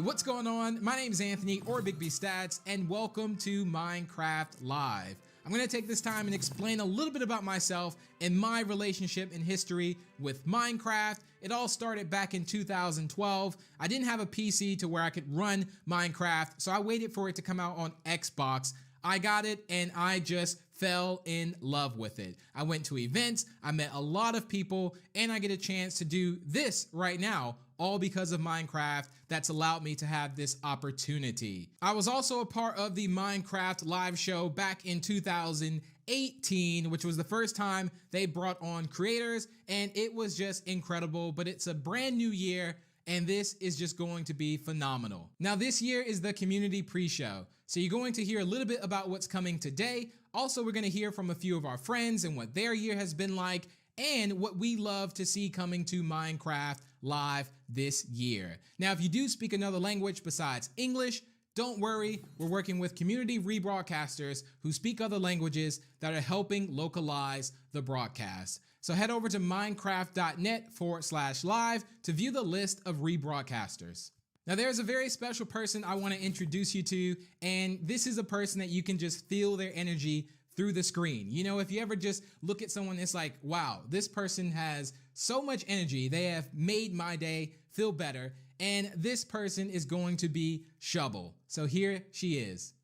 Hey, what's going on? My name is Anthony, or Big B Stats, and welcome to Minecraft Live. I'm going to take this time and explain a little bit about myself and my relationship and history with Minecraft. It all started back in 2012. I didn't have a PC to where I could run Minecraft, so I waited for it to come out on Xbox. I got it and I just fell in love with it. I went to events, I met a lot of people, and I get a chance to do this right now, all because of Minecraft. That's allowed me to have this opportunity. I was also a part of the Minecraft live show back in 2018, which was the first time they brought on creators, and it was just incredible. But it's a brand new year, and this is just going to be phenomenal. Now, this year is the community pre-show, so you're going to hear a little bit about what's coming today. Also, we're going to hear from a few of our friends and what their year has been like, and what we love to see coming to Minecraft Live this year. Now, if you do speak another language besides English, don't worry, we're working with community rebroadcasters who speak other languages that are helping localize the broadcast. So head over to minecraft.net/live to view the list of rebroadcasters. Now, there's a very special person I want to introduce you to, and this is a person that you can just feel their energy through the screen. You know, if you ever just look at someone, it's like, wow, this person has so much energy. They have made my day feel better. And this person is going to be Shovel. So here she is.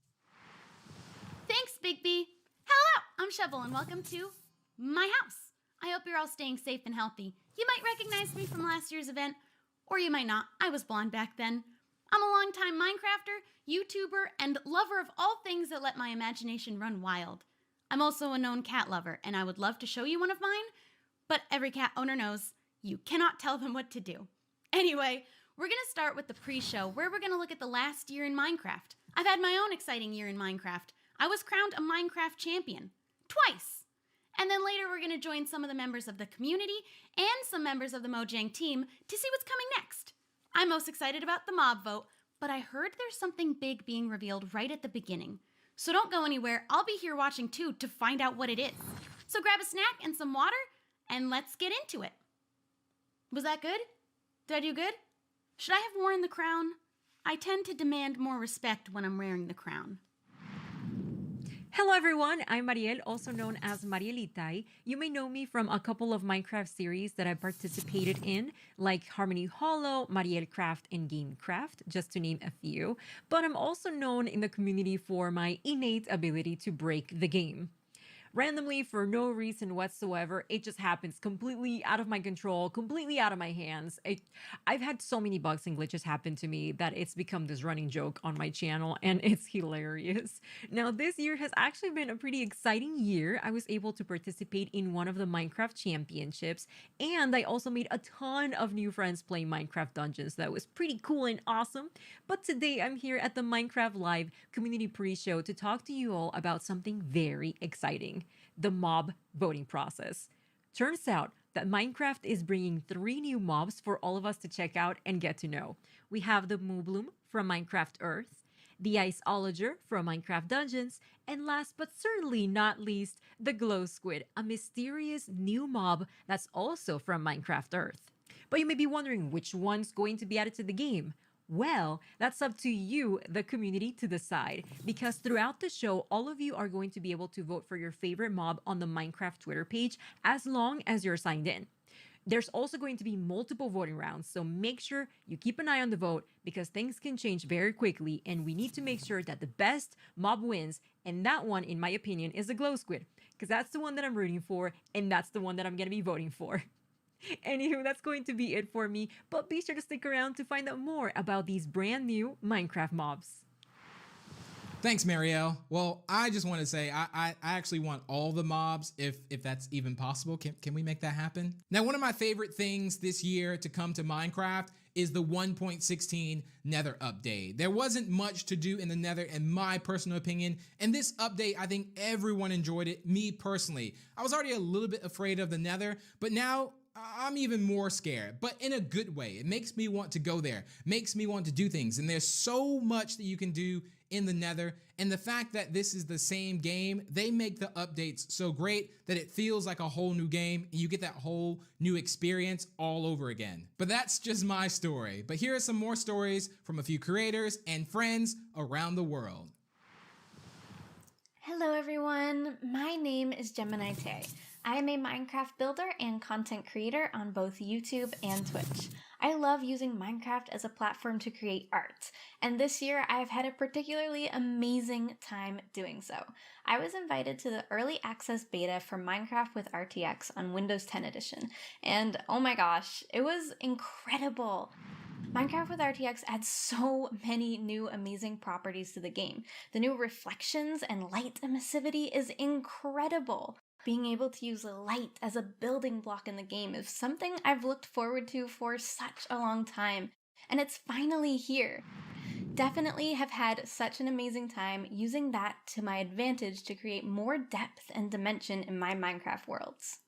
Thanks, Big B. Hello, I'm Shovel and welcome to my house. I hope you're all staying safe and healthy. You might recognize me from last year's event, or you might not. I was blonde back then. I'm a longtime Minecrafter, YouTuber, and lover of all things that let my imagination run wild. I'm also a known cat lover, and I would love to show you one of mine, but every cat owner knows you cannot tell them what to do. Anyway, we're going to start with the pre-show, where we're going to look at the last year in Minecraft. I've had my own exciting year in Minecraft. I was crowned a Minecraft champion. Twice! And then later we're going to join some of the members of the community and some members of the Mojang team to see what's coming next. I'm most excited about the mob vote, but I heard there's something big being revealed right at the beginning. So don't go anywhere. I'll be here watching too to find out what it is. So grab a snack and some water, and let's get into it. Was that good? Did I do good? Should I have worn the crown? I tend to demand more respect when I'm wearing the crown. Hello everyone, I'm Mariel, also known as Marielitai. You may know me from a couple of Minecraft series that I participated in, like Harmony Hollow, Mariel Craft, and Gamecraft, just to name a few. But I'm also known in the community for my innate ability to break the game. Randomly, for no reason whatsoever, it just happens completely out of my control, completely out of my hands. I've had so many bugs and glitches happen to me that it's become this running joke on my channel, and it's hilarious. Now, this year has actually been a pretty exciting year. I was able to participate in one of the Minecraft championships, and I also made a ton of new friends playing Minecraft Dungeons. That was pretty cool and awesome. But today, I'm here at the Minecraft Live community pre-show to talk to you all about something very exciting. The mob voting process. Turns out that Minecraft is bringing 3 new mobs for all of us to check out and get to know. We have the Moobloom from Minecraft Earth, the Iceologer from Minecraft Dungeons, and last but certainly not least, the Glow Squid, a mysterious new mob that's also from Minecraft Earth. But you may be wondering which one's going to be added to the game. Well, that's up to you, the community, to decide, because throughout the show, all of you are going to be able to vote for your favorite mob on the Minecraft Twitter page as long as you're signed in. There's also going to be multiple voting rounds, so make sure you keep an eye on the vote because things can change very quickly and we need to make sure that the best mob wins, and that one, in my opinion, is the Glow Squid, because that's the one that I'm rooting for and that's the one that I'm going to be voting for. Anywho, that's going to be it for me, but be sure to stick around to find out more about these brand new Minecraft mobs. Thanks, Marielle. Well, I just want to say I actually want all the mobs if that's even possible. Can we make that happen? Now, one of my favorite things this year to come to Minecraft is the 1.16 Nether update. There wasn't much to do in the Nether in my personal opinion, and this update, I think everyone enjoyed it, me personally. I was already a little bit afraid of the Nether, but now I'm even more scared, but in a good way. It makes me want to go there, makes me want to do things. And there's so much that you can do in the Nether. And the fact that this is the same game, they make the updates so great that it feels like a whole new game. And you get that whole new experience all over again. But that's just my story. But here are some more stories from a few creators and friends around the world. Hello everyone, my name is Gemini Tay. I am a Minecraft builder and content creator on both YouTube and Twitch. I love using Minecraft as a platform to create art, and this year I have had a particularly amazing time doing so. I was invited to the early access beta for Minecraft with RTX on Windows 10 edition, and oh my gosh, it was incredible! Minecraft with RTX adds so many new amazing properties to the game. The new reflections and light emissivity is incredible. Being able to use light as a building block in the game is something I've looked forward to for such a long time, and it's finally here. Definitely have had such an amazing time using that to my advantage to create more depth and dimension in my Minecraft worlds.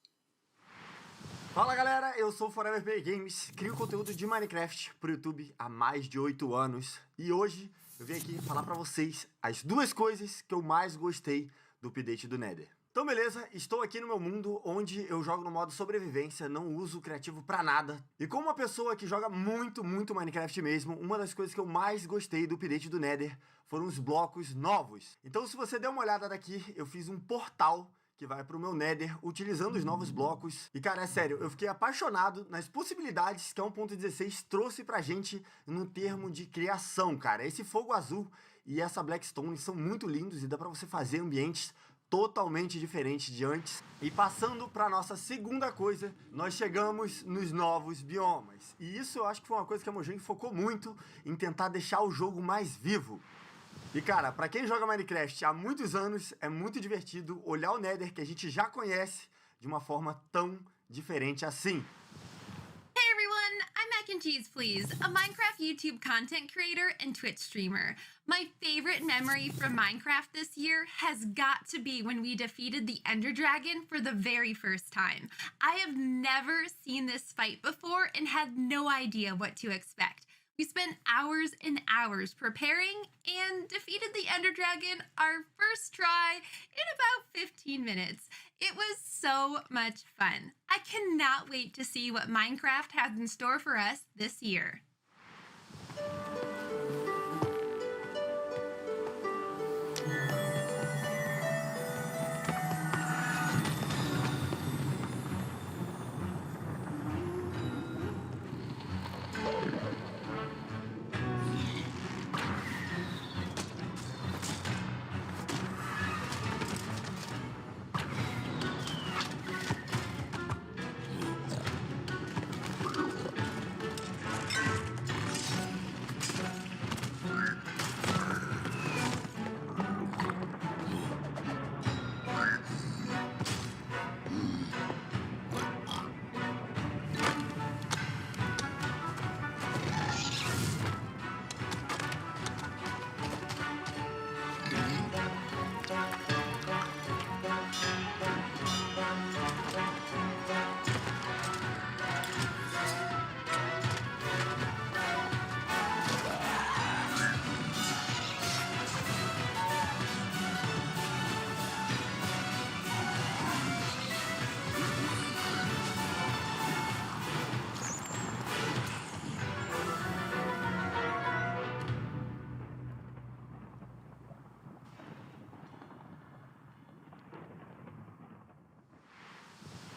Fala galera, eu sou o Forever Play Games, crio conteúdo de Minecraft pro YouTube há mais de 8 anos e hoje eu vim aqui falar pra vocês as duas coisas que eu mais gostei do update do Nether. Então beleza, estou aqui no meu mundo onde eu jogo no modo sobrevivência, não uso o criativo pra nada. E como uma pessoa que joga muito Minecraft mesmo, uma das coisas que eu mais gostei do update do Nether foram os blocos novos. Então se você der uma olhada daqui, eu fiz um portal que vai pro meu Nether utilizando os novos blocos. E cara, é sério, eu fiquei apaixonado nas possibilidades que a 1.16 trouxe pra gente no termo de criação, cara. Esse fogo azul e essa Blackstone são muito lindos e dá pra você fazer ambientes totalmente diferentes de antes. E passando para nossa segunda coisa, nós chegamos nos novos biomas. E isso eu acho que foi uma coisa que a Mojang focou muito em tentar deixar o jogo mais vivo. E cara, para quem joga Minecraft há muitos anos, é muito divertido olhar o Nether que a gente já conhece de uma forma tão diferente assim. Hey everyone, I'm Mac and Cheese Please, a Minecraft YouTube content creator and Twitch streamer. My favorite memory from Minecraft this year has got to be when we defeated the Ender Dragon for the very first time. I have never seen this fight before and had no idea what to expect. We spent hours and hours preparing and defeated the Ender Dragon our first try in about 15 minutes. It was so much fun. I cannot wait to see what Minecraft has in store for us this year.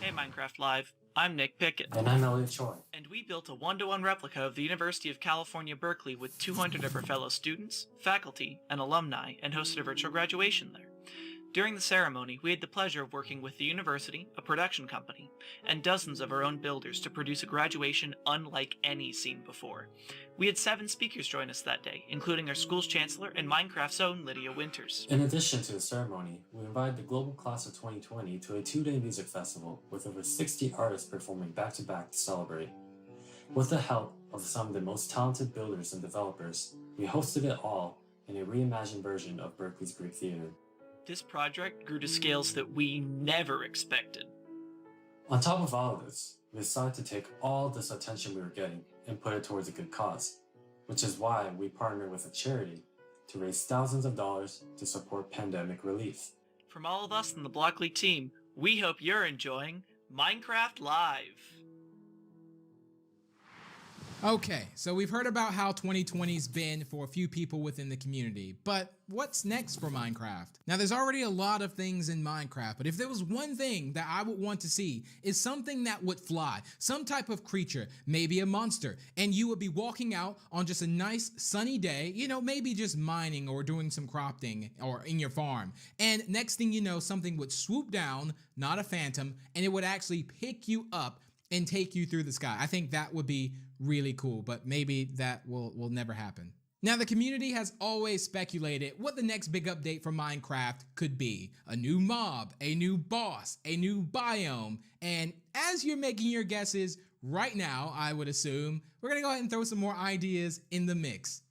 Hey Minecraft Live, I'm Nick Pickett. And I'm Elliot Choi. And we built a one-to-one replica of the University of California, Berkeley with 200 of our fellow students, faculty, and alumni, and hosted a virtual graduation there. During the ceremony, we had the pleasure of working with the university, a production company, and dozens of our own builders to produce a graduation unlike any seen before. We had 7 speakers join us that day, including our school's chancellor and Minecraft's own Lydia Winters. In addition to the ceremony, we invited the Global Class of 2020 to a 2-day music festival with over 60 artists performing back-to-back to celebrate. With the help of some of the most talented builders and developers, we hosted it all in a reimagined version of Berkeley's Greek Theater. This project grew to scales that we never expected. On top of all of this, we decided to take all this attention we were getting and put it towards a good cause, which is why we partnered with a charity to raise thousands of dollars to support pandemic relief. From all of us in the Blockly team, we hope you're enjoying Minecraft Live. Okay, so we've heard about how 2020's been for a few people within the community, but what's next for Minecraft? Now, there's already a lot of things in Minecraft, but if there was one thing that I would want to see is something that would fly, some type of creature, maybe a monster, and you would be walking out on just a nice sunny day, you know, maybe just mining or doing some cropping or in your farm, and next thing you know, something would swoop down, not a phantom, and it would actually pick you up and take you through the sky. I think that would be really cool, but maybe that will never happen. Now, the community has always speculated what the next big update for Minecraft could be. A new mob, a new boss, a new biome, and as you're making your guesses right now, I would assume, we're gonna go ahead and throw some more ideas in the mix.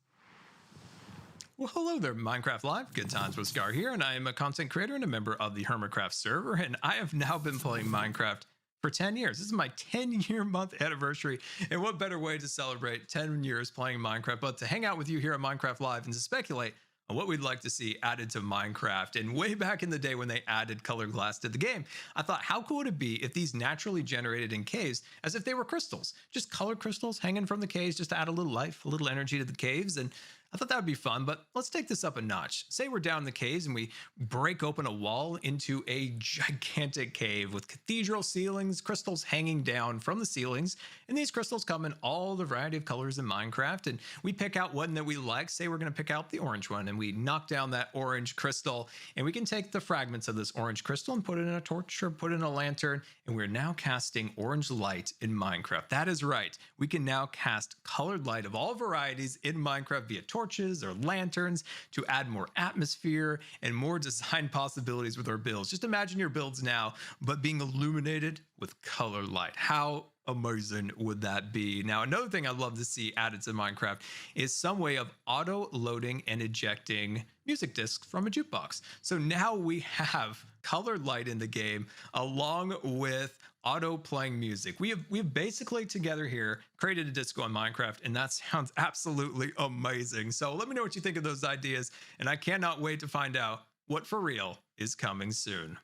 Well, hello there, Minecraft Live. Good times with Scar here, and I am a content creator and a member of the Hermitcraft server, and I have now been playing Minecraft for 10 years. This is my 10-year month anniversary, and what better way to celebrate 10 years playing Minecraft but to hang out with you here at Minecraft Live and to speculate on what we'd like to see added to Minecraft. And way back in the day when they added colored glass to the game, I thought, how cool would it be if these naturally generated in caves as if they were crystals, just colored crystals hanging from the caves just to add a little life, a little energy to the caves. And I thought that would be fun, but let's take this up a notch. Say we're down in the caves and we break open a wall into a gigantic cave with cathedral ceilings, crystals hanging down from the ceilings, and these crystals come in all the variety of colors in Minecraft, and we pick out one that we like. Say we're going to pick out the orange one, and we knock down that orange crystal, and we can take the fragments of this orange crystal and put it in a torch or put it in a lantern, and we're now casting orange light in Minecraft. That is right. We can now cast colored light of all varieties in Minecraft via torches or lanterns to add more atmosphere and more design possibilities with our builds. Just imagine your builds now, but being illuminated with color light. How amazing would that be? Now, another thing I'd love to see added to Minecraft is some way of auto-loading and ejecting music discs from a jukebox. So now we have colored light in the game along with auto playing music. We have basically together here created a disco in Minecraft, and that sounds absolutely amazing. So let me know what you think of those ideas, and I cannot wait to find out what for real is coming soon.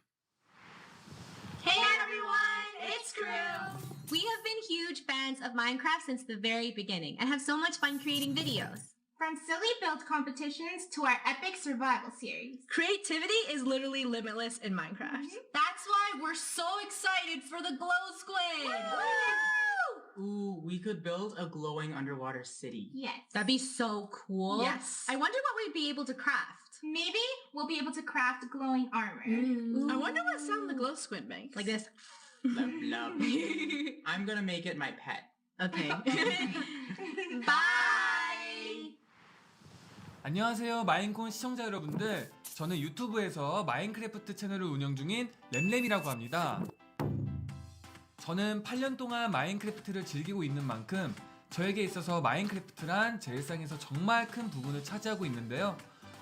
Hey everyone, it's Crew! We have been huge fans of Minecraft since the very beginning and have so much fun creating videos. From silly build competitions to our epic survival series. Creativity is literally limitless in Minecraft. That's why we're so excited for the Glow Squid! Woo! Ooh, we could build a glowing underwater city. Yes. That'd be so cool. Yes. I wonder what we'd be able to craft. Maybe we'll be able to craft glowing armor. I wonder what sound the glow squid makes. Like this. Love, love. I'm gonna make it my pet. Okay. Bye! 안녕하세요 마인콘 시청자 여러분들, 저는 유튜브에서 마인크래프트 채널을 운영 중인 램램이라고 합니다. 저는 8년 동안 마인크래프트를 즐기고 있는 만큼 저에게 있어서 마인크래프트란 제 일상에서 정말 큰 부분을 차지하고 있는데요.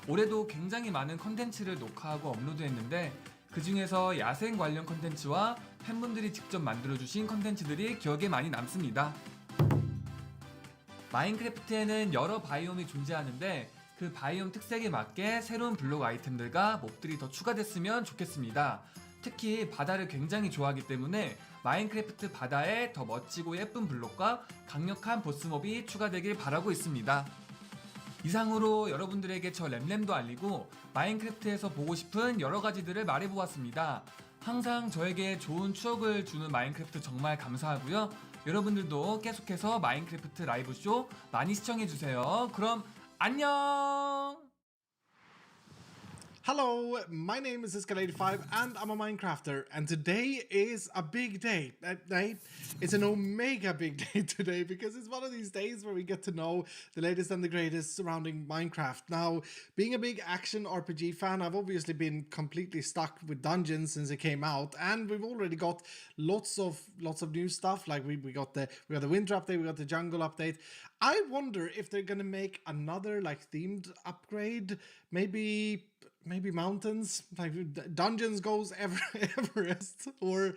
올해도 굉장히 많은 컨텐츠를 녹화하고 업로드했는데 그 중에서 야생 관련 컨텐츠와 팬분들이 직접 만들어주신 컨텐츠들이 기억에 많이 남습니다. 마인크래프트에는 여러 바이옴이 존재하는데 그 바이옴 특색에 맞게 새로운 블록 아이템들과 몹들이 더 추가됐으면 좋겠습니다. 특히 바다를 굉장히 좋아하기 때문에 마인크래프트 바다에 더 멋지고 예쁜 블록과 강력한 보스몹이 추가되길 바라고 있습니다. 이상으로 여러분들에게 저 램램도 알리고 마인크래프트에서 보고 싶은 여러 가지들을 말해보았습니다. 항상 저에게 좋은 추억을 주는 마인크래프트 정말 감사하고요. 여러분들도 계속해서 마인크래프트 라이브쇼 많이 시청해주세요. 그럼 안녕! Hello, my name is Escalade5 and I'm a Minecrafter, and today is a big day. It's an omega big day today because it's one of these days where we get to know the latest and the greatest surrounding Minecraft. Now, being a big action RPG fan, I've obviously been completely stuck with Dungeons since it came out, and we've already got lots of new stuff. Like we got the winter update, we got the jungle update. I wonder if they're gonna make another like themed upgrade, maybe mountains, like Dungeons goes Everest, or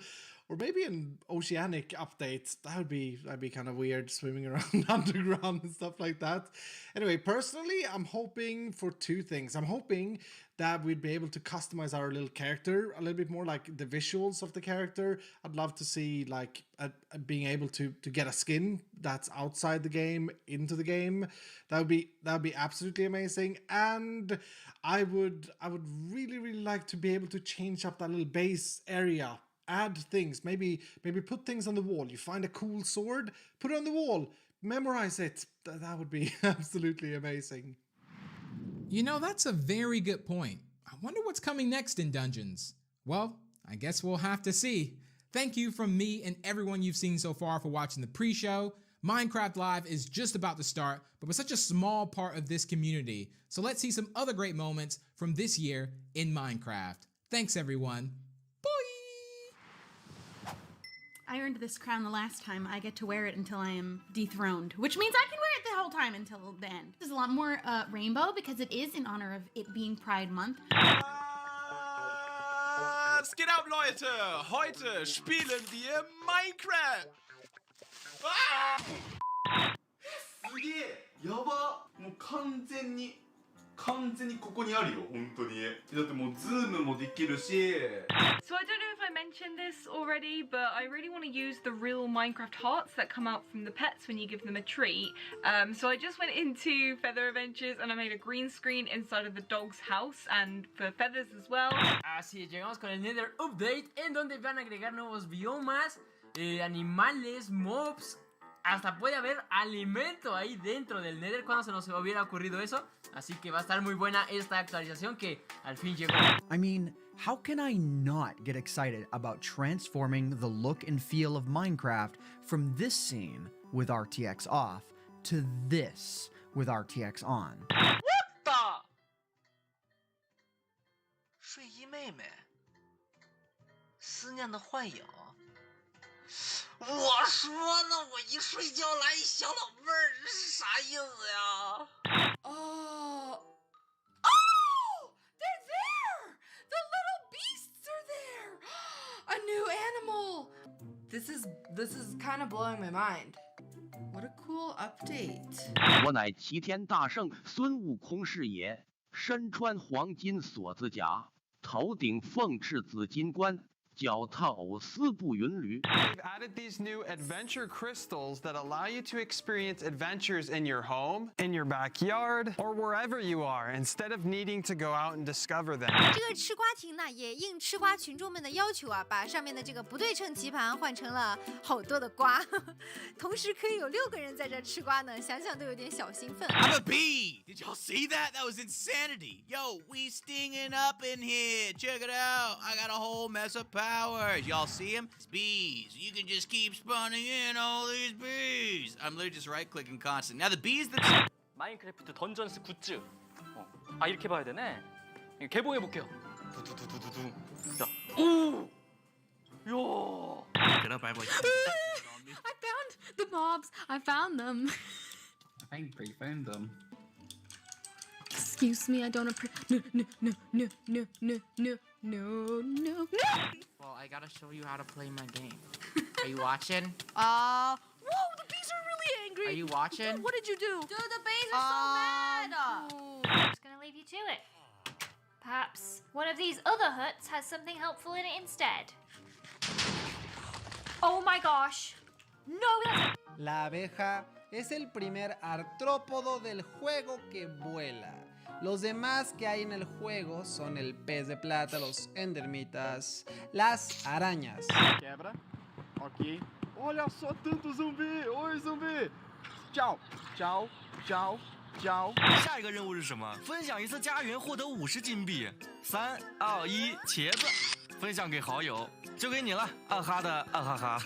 or maybe an oceanic update. That'd be kind of weird, swimming around underground and stuff like that. Anyway, personally, I'm hoping for two things. I'm hoping that we'd be able to customize our little character a little bit more, like the visuals of the character. I'd love to see like being able to get a skin that's outside the game into the game. That would be absolutely amazing. And I would really like to be able to change up that little base area, add things, maybe put things on the wall. You find a cool sword, put it on the wall, memorize it. That would be absolutely amazing. You know, that's a very good point. I wonder what's coming next in Dungeons. Well, I guess we'll have to see. Thank you from me and everyone you've seen so far for watching the pre-show. Minecraft Live is just about to start, but we're such a small part of this community. So let's see some other great moments from this year in Minecraft. Thanks everyone. I earned this crown the last time. I get to wear it until I am dethroned, which means I can wear it the whole time until the end. There's a lot more rainbow because it is in honor of it being Pride Month. Was geht ab, Leute? Heute spielen wir Minecraft. すげえやばもう完全にここにあるよ本当にだってもうズームもできるし So I don't know if I mentioned this already, but I really want to use the real Minecraft hearts that come out from the pets when you give them a treat. So I just went into Feather Adventures and I made a green screen inside of the dog's house and for feathers as well. Así es, llegamos con el Nether Update en donde van a agregar nuevos biomas, animales, mobs. Hasta puede haber alimento ahí dentro del Nether. Cuando se nos hubiera ocurrido eso. Así que va a estar muy buena esta actualización que al fin llegó. I mean, how can I not get excited about transforming the look and feel of Minecraft from this scene with RTX off to this with RTX on? What the? 睡衣妹妹，思念的幻影。我说呢，我一睡觉来一小老妹儿，这是啥意思呀？ Oh, they're there! The little beasts are there! A new animal! This is kind of blowing my mind. What a cool update. 我乃齐天大圣孙悟空是也，身穿黄金锁子甲，头顶凤翅紫金冠。 脚踏藕丝步云驴。 They've added these new adventure crystals that allow you to experience adventures in your home, in your backyard, or wherever you are, instead of needing to go out and discover them. 这个吃瓜亭呢，也应吃瓜群众们的要求啊，把上面的这个不对称棋盘换成了好多的瓜，同时可以有6个人在这吃瓜呢，想想都有点小兴奋。I'm a bee. Did y'all see that? That was insanity. Yo, we stinging up in here. Check it out. I got a whole mess of powers. Y'all see them? It's bees. You can just keep spawning in all these bees. I'm literally just right-clicking constantly. Now the bees that... 마인크래프트 던전스 굿즈. 아 이렇게 봐야 되네. 개봉해 볼게요. 두두두두두. 자, 오, 야. Get up, I have like... I found the mobs. I found them. I think we found them. Excuse me, I don't appreciate. No. Well, I gotta show you how to play my game. Are you watching? Whoa, the bees are really angry. Are you watching? Dude, what did you do? Dude, the bees are so mad. I'm just gonna leave you to it. Perhaps one of these other huts has something helpful in it instead. Oh my gosh. No, that's... La abeja es el primer artrópodo del juego que vuela. Los demás que hay en el juego son el pez de plata, los endermitas, las arañas. Quebra. Ok. Olha só tanto zumbi! Oi, zumbi! Tchau, tchau, tchau, tchau. 下一个任务是什么？分享一次家园，获得50金币。3、2、1，茄子，分享给好友，就给你了，二哈的二哈哈。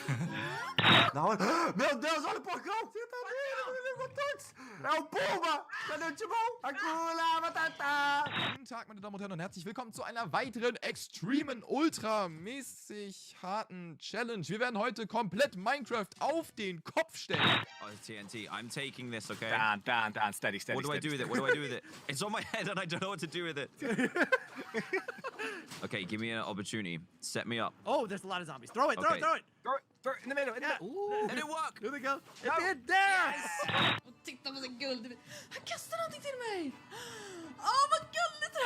然后，meu Deus, olha o porcão! Você tá vendo? Ele levou todos! É o Pumba! Cadê o Timão? Hakuna Matata! Tag, meine Damen und Herren, und herzlich willkommen zu einer weiteren extremen, ultramäßig harten Challenge. Wir werden heute komplett Minecraft auf den Kopf stellen. Oh, TNT, I'm taking this, okay? Dan, steady. What do I do with it? What do I do with it? It's on my head and I don't know what to do with it. Okay, give me an opportunity. Set me up. Oh, there's a lot of zombies. Throw it. Throw it in the middle. Ooh. Did it work? Here they go. No. It did. There. Titta vad guld. Han kastar någonting till mig. Åh, vad gulligt då.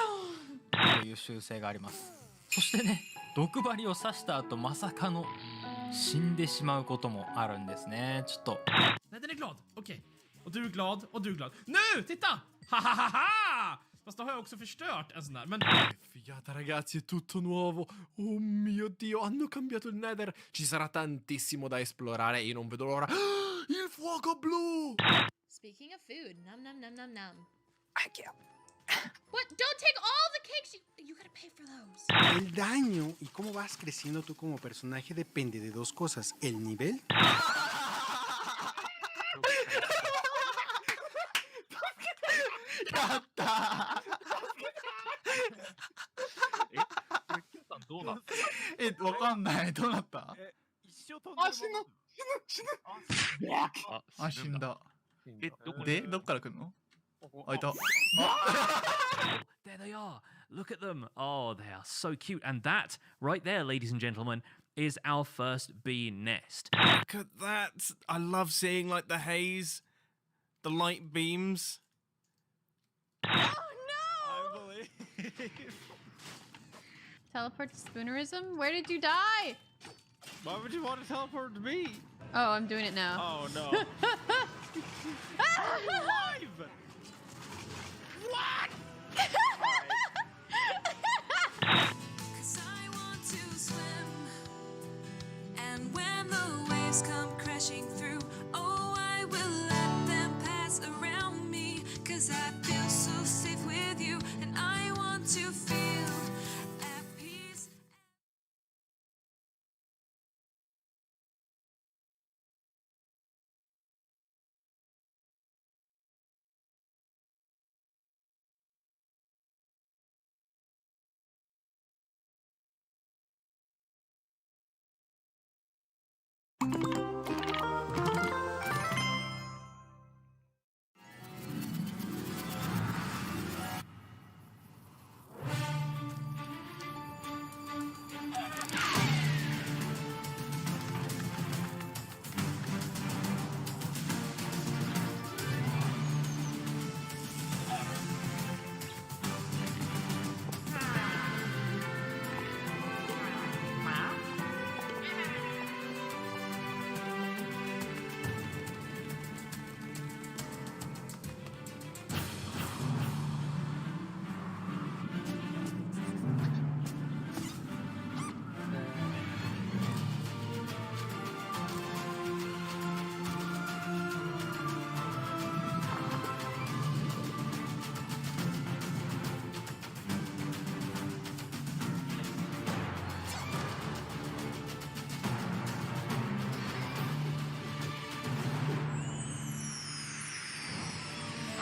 という習性があります。そしてね、毒針を刺した後まさかの死んでしまうこともあるんですね。ちょっと。 Nej, den är glad. Okej. Och du är glad och du är glad. Nu, titta! Ha ha ha ha! Fast då har jag också förstört en sån där. Men Figata ragazzi, è tutto nuovo. Oh mio Dio, hanno cambiato il Nether. Ci sarà tantissimo da esplorare e io non vedo l'ora. Il fuoco blu! Speaking of food, nom. What? Don't take all the cakes. You gotta pay for those. El daño y cómo vas creciendo tú como personaje depende de dos cosas: el nivel There they are. Look at them. Oh, they are so cute. And that, right there, ladies and gentlemen, is our first bee nest. Look at that. I love seeing like the haze, the light beams. Teleport to Spoonerism? Where did you die? Why would you want to teleport to me? Oh, I'm doing it now. Oh no. I'm alive! What? Cause I want to swim. And when the waves come crashing through, oh, I will let them pass around me. Cause I feel so safe with you, and I want to feel at peace.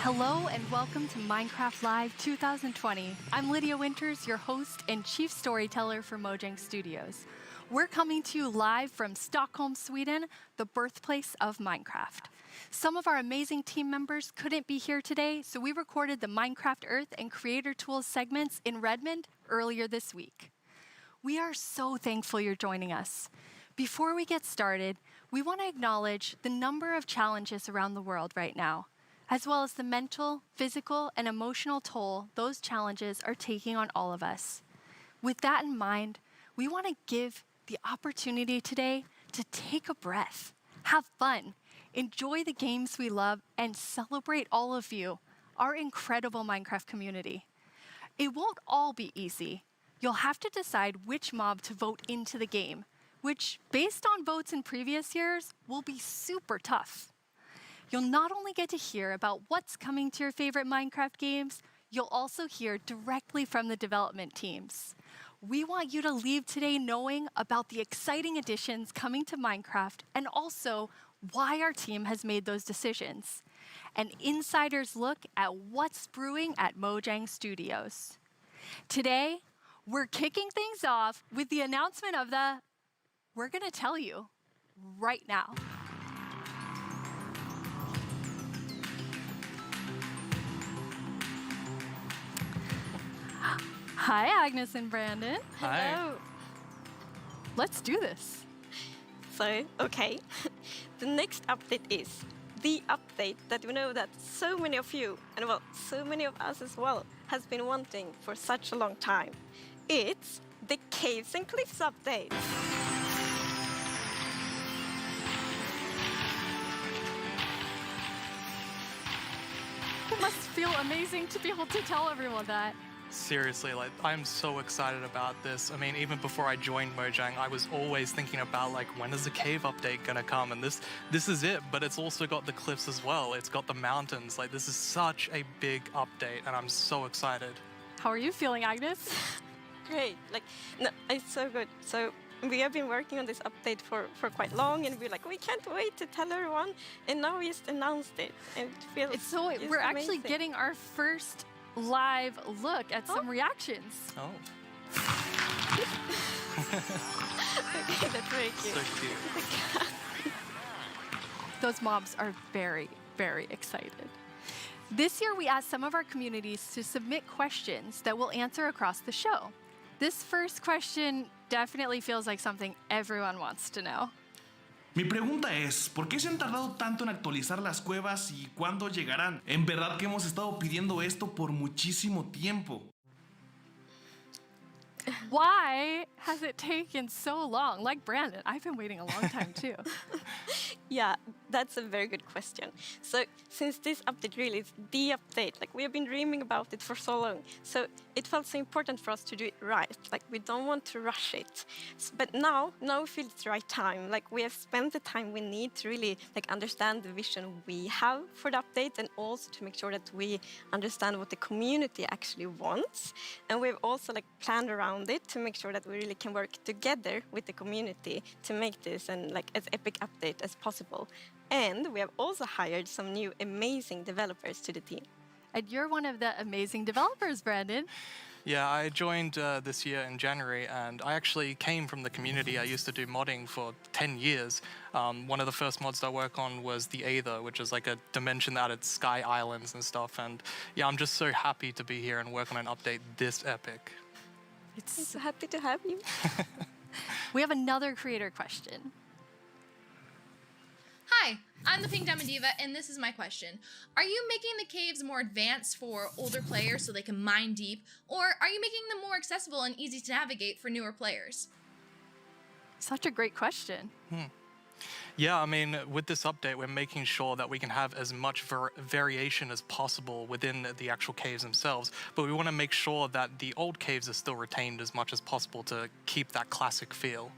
Hello and welcome to Minecraft Live 2020. I'm Lydia Winters, your host and chief storyteller for Mojang Studios. We're coming to you live from Stockholm, Sweden, the birthplace of Minecraft. Some of our amazing team members couldn't be here today, so we recorded the Minecraft Earth and Creator Tools segments in Redmond earlier this week. We are so thankful you're joining us. Before we get started, we want to acknowledge the number of challenges around the world right now, as well as the mental, physical, and emotional toll those challenges are taking on all of us. With that in mind, we want to give the opportunity today to take a breath, have fun, enjoy the games we love, and celebrate all of you, our incredible Minecraft community. It won't all be easy. You'll have to decide which mob to vote into the game, which, based on votes in previous years, will be super tough. You'll not only get to hear about what's coming to your favorite Minecraft games, you'll also hear directly from the development teams. We want you to leave today knowing about the exciting additions coming to Minecraft and also why our team has made those decisions. An insider's look at what's brewing at Mojang Studios. Today, we're kicking things off with the announcement of the we're gonna tell you right now. Hi, Agnes and Brandon. Hi. Hello. Let's do this. So, okay, the next update is the update that we know that so many of you, and well, so many of us as well, has been wanting for such a long time. It's the Caves and Cliffs update. It must feel amazing to be able to tell everyone that. Seriously, like, I'm so excited about this. I mean, even before I joined Mojang, I was always thinking about, like, when is the cave update gonna come? And this is it, but it's also got the cliffs as well. It's got the mountains. Like, this is such a big update, and I'm so excited. How are you feeling, Agnes? Great, like, no, it's so good. So we have been working on this update for quite long, and we're like, we can't wait to tell everyone, and now we just announced it, and it feels just we're actually amazing. getting our first live look at some reactions. Oh. Okay, that's very cute. So cute. Those mobs are very, very excited. This year, we asked some of our communities to submit questions that we'll answer across the show. This first question definitely feels like something everyone wants to know. Mi pregunta es, ¿por qué se han tardado tanto en actualizar las cuevas y cuándo llegarán? En verdad que hemos estado pidiendo esto por muchísimo tiempo. Why has it taken so long? Like Brandon, I've been waiting a long time too. Yeah, that's a very good question. So since this update really is the update, like we have been dreaming about it for so long, so it felt so important for us to do it right. Like we don't want to rush it. But now we feel it's the right time. Like we have spent the time we need to really like understand the vision we have for the update, and also to make sure that we understand what the community actually wants. And we've also like planned around it to make sure that we really can work together with the community to make this and like as epic update as possible. And we have also hired some new amazing developers to the team. And you're one of the amazing developers, Brandon. Yeah, I joined this year in January, and I actually came from the community. I used to do modding for 10 years. One of the first mods I worked on was the Aether, which is like a dimension that added sky islands and stuff. And yeah, I'm just so happy to be here and work on an update this epic. I'm so happy to have you. We have another creator question. Hi, I'm the Pink Diamond Diva, and this is my question. Are you making the caves more advanced for older players so they can mine deep, or are you making them more accessible and easy to navigate for newer players? Such a great question. Yeah, I mean, with this update, we're making sure that we can have as much variation as possible within the actual caves themselves, but we want to make sure that the old caves are still retained as much as possible to keep that classic feel.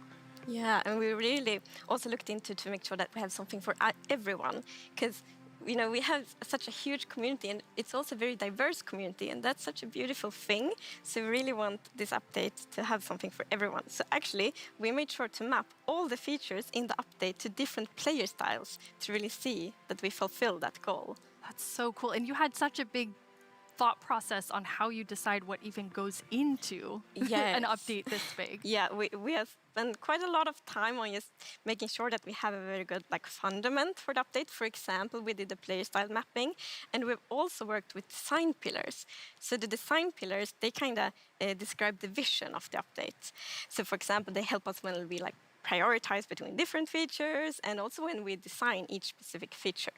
Yeah, and we really also looked into to make sure that we have something for everyone, because you know we have such a huge community, and it's also a very diverse community, and that's such a beautiful thing. So we really want this update to have something for everyone. So actually, we made sure to map all the features in the update to different player styles to really see that we fulfill that goal. That's so cool. And you had such a big thought process on how you decide what even goes into an update this big. Yeah, we have spent quite a lot of time on just making sure that we have a very good like fundament for the update. For example, we did the player style mapping, and we've also worked with design pillars. So the design pillars, they kind of describe the vision of the update. So for example, they help us when we like prioritize between different features, and also when we design each specific feature.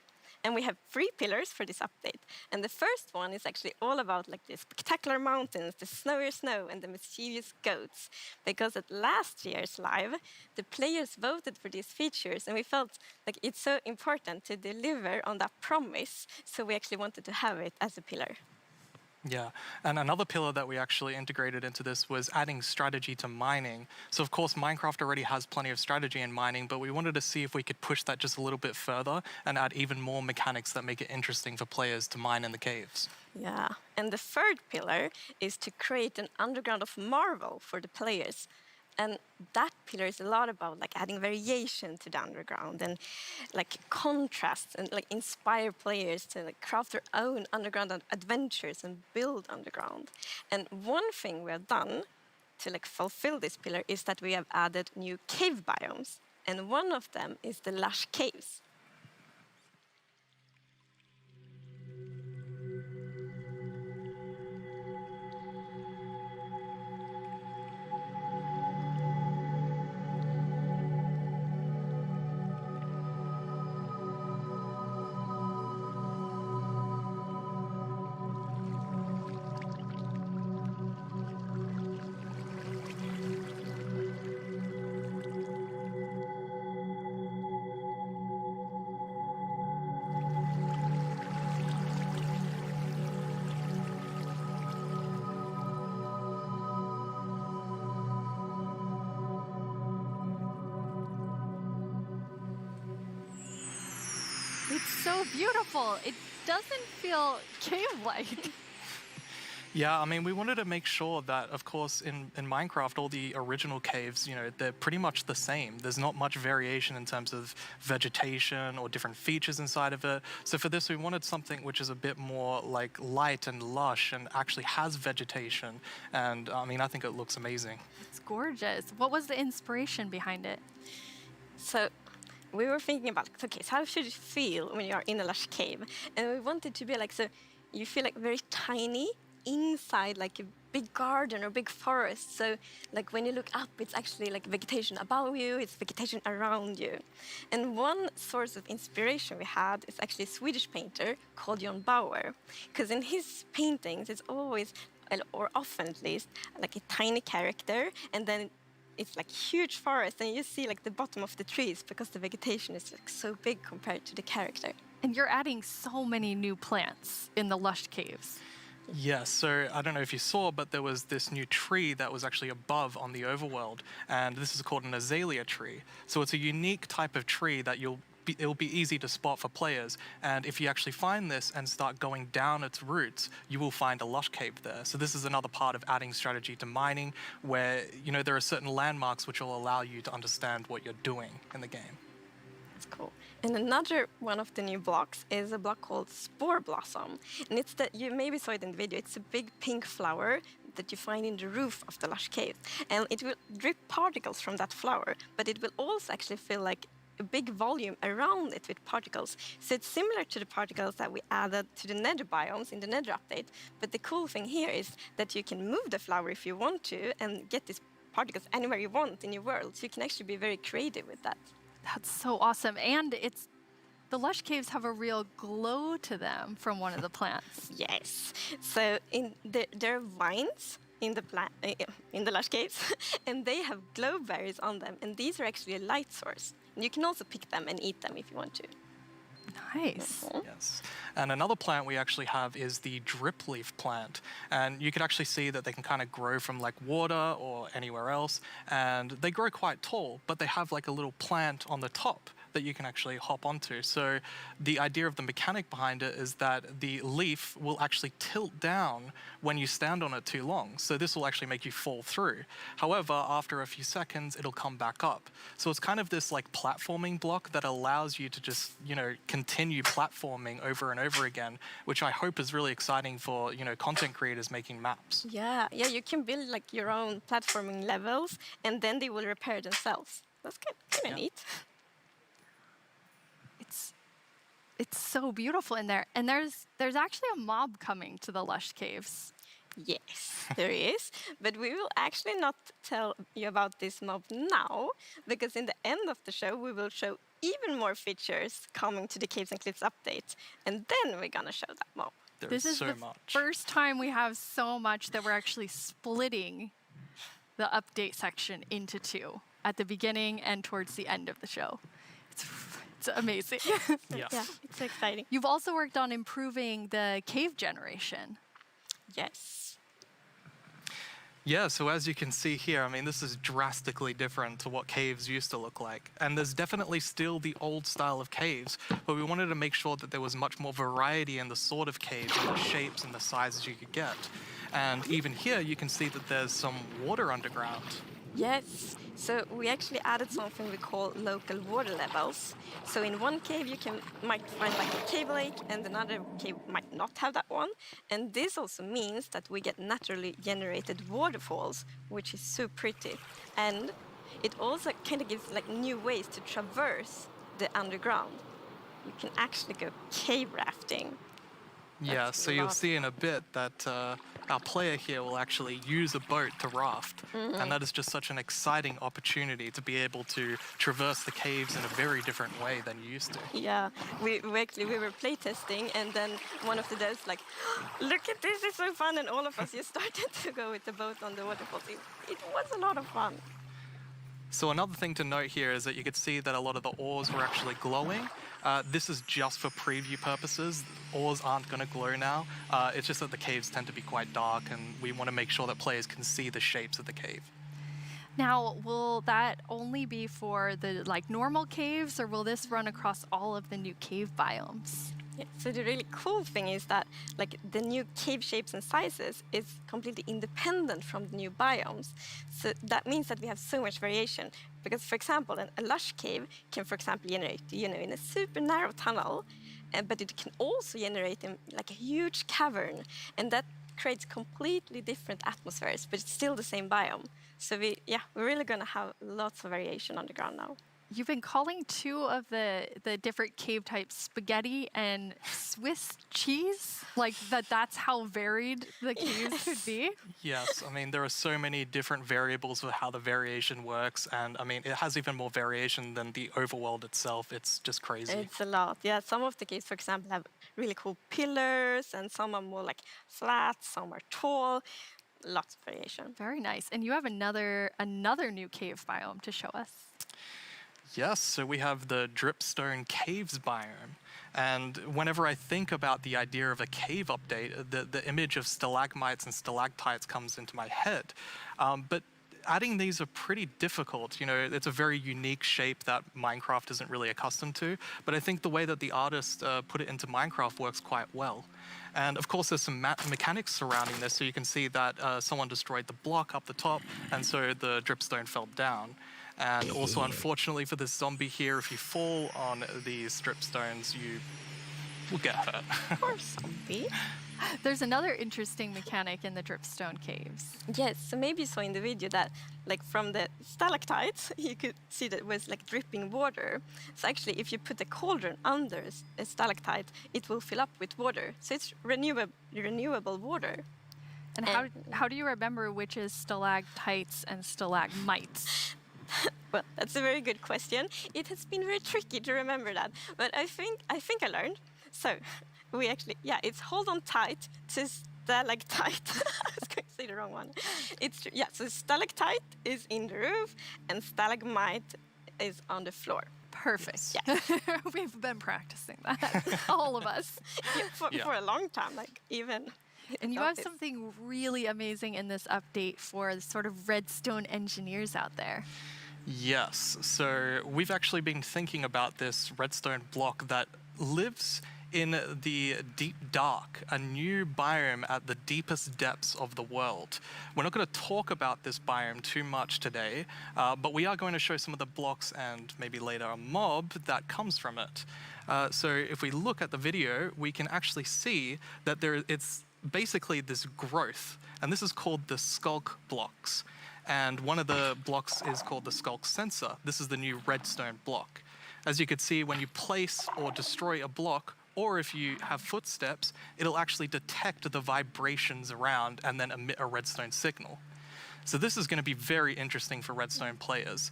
And we have 3 pillars for this update. And the first one is actually all about like the spectacular mountains, the snowier snow, and the mischievous goats. Because at last year's live, the players voted for these features, and we felt like it's so important to deliver on that promise. So we actually wanted to have it as a pillar. Yeah, and another pillar that we actually integrated into this was adding strategy to mining. So of course, Minecraft already has plenty of strategy in mining, but we wanted to see if we could push that just a little bit further and add even more mechanics that make it interesting for players to mine in the caves. Yeah, and the third pillar is to create an underground of marvel for the players. And that pillar is a lot about like adding variation to the underground and like contrasts and like inspire players to like craft their own underground adventures and build underground. And one thing we have done to like fulfill this pillar is that we have added new cave biomes. And one of them is the lush caves. It's so beautiful. It doesn't feel cave-like. Yeah, I mean, we wanted to make sure that, of course, in Minecraft, all the original caves, you know, they're pretty much the same. There's not much variation in terms of vegetation or different features inside of it. So for this, we wanted something which is a bit more like light and lush and actually has vegetation. And I mean, I think it looks amazing. It's gorgeous. What was the inspiration behind it? So we were thinking about, okay, so how should it feel when you are in a lush cave? And we wanted to be like, so you feel like very tiny inside like a big garden or big forest. So like when you look up, it's actually like vegetation above you, it's vegetation around you. And one source of inspiration we had is actually a Swedish painter called John Bauer. Because in his paintings, it's always, or often at least, like a tiny character, and then it's like huge forest, and you see like the bottom of the trees because the vegetation is like so big compared to the character. And you're adding so many new plants in the lush caves. Yes, so I don't know if you saw, but there was this new tree that was actually above on the overworld, and this is called an azalea tree. So it's a unique type of tree that it'll be easy to spot for players, and if you actually find this and start going down its roots, you will find a lush cave there. So this is another part of adding strategy to mining, where there are certain landmarks which will allow you to understand what you're doing in the game. That's cool. And another one of the new blocks is a block called Spore Blossom. And it's that you maybe saw it in the video. It's a big pink flower that you find in the roof of the lush cave. And it will drip particles from that flower, but it will also actually feel like a big volume around it with particles. So it's similar to the particles that we added to the nether biomes in the nether update. But the cool thing here is that you can move the flower if you want to and get these particles anywhere you want in your world. So you can actually be very creative with that. That's so awesome. And the lush caves have a real glow to them from one of the plants. Yes. So there are vines in the lush caves, and they have glow berries on them. And these are actually a light source. And you can also pick them and eat them if you want to. Nice. Yes. And another plant we actually have is the drip leaf plant. And you can actually see that they can kind of grow from like water or anywhere else. And they grow quite tall, but they have like a little plant on the top that you can actually hop onto. So the idea of the mechanic behind it is that the leaf will actually tilt down when you stand on it too long. So this will actually make you fall through. However, after a few seconds, it'll come back up. So it's kind of this like platforming block that allows you to just, continue platforming over and over again, which I hope is really exciting for, content creators making maps. Yeah, you can build like your own platforming levels, and then they will repair themselves. That's kind of neat. It's so beautiful in there. And there's actually a mob coming to the lush caves. Yes, there is. But we will actually not tell you about this mob now, because in the end of the show, we will show even more features coming to the Caves and Cliffs update. And then we're going to show that mob. This is the first time we have so much that we're actually splitting the update section into two, at the beginning and towards the end of the show. It's amazing. Yeah, it's exciting. You've also worked on improving the cave generation. Yes. Yeah, so as you can see here, I mean, this is drastically different to what caves used to look like. And there's definitely still the old style of caves, but we wanted to make sure that there was much more variety in the sort of caves and the shapes and the sizes you could get. And even here, you can see that there's some water underground. Yes, so we actually added something we call local water levels. So in one cave you might find like a cave lake, and another cave might not have that one. And this also means that we get naturally generated waterfalls, which is so pretty. And it also kind of gives like new ways to traverse the underground. You can actually go cave rafting. Yeah, so you'll see in a bit that our player here will actually use a boat to raft. Mhm. And that is just such an exciting opportunity to be able to traverse the caves in a very different way than you used to. Yeah, we were playtesting, and then one of the devs like, look at this, it's so fun, and all of us just started to go with the boat on the waterfalls. It was a lot of fun. So another thing to note here is that you could see that a lot of the ores were actually glowing. This is just for preview purposes. Ores aren't going to glow now. It's just that the caves tend to be quite dark, and we want to make sure that players can see the shapes of the cave. Now, will that only be for the like normal caves, or will this run across all of the new cave biomes? Yeah, so the really cool thing is that like the new cave shapes and sizes is completely independent from the new biomes. So that means that we have so much variation. Because for example, a lush cave can, for example, generate, in a super narrow tunnel, but it can also generate in like a huge cavern, and that creates completely different atmospheres, but it's still the same biome. So we're really gonna have lots of variation on the ground now. You've been calling two of the different cave types spaghetti and Swiss cheese? Like that's how varied the caves could be? Yes, I mean, there are so many different variables for how the variation works, and I mean, it has even more variation than the overworld itself. It's just crazy. It's a lot. Yeah, some of the caves, for example, have really cool pillars, and some are more like flat, some are tall. Lots of variation. Very nice. And you have another new cave biome to show us. Yes, so we have the Dripstone Caves biome. And whenever I think about the idea of a cave update, the image of stalagmites and stalactites comes into my head. But adding these are pretty difficult. It's a very unique shape that Minecraft isn't really accustomed to. But I think the way that the artist put it into Minecraft works quite well. And of course, there's some mechanics surrounding this. So you can see that someone destroyed the block up the top, and so the dripstone fell down. And also, unfortunately for this zombie here, if you fall on these dripstones, you will get hurt. Poor zombie. There's another interesting mechanic in the dripstone caves. Yes, so maybe you saw in the video that like from the stalactites, you could see that it was like dripping water. So actually, if you put a cauldron under a stalactite, it will fill up with water. So it's renewable water. And how do you remember which is stalactites and stalagmites? Well, that's a very good question. It has been very tricky to remember that, but I think I learned. So we actually, it's hold on tight to stalactite. I was going to say the wrong one. So stalactite is in the roof and stalagmite is on the floor. Perfect. Yeah. We've been practicing that, all of us. For a long time, like even. And you have something really amazing in this update for the sort of redstone engineers out there. Yes, so we've actually been thinking about this redstone block that lives in the deep dark, a new biome at the deepest depths of the world. We're not going to talk about this biome too much today, but we are going to show some of the blocks and maybe later a mob that comes from it. So if we look at the video, we can actually see that it's basically this growth, and this is called the skulk blocks. And one of the blocks is called the skulk sensor. This is the new redstone block. As you can see, when you place or destroy a block, or if you have footsteps, it'll actually detect the vibrations around and then emit a redstone signal. So this is going to be very interesting for redstone players.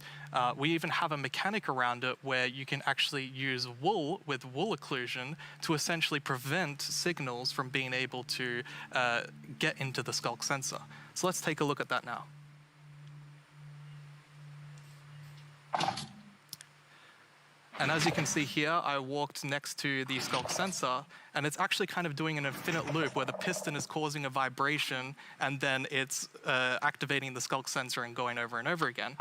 We even have a mechanic around it where you can actually use wool with wool occlusion to essentially prevent signals from being able to get into the skulk sensor. So let's take a look at that now. And as you can see here, I walked next to the skulk sensor, and it's actually kind of doing an infinite loop where the piston is causing a vibration, and then it's activating the skulk sensor and going over and over again.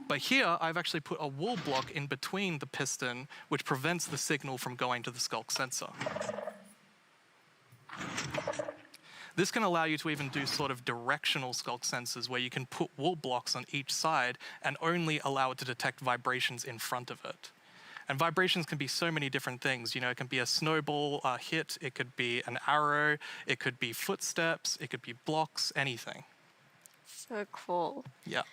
But here, I've actually put a wool block in between the piston, which prevents the signal from going to the skulk sensor. This can allow you to even do sort of directional skulk sensors where you can put wall blocks on each side and only allow it to detect vibrations in front of it. And vibrations can be so many different things. You know, it can be a snowball hit, it could be an arrow, it could be footsteps, it could be blocks, anything. So cool. Yeah.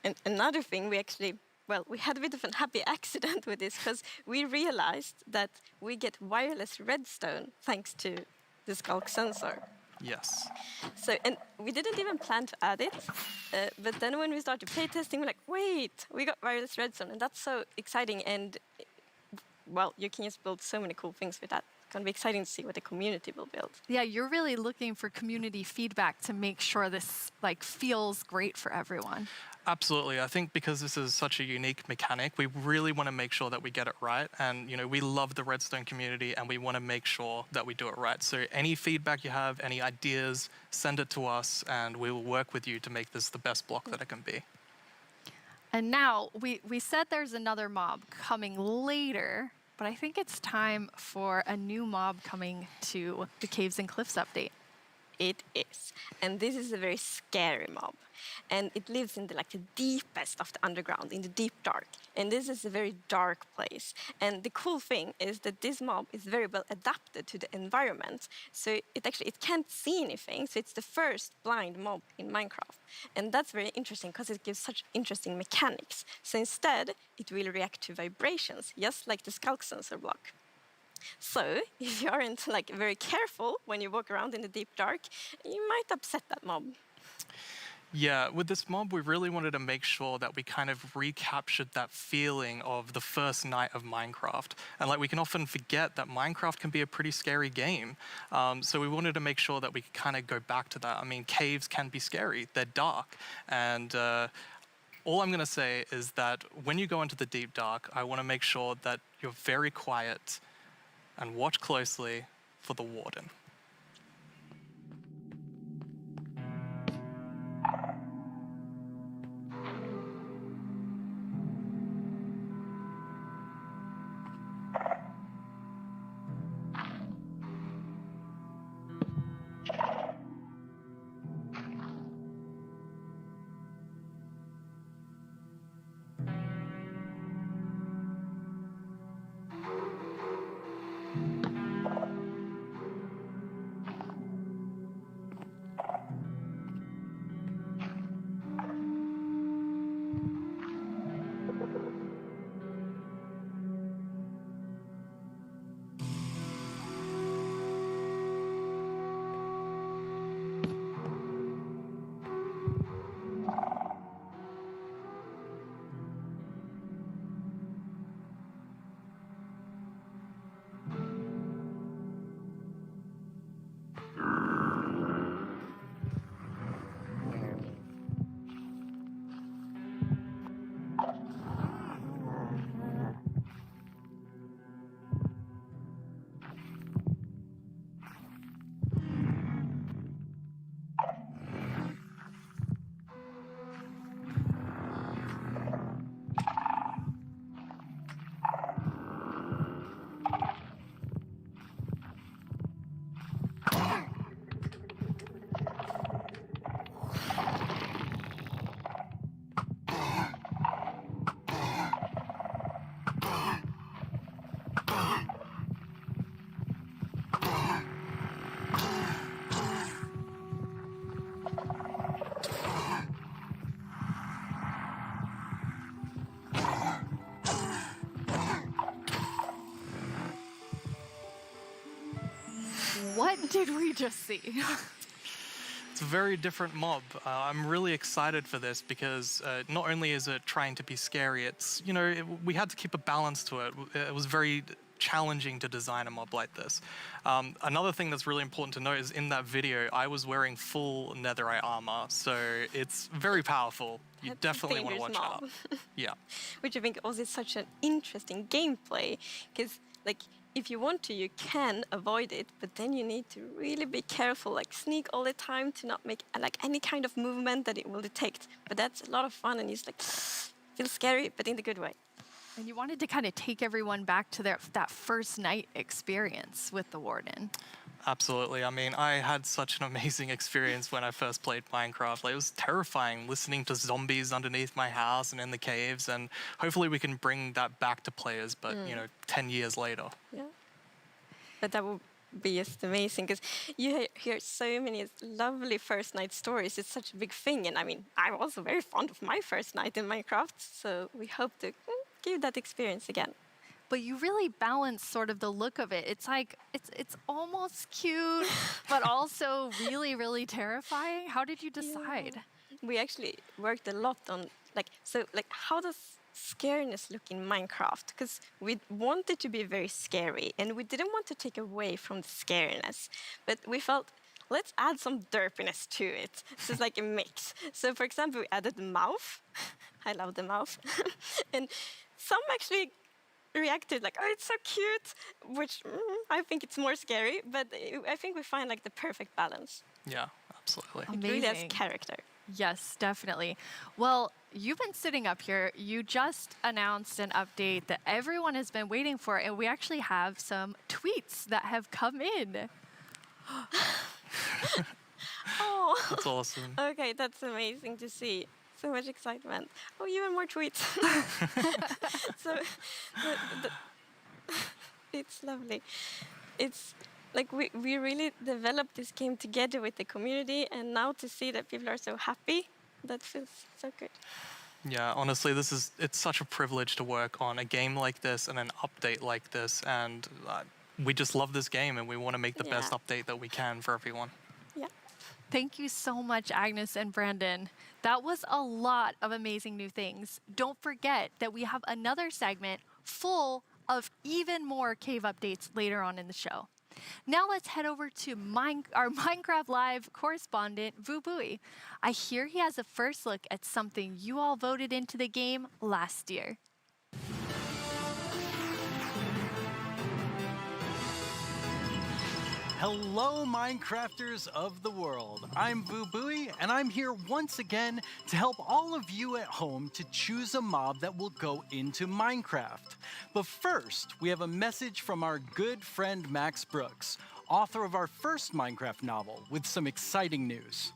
And another thing, we had a bit of an happy accident with this because we realized that we get wireless redstone thanks to the skulk sensor. Yes. So, and we didn't even plan to add it, but then when we started playtesting, we're like, wait, we got wireless redstone, and that's so exciting. And well, you can just build so many cool things with that. It's gonna be exciting to see what the community will build. Yeah, you're really looking for community feedback to make sure this like feels great for everyone. Absolutely. I think because this is such a unique mechanic, we really want to make sure that we get it right. And, you know, we love the Redstone community and we want to make sure that we do it right. So any feedback you have, any ideas, send it to us and we will work with you to make this the best block that it can be. And now we said there's another mob coming later, but I think it's time for a new mob coming to the Caves and Cliffs update. It is. And this is a very scary mob. And it lives in the deepest of the underground, in the deep dark. And this is a very dark place. And the cool thing is that this mob is very well adapted to the environment. So it can't see anything. So it's the first blind mob in Minecraft. And that's very interesting because it gives such interesting mechanics. So instead, it will react to vibrations, just like the skulk sensor block. So, if you aren't very careful when you walk around in the deep dark, you might upset that mob. Yeah, with this mob, we really wanted to make sure that we kind of recaptured that feeling of the first night of Minecraft. And we can often forget that Minecraft can be a pretty scary game. So we wanted to make sure that we could kind of go back to that. I mean, caves can be scary, they're dark. And all I'm going to say is that when you go into the deep dark, I want to make sure that you're very quiet and watch closely for the warden. What did we just see? It's a very different mob. I'm really excited for this because not only is it trying to be scary, it's, we had to keep a balance to it. It was very challenging to design a mob like this. Another thing that's really important to note is in that video, I was wearing full netherite armor, so it's very powerful. You definitely want to watch out. Yeah. Which I think also is such an interesting gameplay, because if you want to, you can avoid it, but then you need to really be careful, sneak all the time to not make any kind of movement that it will detect. But that's a lot of fun, and it's feels scary, but in the good way. And you wanted to kind of take everyone back to that first night experience with the warden. absolutely. I mean, I had such an amazing experience when I first played Minecraft. Like, it was terrifying listening to zombies underneath my house and in the caves, and hopefully we can bring that back to players, but, 10 years later. Yeah. But that would be just amazing, because you hear so many lovely first night stories. It's such a big thing, and I mean, I'm also very fond of my first night in Minecraft, so we hope to give that experience again. But you really balance sort of the look of it. It's like it's almost cute, but also really, really terrifying. How did you decide? We actually worked a lot on how does scariness look in Minecraft? Because we wanted to be very scary, and we didn't want to take away from the scariness, but we felt, let's add some derpiness to it. So it's like a mix. So for example, we added the mouth. I love the mouth. And some actually reacted like, oh, it's so cute, which I think it's more scary, but I think we find like the perfect balance. Yeah, absolutely. It really has character. Yes, definitely. Well, you've been sitting up here. You just announced an update that everyone has been waiting for, and we actually have some tweets that have come in. Oh, That's awesome. Okay, that's amazing to see. So much excitement. Oh, even more tweets. So it's lovely. It's like we really developed this game together with the community, and now to see that people are so happy, that feels so good. Yeah, honestly, it's such a privilege to work on a game like this and an update like this, and we just love this game, and we want to make the best update that we can for everyone. Yeah. Thank you so much, Agnes and Brandon. That was a lot of amazing new things. Don't forget that we have another segment full of even more cave updates later on in the show. Now let's head over to our Minecraft Live correspondent, Vubui. I hear he has a first look at something you all voted into the game last year. Hello, Minecrafters of the world. I'm Vubui, and I'm here once again to help all of you at home to choose a mob that will go into Minecraft. But first, we have a message from our good friend Max Brooks, author of our first Minecraft novel, with some exciting news.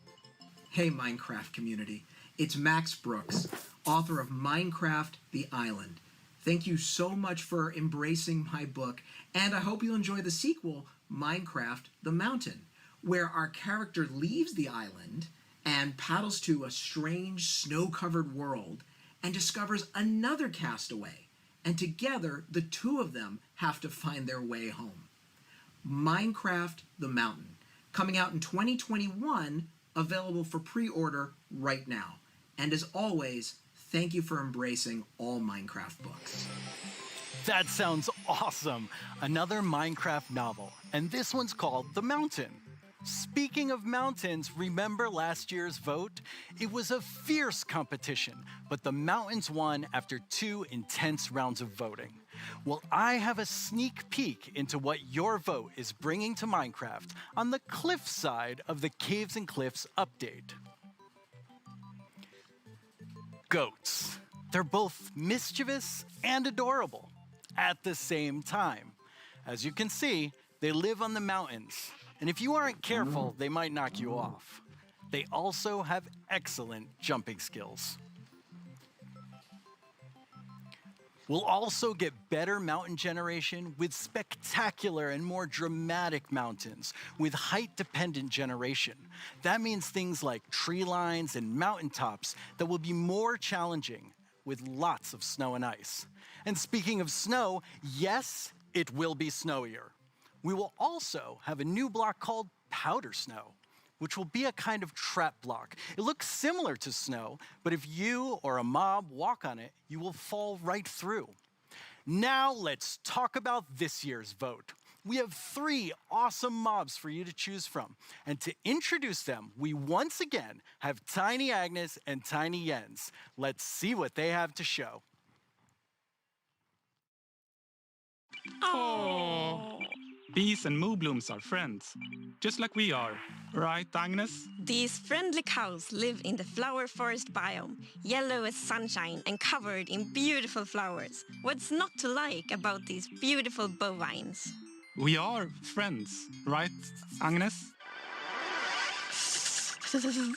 Hey, Minecraft community. It's Max Brooks, author of Minecraft: The Island. Thank you so much for embracing my book, and I hope you'll enjoy the sequel, Minecraft: The Mountain, where our character leaves the island and paddles to a strange snow-covered world and discovers another castaway, and together the two of them have to find their way home. Minecraft: The Mountain, coming out in 2021, available for pre-order right now. And as always, thank you for embracing all Minecraft books. That sounds awesome! Another Minecraft novel, and this one's called The Mountain. Speaking of mountains, remember last year's vote? It was a fierce competition, but the mountains won after 2 intense rounds of voting. Well, I have a sneak peek into what your vote is bringing to Minecraft on the cliff side of the Caves and Cliffs update. Goats. They're both mischievous and adorable at the same time. As you can see, they live on the mountains, and if you aren't careful, they might knock you off. They also have excellent jumping skills. We'll also get better mountain generation with spectacular and more dramatic mountains with height-dependent generation. That means things like tree lines and mountaintops that will be more challenging with lots of snow and ice. And speaking of snow, yes, it will be snowier. We will also have a new block called Powder Snow, which will be a kind of trap block. It looks similar to snow, but if you or a mob walk on it, you will fall right through. Now let's talk about this year's vote. We have 3 awesome mobs for you to choose from. And to introduce them, we once again have Tiny Agnes and Tiny Jens. Let's see what they have to show. Oh. Bees and moonblooms are friends, just like we are. Right, Agnes? These friendly cows live in the flower forest biome, yellow as sunshine and covered in beautiful flowers. What's not to like about these beautiful bovines? We are friends, right, Agnes?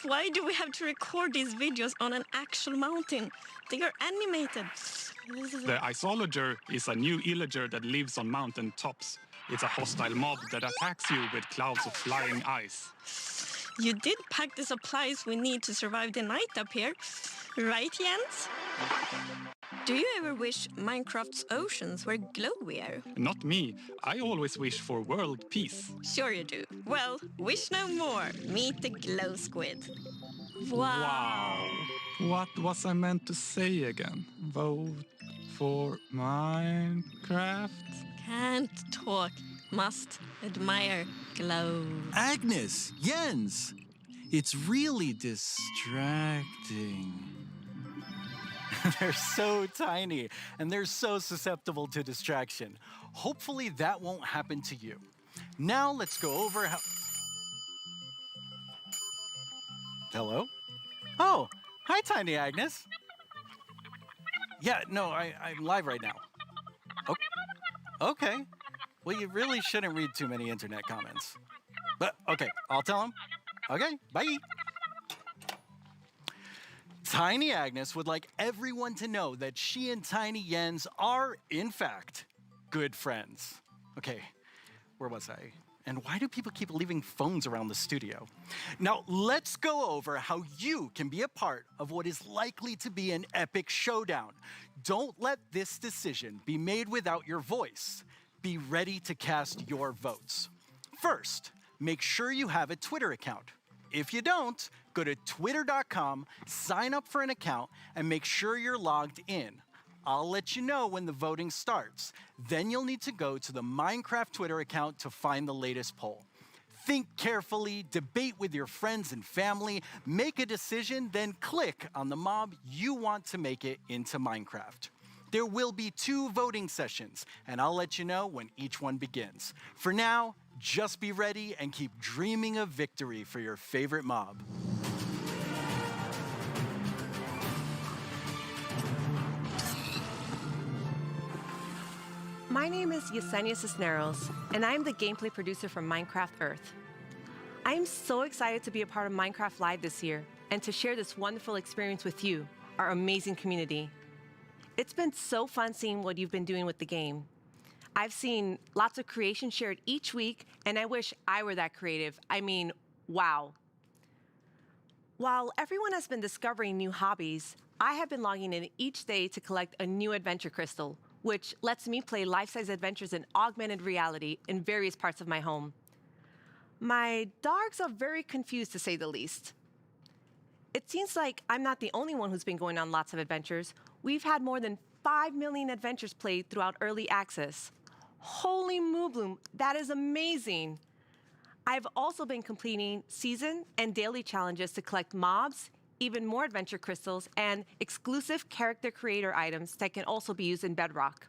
Why do we have to record these videos on an actual mountain? They are animated. The Isolager is a new illager that lives on mountain tops. It's a hostile mob that attacks you with clouds of flying ice. You did pack the supplies we need to survive the night up here, right, Jens? Do you ever wish Minecraft's oceans were glowier? Not me. I always wish for world peace. Sure you do. Well, wish no more. Meet the glow squid. Wow. What was I meant to say again? Vote for Minecraft? Can't talk. Must admire glow. Agnes, Jens, it's really distracting. They're so tiny and they're so susceptible to distraction. Hopefully that won't happen to you. Now let's go over how... Hello? Oh, hi, Tiny Agnes. Yeah, no, I'm live right now. Oh, okay. Well, you really shouldn't read too many internet comments. But, okay, I'll tell him. Okay, bye. Tiny Agnes would like everyone to know that she and Tiny Jens are, in fact, good friends. Okay, where was I? And why do people keep leaving phones around the studio? Now, let's go over how you can be a part of what is likely to be an epic showdown. Don't let this decision be made without your voice. Be ready to cast your votes. First, make sure you have a Twitter account. If you don't, go to twitter.com, sign up for an account, and make sure you're logged in. I'll let you know when the voting starts. Then you'll need to go to the Minecraft Twitter account to find the latest poll. Think carefully, debate with your friends and family, make a decision, then click on the mob you want to make it into Minecraft. There will be 2 voting sessions, and I'll let you know when each one begins. For now, just be ready and keep dreaming of victory for your favorite mob. My name is Yesenia Cisneros, and I am the gameplay producer from Minecraft Earth. I am so excited to be a part of Minecraft Live this year and to share this wonderful experience with you, our amazing community. It's been so fun seeing what you've been doing with the game. I've seen lots of creation shared each week, and I wish I were that creative. I mean, wow. While everyone has been discovering new hobbies, I have been logging in each day to collect a new adventure crystal, which lets me play life-size adventures in augmented reality in various parts of my home. My dogs are very confused, to say the least. It seems like I'm not the only one who's been going on lots of adventures. We've had more than 5 million adventures played throughout early access. Holy Moobloom, that is amazing. I've also been completing season and daily challenges to collect mobs, even more adventure crystals, and exclusive character creator items that can also be used in Bedrock.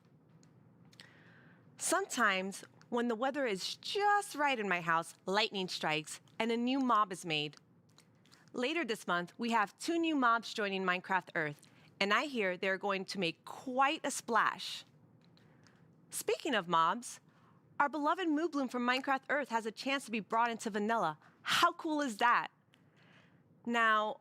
Sometimes, when the weather is just right in my house, lightning strikes and a new mob is made. Later this month, we have 2 new mobs joining Minecraft Earth, and I hear they're going to make quite a splash. Speaking of mobs, our beloved Moobloom from Minecraft Earth has a chance to be brought into vanilla. How cool is that? Now,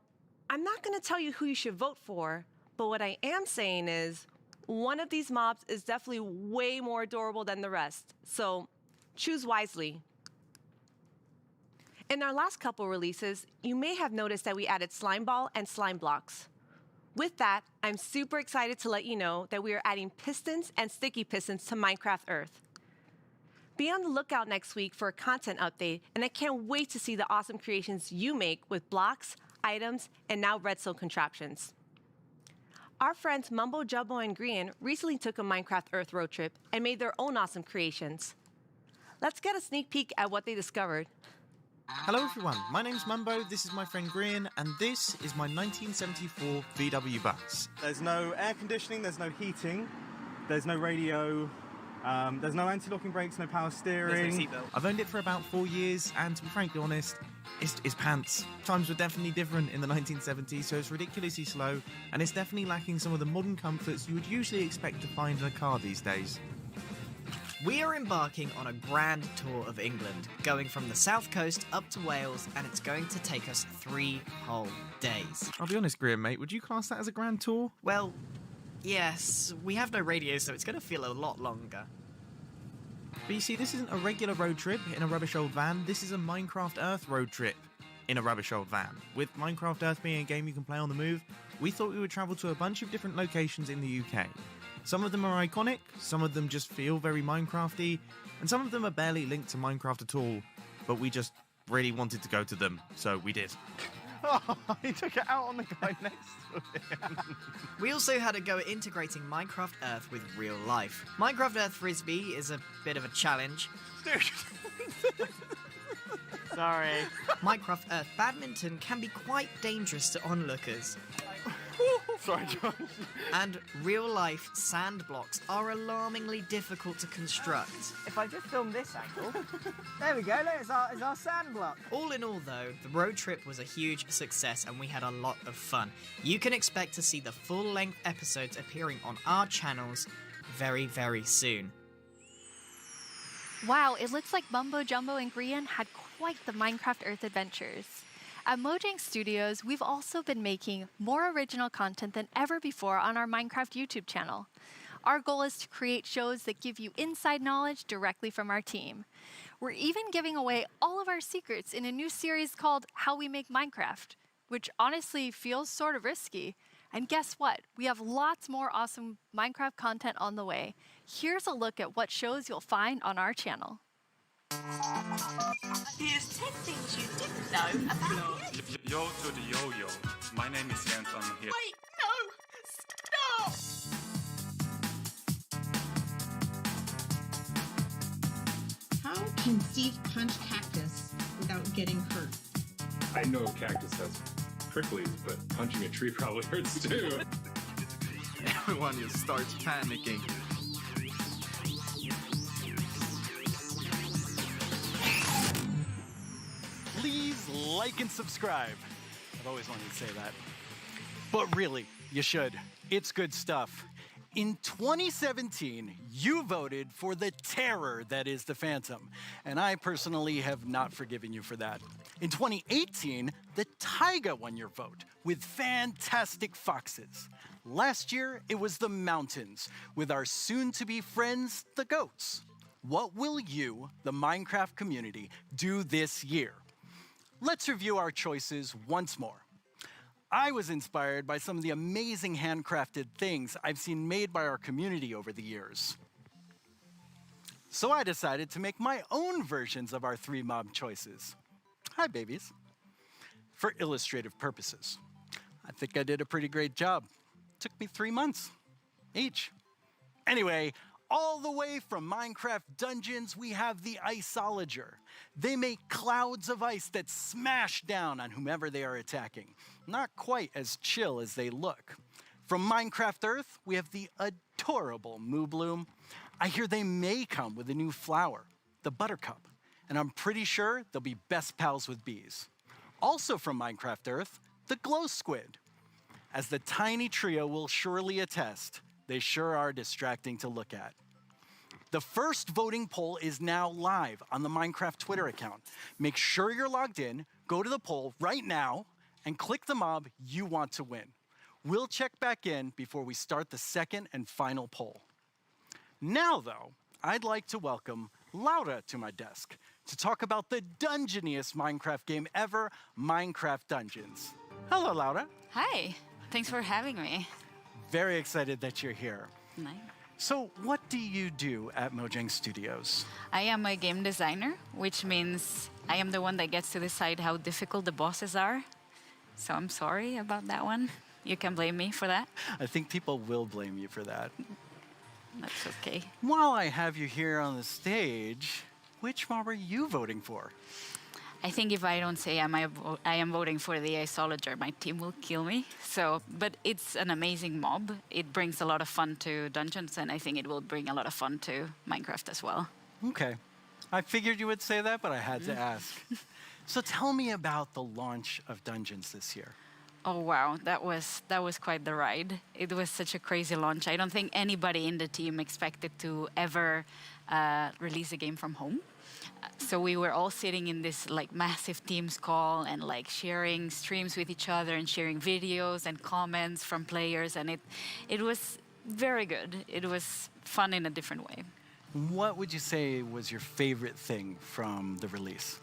I'm not going to tell you who you should vote for, but what I am saying is one of these mobs is definitely way more adorable than the rest, so choose wisely. In our last couple releases, you may have noticed that we added Slime Ball and Slime Blocks. With that, I'm super excited to let you know that we are adding pistons and sticky pistons to Minecraft Earth. Be on the lookout next week for a content update, and I can't wait to see the awesome creations you make with blocks, items, and now redstone contraptions. Our friends Mumbo Jumbo and Grian recently took a Minecraft Earth road trip and made their own awesome creations. Let's get a sneak peek at what they discovered. Hello everyone, my name's Mumbo, this is my friend Grian, and this is my 1974 VW bus. There's no air conditioning, there's no heating, there's no radio, there's no anti-locking brakes, no power steering. There's no seatbelt. I've owned it for about 4 years, and to be frankly honest, it's pants. Times were definitely different in the 1970s, so it's ridiculously slow, and it's definitely lacking some of the modern comforts you would usually expect to find in a car these days. We are embarking on a grand tour of England, going from the south coast up to Wales, and it's going to take us 3 whole days. I'll be honest, Graham, mate, would you class that as a grand tour? Well, yes, we have no radio, so it's going to feel a lot longer. But you see, this isn't a regular road trip in a rubbish old van. This is a Minecraft Earth road trip in a rubbish old van. With Minecraft Earth being a game you can play on the move, we thought we would travel to a bunch of different locations in the UK. Some of them are iconic, some of them just feel very Minecrafty, and some of them are barely linked to Minecraft at all, but we just really wanted to go to them, so we did. Oh, he took it out on the guy next to him. We also had a go at integrating Minecraft Earth with real life. Minecraft Earth Frisbee is a bit of a challenge. Sorry. Minecraft Earth Badminton can be quite dangerous to onlookers. Sorry, Josh. And real-life sand blocks are alarmingly difficult to construct. If I just film this angle, there we go, look, it's our sand block. All in all, though, the road trip was a huge success and we had a lot of fun. You can expect to see the full-length episodes appearing on our channels very, very soon. Wow, it looks like Mumbo Jumbo and Grian had quite the Minecraft Earth adventures. At Mojang Studios, we've also been making more original content than ever before on our Minecraft YouTube channel. Our goal is to create shows that give you inside knowledge directly from our team. We're even giving away all of our secrets in a new series called How We Make Minecraft, which honestly feels sort of risky. And guess what? We have lots more awesome Minecraft content on the way. Here's a look at what shows you'll find on our channel. Here's 10 things you didn't know about the Yo to the yo-yo. My name is Jens, I'm here. Wait, no! Stop! How can Steve punch cactus without getting hurt? I know cactus has pricklies, but punching a tree probably hurts too. Everyone just starts panicking. Please like and subscribe. I've always wanted to say that. But really, you should. It's good stuff. In 2017, you voted for the terror that is the Phantom, and I personally have not forgiven you for that. In 2018, the Taiga won your vote with fantastic foxes. Last year, it was the mountains with our soon-to-be friends, the goats. What will you, the Minecraft community, do this year? Let's review our choices once more. I was inspired by some of the amazing handcrafted things I've seen made by our community over the years. So I decided to make my own versions of our 3 mob choices. Hi, babies. For illustrative purposes. I think I did a pretty great job. Took me 3 months each. Anyway, all the way from Minecraft Dungeons, we have the Iceologer. They make clouds of ice that smash down on whomever they are attacking. Not quite as chill as they look. From Minecraft Earth, we have the adorable Moobloom. I hear they may come with a new flower, the Buttercup, and I'm pretty sure they'll be best pals with bees. Also from Minecraft Earth, the Glow Squid. As the tiny trio will surely attest, they sure are distracting to look at. The first voting poll is now live on the Minecraft Twitter account. Make sure you're logged in, go to the poll right now, and click the mob you want to win. We'll check back in before we start the second and final poll. Now, though, I'd like to welcome Laura to my desk to talk about the dungeoniest Minecraft game ever, Minecraft Dungeons. Hello, Laura. Hi, thanks for having me. Very excited that you're here. Nice. So what do you do at Mojang Studios? I am a game designer, which means I am the one that gets to decide how difficult the bosses are. So I'm sorry about that one. You can blame me for that. I think people will blame you for that. That's okay. While I have you here on the stage, which mob are you voting for? I think if I don't say I am voting for the Iceologer, my team will kill me. But it's an amazing mob. It brings a lot of fun to Dungeons, and I think it will bring a lot of fun to Minecraft as well. Okay. I figured you would say that, but I had to ask. So tell me about the launch of Dungeons this year. Oh wow, that was quite the ride. It was such a crazy launch. I don't think anybody in the team expected to ever release a game from home. So we were all sitting in this like massive Teams call and like sharing streams with each other and sharing videos and comments from players, and it was very good. It was fun in a different way. What would you say was your favorite thing from the release?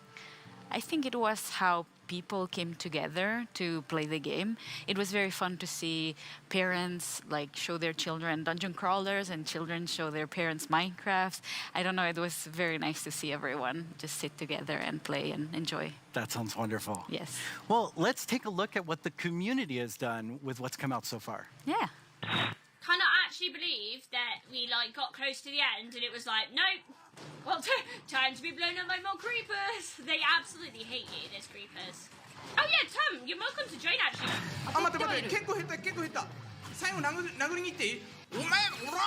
I think it was how people came together to play the game. It was very fun to see parents like show their children dungeon crawlers and children show their parents Minecraft. I don't know, it was very nice to see everyone just sit together and play and enjoy. That sounds wonderful. Yes. Well, let's take a look at what the community has done with what's come out so far. Yeah. Cannot actually believe that we like got close to the end and it was like, nope. Well, time to be blown up by more creepers. They absolutely hate you, there's creepers. Oh yeah, Tom, you're welcome to join actually. あ、待って待って、結構減った結構減った。最後殴りに行っていい？お前おら！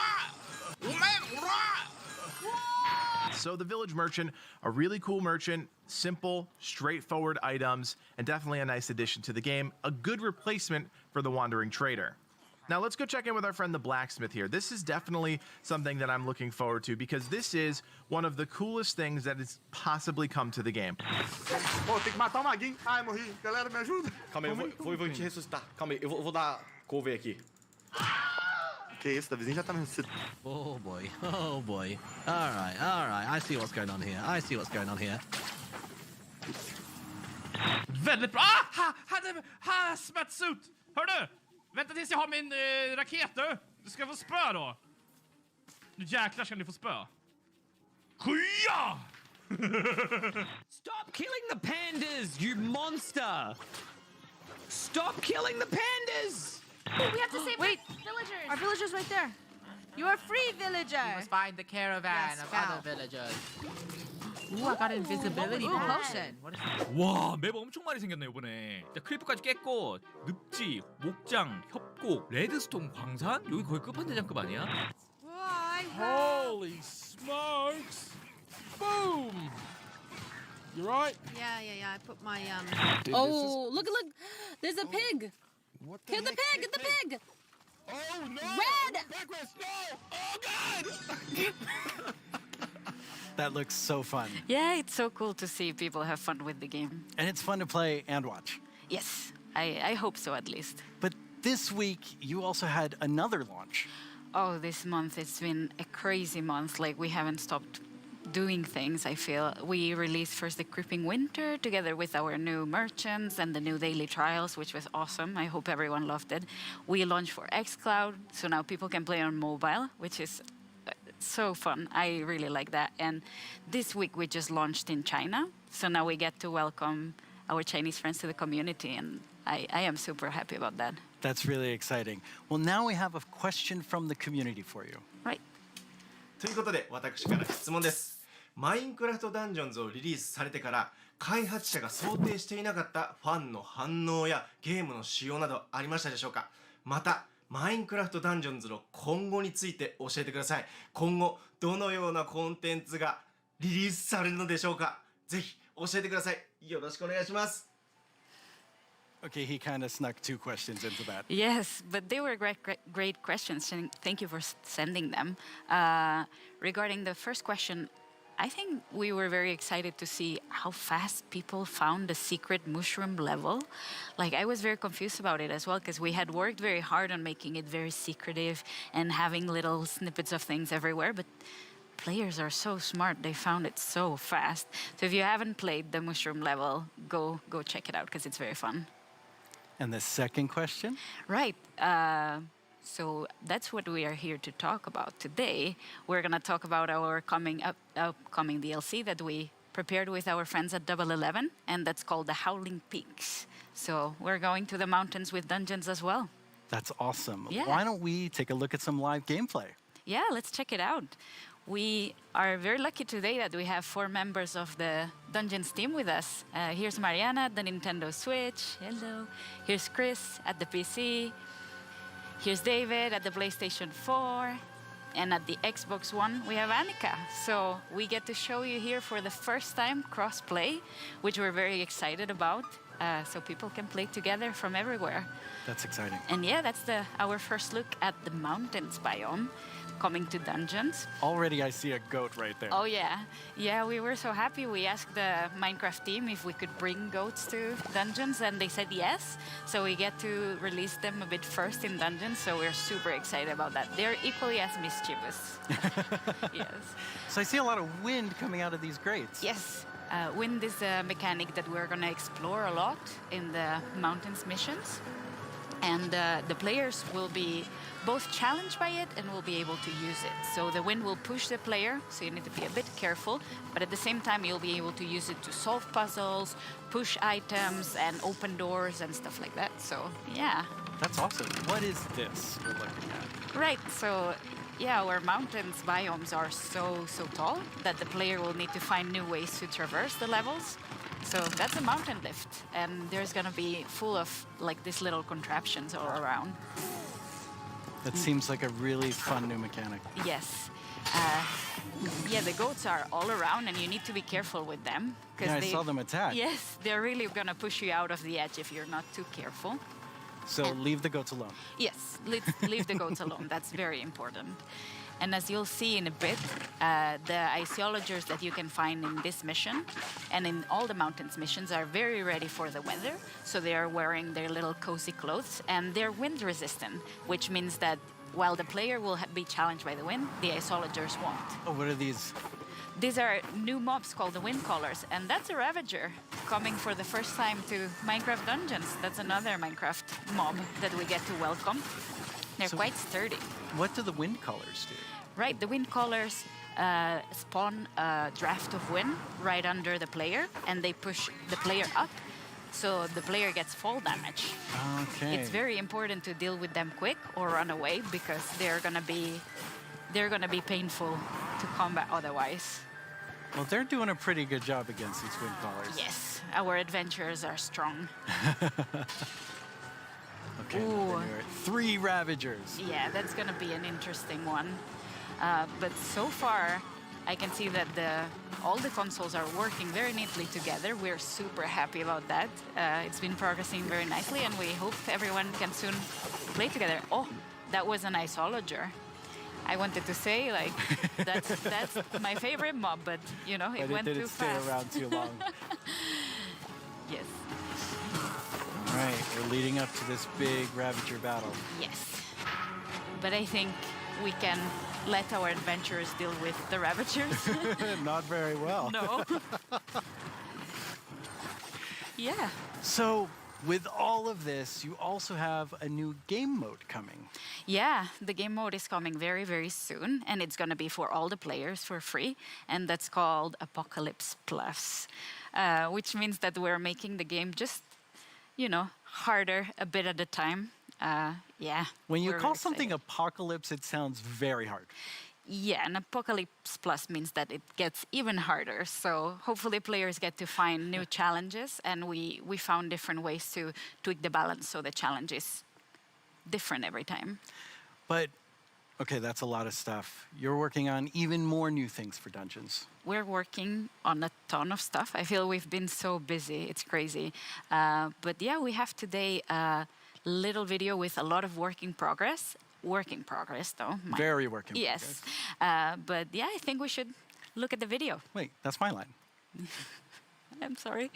お前おら！ So the Village Merchant, a really cool merchant, simple, straightforward items, and definitely a nice addition to the game, a good replacement for the Wandering Trader. Now let's go check in with our friend the Blacksmith here. This is definitely something that I'm looking forward to because this is one of the coolest things that has possibly come to the game. Oh, tem que matar o maguinho. Ai, morri. Galera, me ajuda. Calma aí, eu vou te ressuscitar. Calma aí, eu vou dar cover aqui. Que isso, Davizinho já tá me ressuscitando. Oh boy, oh boy. All right, I see what's going on here. I see what's going on here. Väldigt bra! Hazmat-suit! Hör du? Vänta tills jag har min raket du! Du ska få spö då! Nu jäklar ska ni få spö. Skya! Stop killing the pandas, you monster! Stop killing the pandas! We have to save the villagers! Our villagers right there. You are free, villager! We must find the caravan of other villagers. Ooh, I got invisibility potion. What is that? 와, 맵 엄청 많이 생겼네 이번에. 자, 크리퍼까지 깼고 늪지, 목장, 협곡, 레드스톤 광산? 여기 거의 끝판대장급 아니야? Holy smokes! Boom! You right? Yeah. I put my Dude, Oh, look! There's a pig. Kill the pig! Get the pig! Oh no! Red! Backwards! No! Oh god! That looks so fun. Yeah, it's so cool to see people have fun with the game. And it's fun to play and watch. Yes, I hope so at least. But this week, you also had another launch. Oh, this month it's been a crazy month. Like we haven't stopped doing things, I feel. We released first the Creeping Winter together with our new merchants and the new daily trials, which was awesome. I hope everyone loved it. We launched for xCloud, so now people can play on mobile, which is so fun. I really like that. And this week we just launched in China, so now we get to welcome our Chinese friends to the community, and I am super happy about that. That's really exciting. Well, now we have a question from the community for you. Right. ということで、私から質問です。マインクラフトダンジョンズをリリースされてから、開発者が想定していなかったファンの反応やゲームの仕様などありましたでしょうか？また、マインクラフトダンジョンズの今後について教えてください。今後どのようなコンテンツがリリースされるのでしょうか？ぜひ教えてください。よろしくお願いします。 Okay, he kind of snuck two questions into that. Yes, but they were great questions, and thank you for sending them. Regarding the first question, I think we were very excited to see how fast people found the secret mushroom level. Like, I was very confused about it as well, because we had worked very hard on making it very secretive and having little snippets of things everywhere, but players are so smart. They found it so fast. So if you haven't played the mushroom level, go check it out, because it's very fun. And the second question? Right. So that's what we are here to talk about today. We're going to talk about our upcoming DLC that we prepared with our friends at Double 11, and that's called the Howling Peaks. So we're going to the mountains with dungeons as well. That's awesome. Yeah. Why don't we take a look at some live gameplay? Yeah, let's check it out. We are very lucky today that we have 4 members of the Dungeons team with us. Here's Mariana at the Nintendo Switch. Hello. Here's Chris at the PC. Here's David at the PlayStation 4. And at the Xbox One, we have Annika. So we get to show you here for the first time cross-play, which we're very excited about. so people can play together from everywhere. That's exciting. And yeah, that's our first look at the mountains biome coming to Dungeons. Already I see a goat right there. Oh yeah, yeah, we were so happy. We asked the Minecraft team if we could bring goats to Dungeons, and they said yes. So we get to release them a bit first in Dungeons, so we're super excited about that. They're equally as mischievous. Yes. So I see a lot of wind coming out of these grates. Yes. Wind is a mechanic that we're going to explore a lot in the mountains missions. And the players will be both challenged by it and will be able to use it. So the wind will push the player, so you need to be a bit careful. But at the same time, you'll be able to use it to solve puzzles, push items, and open doors and stuff like that. So, yeah. That's awesome. What is this we're looking at? Right, so yeah, our mountains biomes are so tall that the player will need to find new ways to traverse the levels. So that's a mountain lift, and there's gonna be full of like these little contraptions all around. That seems like a really fun new mechanic. Yes. Yeah, the goats are all around, and you need to be careful with them. Yeah, I saw them attack. Yes, they're really gonna push you out of the edge if you're not too careful. So leave the goats alone. Yes, leave the goats alone. That's very important. And as you'll see in a bit, the Iceologers that you can find in this mission and in all the mountains missions are very ready for the weather. So they are wearing their little cozy clothes, and they're wind resistant, which means that while the player will be challenged by the wind, the Iceologers won't. Oh, what are these? These are new mobs called the Wind Callers, and that's a Ravager coming for the first time to Minecraft Dungeons. That's another Minecraft mob that we get to welcome. They're quite sturdy. What do the Wind Callers do? Right, the Wind Callers spawn a draft of wind right under the player, and they push the player up, so the player gets fall damage. Okay. It's very important to deal with them quick or run away, because they're gonna be painful to combat otherwise. Well, they're doing a pretty good job against these Wind Callers. Yes, our adventurers are strong. Okay, then you're at 3 Ravagers. Yeah, that's gonna be an interesting one. But so far, I can see that all the consoles are working very neatly together. We're super happy about that. It's been progressing very nicely, and we hope everyone can soon play together. Oh, that was an Iceologer. I wanted to say, like, that's my favorite mob, but you know, it went too fast. But it didn't stay around too long. Yes. All right, we're leading up to this big Ravager battle. Yes. But I think we can let our adventurers deal with the Ravagers. Not very well. No. Yeah. So, with all of this, you also have a new game mode coming. Yeah, the game mode is coming very, very soon, and it's going to be for all the players for free, and that's called Apocalypse Plus, which means that we're making the game just, you know, harder a bit at a time. Yeah. When you call something Apocalypse, it sounds very hard. Yeah, and Apocalypse Plus means that it gets even harder. So hopefully players get to find new challenges, and we found different ways to tweak the balance so the challenge is different every time. But, okay, that's a lot of stuff. You're working on even more new things for Dungeons. We're working on a ton of stuff. I feel we've been so busy. It's crazy. But yeah, we have today a little video with a lot of work in progress. Work in progress, though. Very work in progress. But yeah, I think we should look at the video. Wait, that's my line. I'm sorry.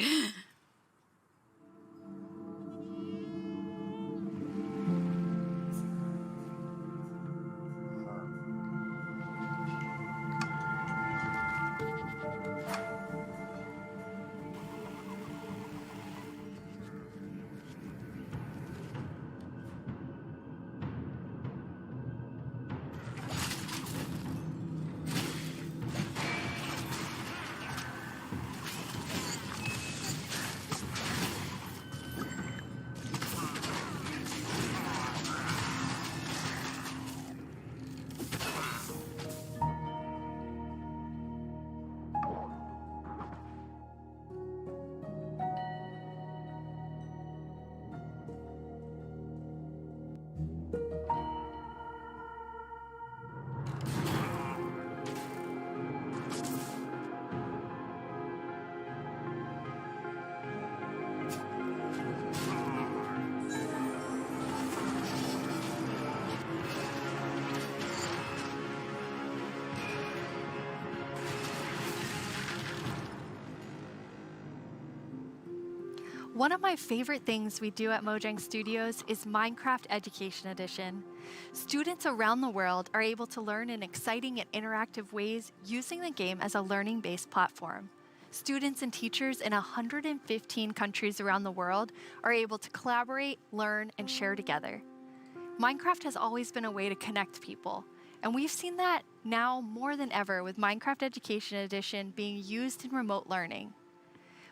One of my favorite things we do at Mojang Studios is Minecraft Education Edition. Students around the world are able to learn in exciting and interactive ways using the game as a learning-based platform. Students and teachers in 115 countries around the world are able to collaborate, learn, and share together. Minecraft has always been a way to connect people, and we've seen that now more than ever with Minecraft Education Edition being used in remote learning.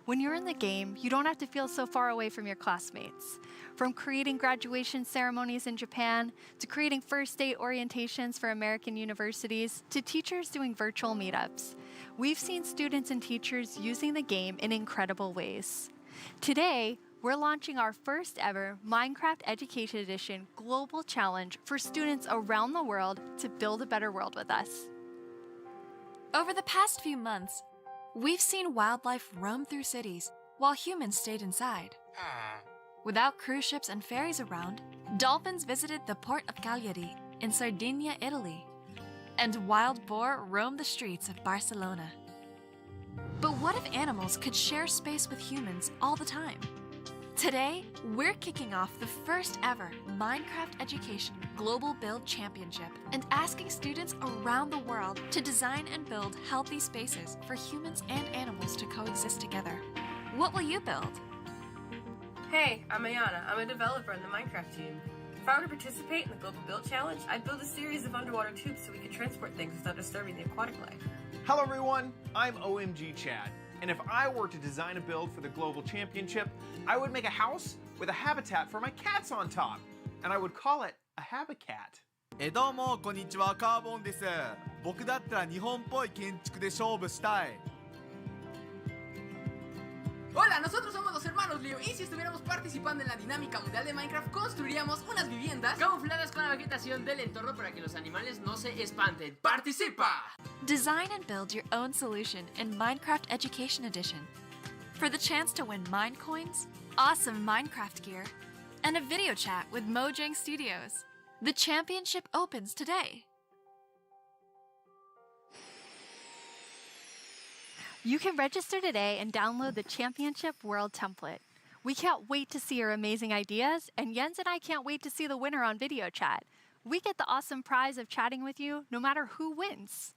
When you're in the game, you don't have to feel so far away from your classmates. From creating graduation ceremonies in Japan, to creating first day orientations for American universities, to teachers doing virtual meetups, we've seen students and teachers using the game in incredible ways. Today, we're launching our first ever Minecraft Education Edition Global Challenge for students around the world to build a better world with us. Over the past few months, we've seen wildlife roam through cities while humans stayed inside. Without cruise ships and ferries around, dolphins visited the port of Cagliari in Sardinia, Italy, and wild boar roamed the streets of Barcelona. But what if animals could share space with humans all the time? Today, we're kicking off the first ever Minecraft Education Global Build Championship and asking students around the world to design and build healthy spaces for humans and animals to coexist together. What will you build? Hey, I'm Ayana. I'm a developer in the Minecraft team. If I were to participate in the Global Build Challenge, I'd build a series of underwater tubes so we could transport things without disturbing the aquatic life. Hello everyone, I'm OMG Chad, and if I were to design a build for the Global Championship, I would make a house with a habitat for my cats on top, and I would call it a Habicat. どうもこんにちは、カーボンです。僕だったら日本っぽい建築で勝負したい。 Hola, nosotros somos los hermanos Leo y si estuviéramos participando en la dinámica mundial de Minecraft construiríamos unas viviendas camufladas con la vegetación del entorno para que los animales no se espanten. ¡Participa! Design and build your own solution in Minecraft Education Edition. For the chance to win Mine Coins, awesome Minecraft gear, and a video chat with Mojang Studios. The championship opens today. You can register today and download the Championship World Template. We can't wait to see your amazing ideas, and Jens and I can't wait to see the winner on video chat. We get the awesome prize of chatting with you no matter who wins.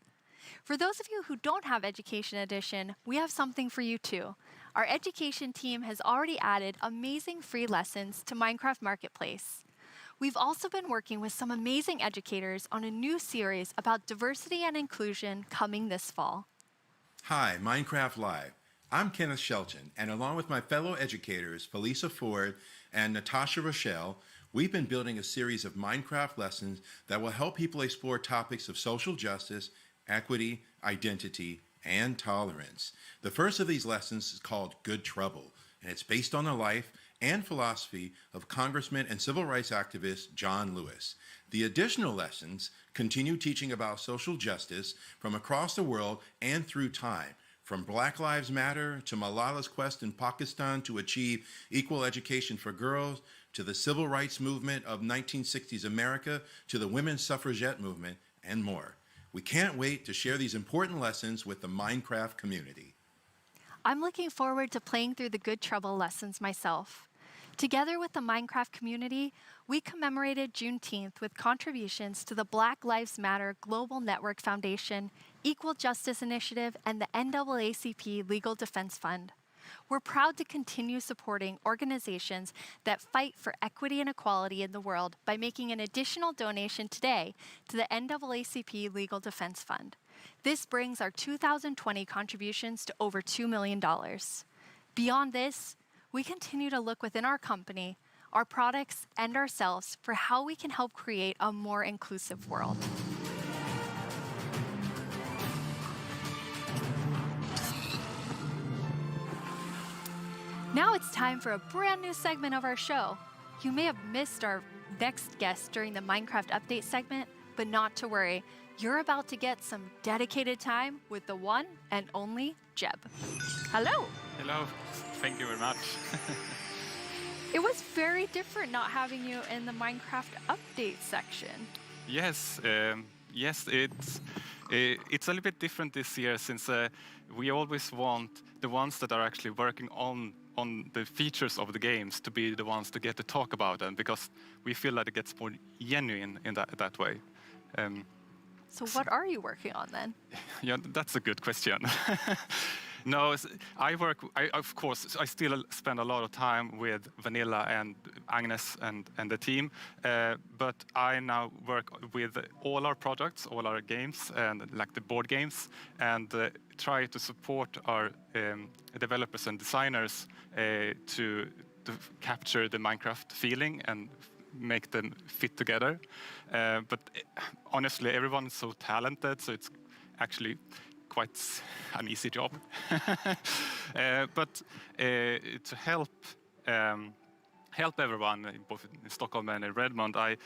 For those of you who don't have Education Edition, we have something for you too. Our education team has already added amazing free lessons to Minecraft Marketplace. We've also been working with some amazing educators on a new series about diversity and inclusion coming this fall. Hi, Minecraft Live. I'm Kenneth Shelton, and along with my fellow educators, Felisa Ford and Natasha Rochelle, we've been building a series of Minecraft lessons that will help people explore topics of social justice, equity, identity, and tolerance. The first of these lessons is called Good Trouble, and it's based on the life and philosophy of Congressman and civil rights activist John Lewis. The additional lessons continue teaching about social justice from across the world and through time, from Black Lives Matter to Malala's quest in Pakistan to achieve equal education for girls, to the civil rights movement of 1960s America, to the women's suffragette movement, and more. We can't wait to share these important lessons with the Minecraft community. I'm looking forward to playing through the Good Trouble lessons myself. Together with the Minecraft community, we commemorated Juneteenth with contributions to the Black Lives Matter Global Network Foundation, Equal Justice Initiative, and the NAACP Legal Defense Fund. We're proud to continue supporting organizations that fight for equity and equality in the world by making an additional donation today to the NAACP Legal Defense Fund. This brings our 2020 contributions to over $2 million. Beyond this, we continue to look within our company, our products, and ourselves for how we can help create a more inclusive world. Now it's time for a brand new segment of our show. You may have missed our next guest during the Minecraft Update segment, but not to worry. You're about to get some dedicated time with the one and only Jeb. Hello. Hello. Thank you very much. It was very different not having you in the Minecraft Update section. Yes, it's a little bit different this year since we always want the ones that are actually working on on the features of the games to be the ones to get to talk about them, because we feel that it gets more genuine in that way. So what are you working on then? Yeah, that's a good question. No, of course, I still spend a lot of time with Vanilla and Agnes and the team, but I now work with all our products, all our games, and like the board games, and try to support our developers and designers to capture the Minecraft feeling and make them fit together. But honestly, everyone is so talented, so it's actually quite an easy job. But to help everyone, both in Stockholm and in Redmond, I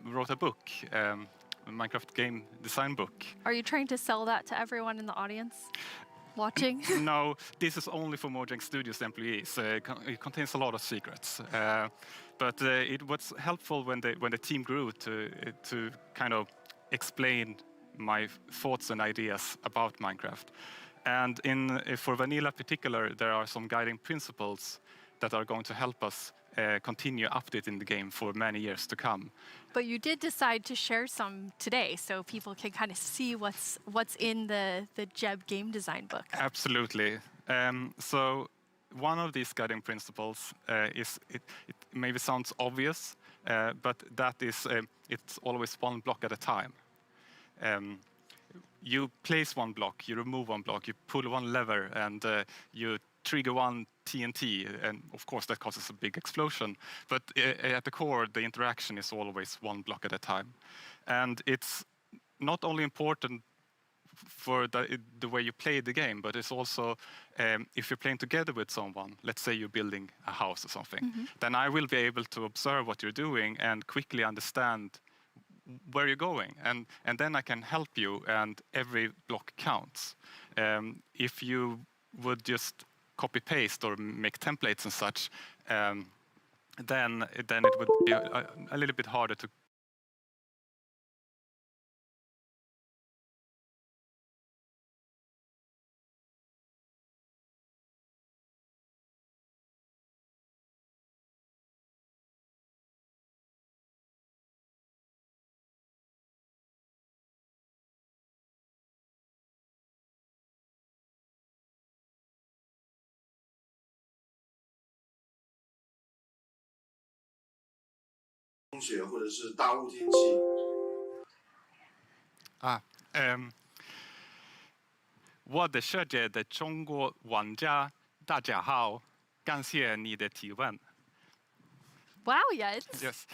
wrote a book, a Minecraft game design book. Are you trying to sell that to everyone in the audience watching? No, this is only for Mojang Studios employees. It contains a lot of secrets. But it was helpful when the team grew to kind of explain my thoughts and ideas about Minecraft. And for Vanilla in particular, there are some guiding principles that are going to help us continue updating the game for many years to come. But you did decide to share some today, so people can kind of see what's in the Jeb game design book. Absolutely. So one of these guiding principles is, it maybe sounds obvious, but that is, it's always one block at a time. You place one block, you remove one block, you pull one lever, and you trigger one TNT, and of course that causes a big explosion. But at the core, the interaction is always one block at a time. And it's not only important for the way you play the game, but it's also if you're playing together with someone, let's say you're building a house or something, then I will be able to observe what you're doing and quickly understand where you're going, and then I can help you, and every block counts. If you would just copy paste or make templates and such, then it would be a little bit harder to或者是大雾天气。我的世界的中国玩家大家好，感谢你的提问。Wow, yeah. Yes,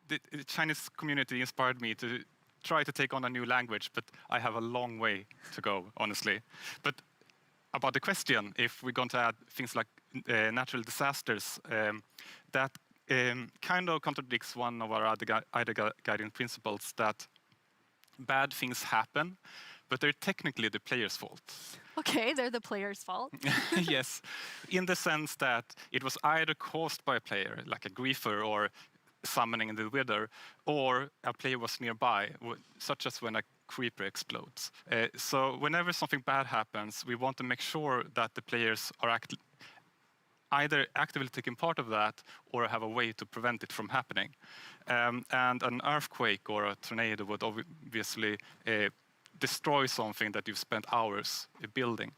the Chinese community inspired me to try to take on a new language, but I have a long way to go, honestly. But about the question, if we're going to add things like natural disasters, that kind of contradicts one of our other guiding principles, that bad things happen, but they're technically the player's fault. Okay, they're the player's fault. Yes, in the sense that it was either caused by a player, like a griefer or summoning the wither, or a player was nearby, such as when a creeper explodes. So whenever something bad happens, we want to make sure that the players are either actively taking part of that or have a way to prevent it from happening. And an earthquake or a tornado would obviously destroy something that you've spent hours building.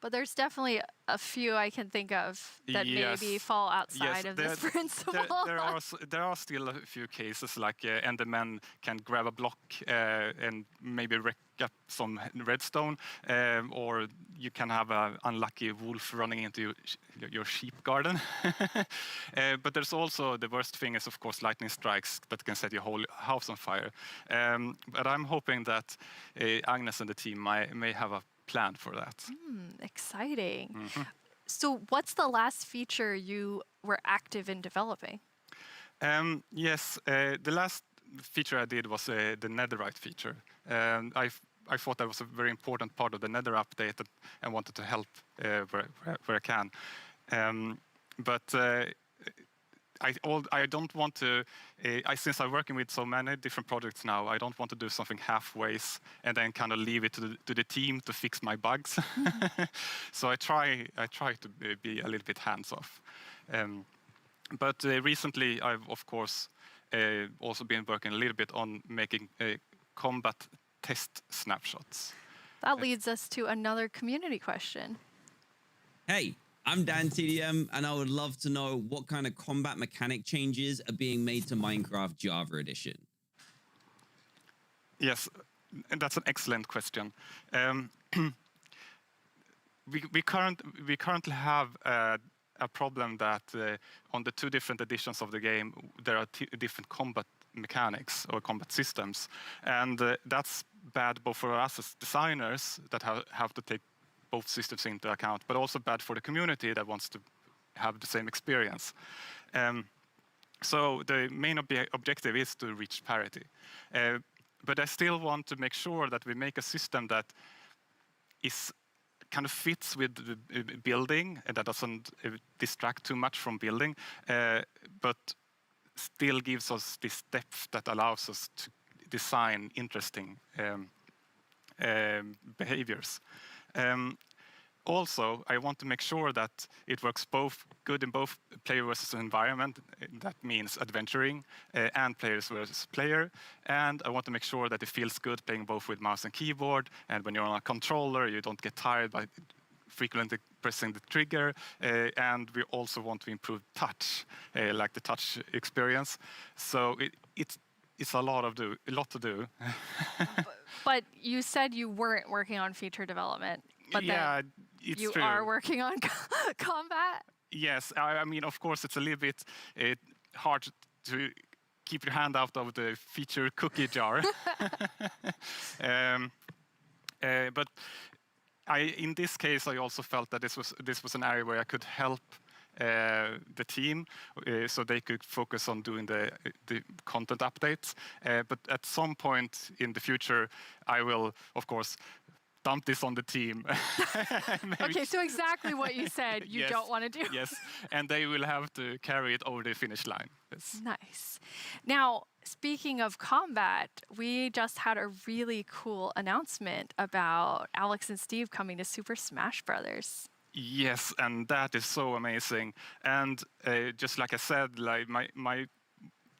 But there's definitely a few I can think of that maybe fall outside of this principle. There are still a few cases, like Endermen can grab a block and maybe wreck up some redstone, or you can have an unlucky wolf running into your sheep garden. But there's also, the worst thing is, of course, lightning strikes that can set your whole house on fire. But I'm hoping that Agnes and the team may have a plan for that. Exciting. So what's the last feature you were active in developing? Yes, the last feature I did was the netherite feature. I thought that was a very important part of the nether update and wanted to help where I can. But I don't want to, since I'm working with so many different projects now, I don't want to do something halfways and then kind of leave it to the team to fix my bugs. So I try to be a little bit hands-off. But recently, I've, of course, also been working a little bit on making combat test snapshots. That leads us to another community question. Hey, I'm Dan TDM, and I would love to know what kind of combat mechanic changes are being made to Minecraft Java Edition. Yes, and that's an excellent question. We currently have a problem that on the 2 different editions of the game, there are different combat mechanics or combat systems, and that's bad both for us as designers that have to take both systems into account, but also bad for the community that wants to have the same experience. So the main objective is to reach parity. But I still want to make sure that we make a system that is kind of fits with the building and that doesn't distract too much from building, but still gives us this depth that allows us to design interesting behaviors. Also, I want to make sure that it works both good in both player versus environment. That means adventuring and players versus player. And I want to make sure that it feels good playing both with mouse and keyboard. And when you're on a controller, you don't get tired by frequently pressing the trigger. And we also want to improve touch, like the touch experience. So it's a lot to do. But you said you weren't working on feature development. But yeah, it's you true. are working on combat? Yes, I mean, of course, it's a little bit hard to keep your hand out of the feature cookie jar. But in this case, I also felt that this was an area where I could help the team, so they could focus on doing the content updates. But at some point in the future, I will, of course, dump this on the team. Okay, so exactly what you said you Yes, don't want to do. Yes, and they will have to carry it over the finish line. Yes. Nice. Now, speaking of combat, we just had a really cool announcement about Alex and Steve coming to Super Smash Brothers. Yes, and that is so amazing. And just like I said, like my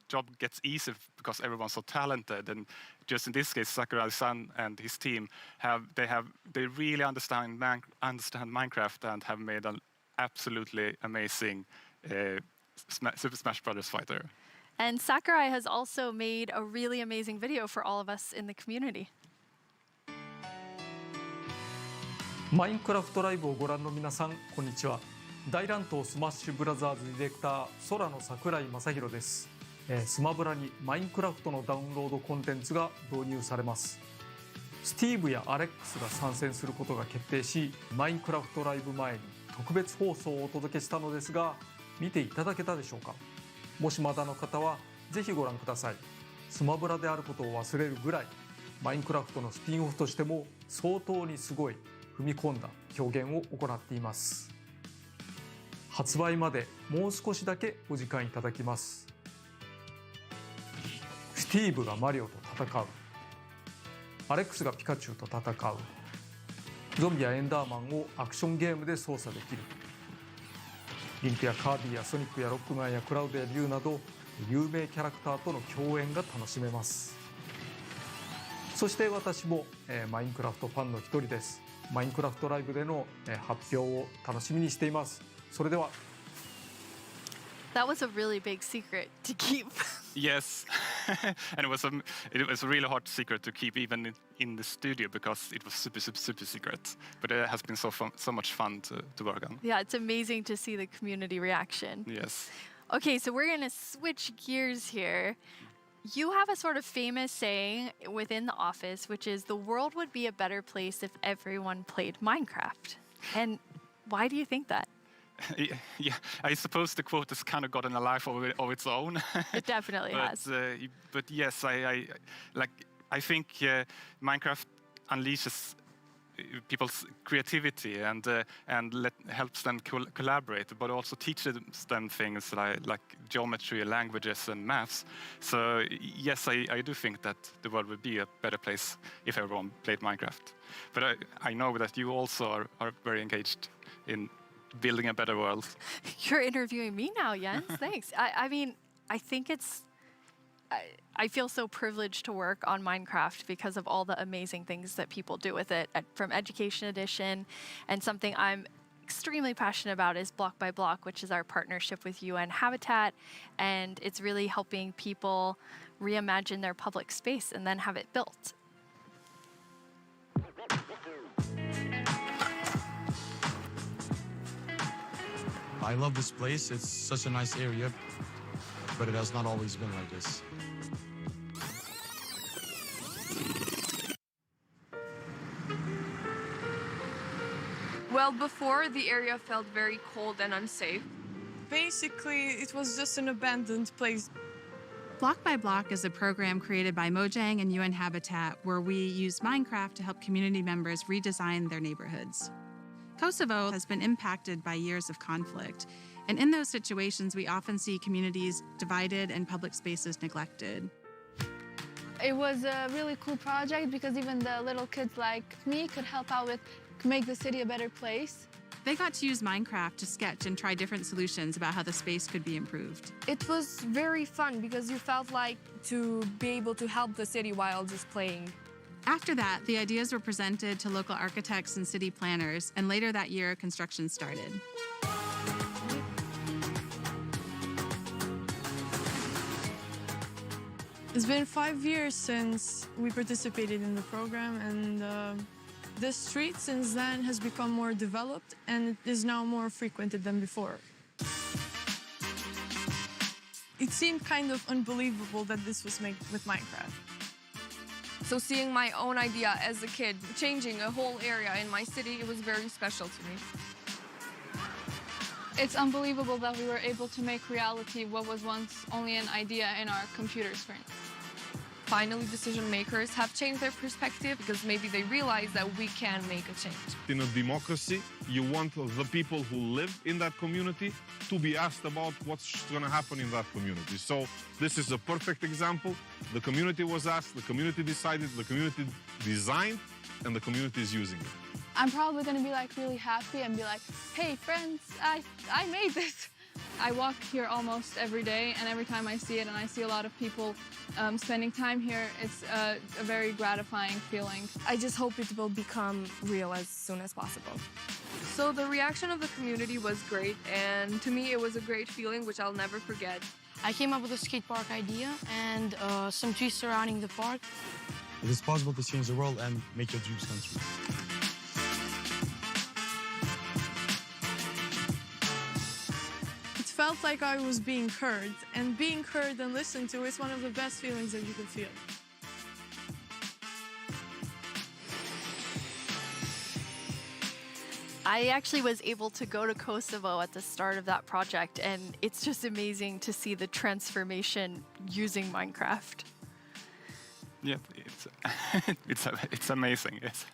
job gets easier because everyone's so talented. And just in this case, Sakurai-san and his team they really understand Minecraft and have made an absolutely amazing Super Smash Brothers fighter. And Sakurai has also made a really amazing video for all of us in the community. マインクラフトライブをご覧の皆さん、こんにちは。大乱闘スマッシュブラザーズディレクター、空の桜井正宏です。スマブラにマインクラフトのダウンロードコンテンツが導入されます。スティーブやアレックスが参戦することが決定し、マインクラフトライブ前に特別放送をお届けしたのですが、見ていただけたでしょうか。もしまだの方はぜひご覧ください。スマブラであることを忘れるぐらい、マインクラフトのスピンオフとしても相当にすごい踏み込んだ表現を行っています。発売までもう少しだけお時間いただきます。スティーブがマリオと戦う、アレックスがピカチュウと戦う、ゾンビやエンダーマンをアクションゲームで操作できる、リンクやカービィやソニックやロックマンやクラウドやリュウなど有名キャラクターとの共演が楽しめます。そして私もマインクラフトファンの一人です。マインクラフトライブでの発表を楽しみにしています。それでは。That was a really big secret to keep. Yes, and it was a really hard secret to keep even in the studio because it was super secret. But it has been so much fun to work on. Yeah, it's amazing to see the community reaction. Yes. Okay, so we're going to switch gears here. You have a sort of famous saying within the office, which is the world would be a better place if everyone played Minecraft. And why do you think that? Yeah, I suppose the quote has kind of gotten a life of its own. It definitely has. But yes, I think Minecraft unleashes people's creativity and helps them collaborate, but also teaches them things like geometry, languages, and maths. So yes, I do think that the world would be a better place if everyone played Minecraft. But I know that you also are very engaged in building a better world. You're interviewing me now, Jens. Thanks. I mean, I think I feel so privileged to work on Minecraft because of all the amazing things that people do with it, from Education Edition, and something I'm extremely passionate about is Block by Block, which is our partnership with UN Habitat, and it's really helping people reimagine their public space and then have it built. I love this place. It's such a nice area, but it has not always been like this. Well, before, the area felt very cold and unsafe. Basically, it was just an abandoned place. Block by Block is a program created by Mojang and UN Habitat where we use Minecraft to help community members redesign their neighborhoods. Kosovo has been impacted by years of conflict, and in those situations, we often see communities divided and public spaces neglected. It was a really cool project because even the little kids like me could help out with make the city a better place. They got to use Minecraft to sketch and try different solutions about how the space could be improved. It was very fun because you felt like to be able to help the city while just playing. After that, the ideas were presented to local architects and city planners, and later that year, construction started. It's been 5 years since we participated in the program, and the street since then has become more developed and it is now more frequented than before. It seemed kind of unbelievable that this was made with Minecraft. So seeing my own idea as a kid, changing a whole area in my city, it was very special to me. It's unbelievable that we were able to make reality what was once only an idea in our computer screen. Finally, decision makers have changed their perspective because maybe they realize that we can make a change. In a democracy, you want the people who live in that community to be asked about what's going to happen in that community. So this is a perfect example. The community was asked, the community decided, the community designed, and the community is using it. I'm probably going to be like really happy and be like, hey friends, I made this. I walk here almost every day, and every time I see it and I see a lot of people spending time here, it's a very gratifying feeling. I just hope it will become real as soon as possible. So the reaction of the community was great, and to me it was a great feeling which I'll never forget. I came up with a skate park idea and some trees surrounding the park. It is possible to change the world and make your dreams come true. It felt like I was being heard, and being heard and listened to is one of the best feelings that you can feel. I actually was able to go to Kosovo at the start of that project, and it's just amazing to see the transformation using Minecraft. Yeah, it's amazing. Yes.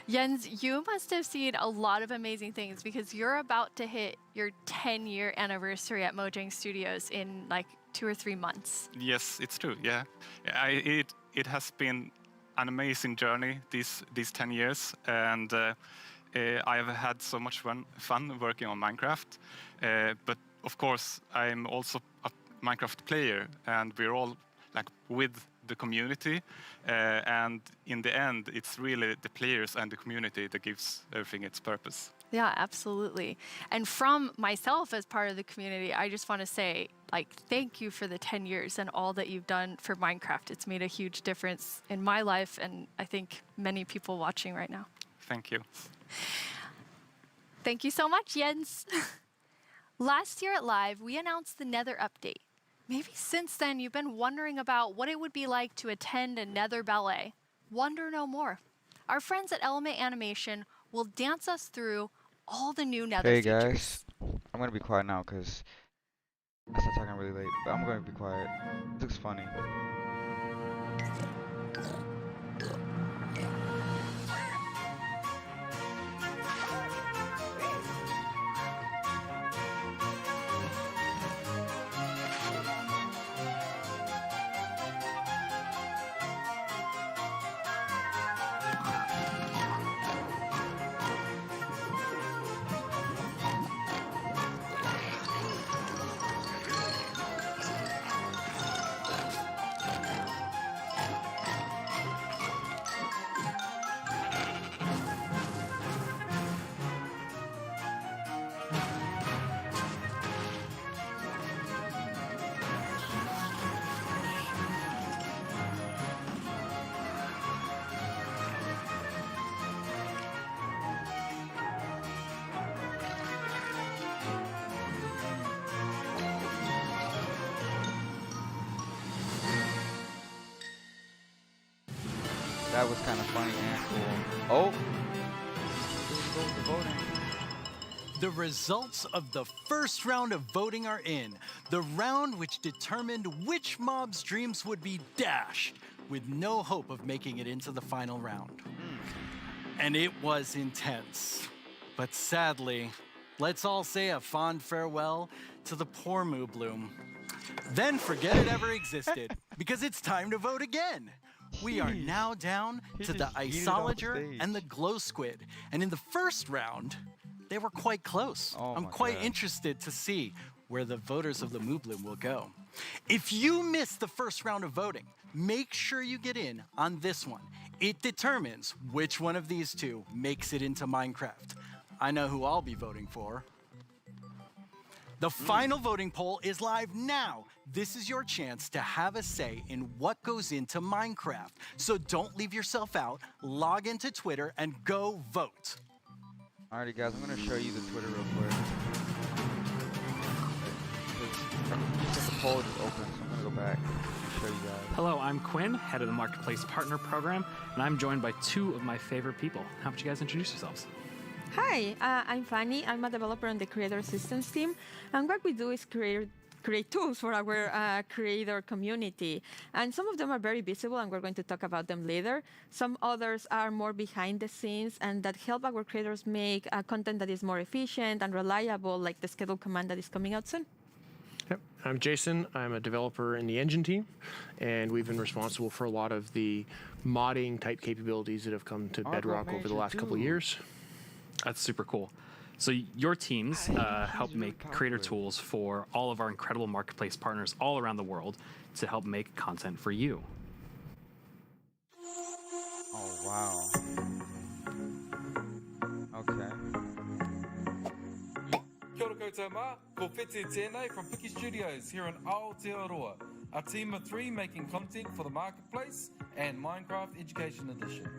Jens, you must have seen a lot of amazing things because you're about to hit your 10-year anniversary at Mojang Studios in like 2 or 3 months. Yes, it's true. Yeah, it has been an amazing journey these 10 years, and I have had so much fun working on Minecraft. But of course, I'm also a Minecraft player, and we're all like with the community, and in the end, it's really the players and the community that gives everything its purpose. Yeah, absolutely. And from myself as part of the community, I just want to say, like, thank you for the 10 years and all that you've done for Minecraft. It's made a huge difference in my life, and I think many people watching right now. Thank you. Thank you so much, Jens. Last year at Live, we announced the Nether update. Maybe since then you've been wondering about what it would be like to attend a Nether ballet. Wonder no more. Our friends at Element Animation will dance us through all the new Nether features. features. Hey guys, I'm gonna be quiet now because I started talking really late, but I'm gonna be quiet. It looks funny. That was kind of funny and cool. Oh, here we go with the voting. The results of the first round of voting are in. The round which determined which mob's dreams would be dashed with no hope of making it into the final round. And it was intense. But sadly, let's all say a fond farewell to the poor Moobloom. Then forget it ever existed, because it's time to vote again. We are now down to the Isolager and the Glow Squid. And in the first round, they were quite close. I'm quite interested to see where the voters of the Moobloom will go. If you missed the first round of voting, make sure you get in on this one. It determines which one of these two makes it into Minecraft. I know who I'll be voting for. The final voting poll is live now. This is your chance to have a say in what goes into Minecraft. So don't leave yourself out. Log into Twitter and go vote. Alrighty, guys, I'm gonna show you the Twitter real quick. The poll just opened, so I'm gonna go back and show you guys. Hello, I'm Quinn, head of the Marketplace Partner Program, and I'm joined by two of my favorite people. How about you guys introduce yourselves? Hi, I'm Fanny. I'm a developer on the Creator Systems team, and what we do is create tools for our creator community. And some of them are very visible, and we're going to talk about them later. Some others are more behind the scenes and that help our creators make content that is more efficient and reliable, like the schedule command that is coming out soon. Yep. I'm Jason. I'm a developer in the engine team, and we've been responsible for a lot of the modding type capabilities that have come to Bedrock over the last couple of years. That's super cool. So your teams help make creator tools for all of our incredible marketplace partners all around the world to help make content for you. Oh, wow. Okay. Kia ora koutou mā, ko Whete tēnei from Piki Studios here in Aotearoa, a team of 3 making content for the Marketplace and Minecraft Education Edition.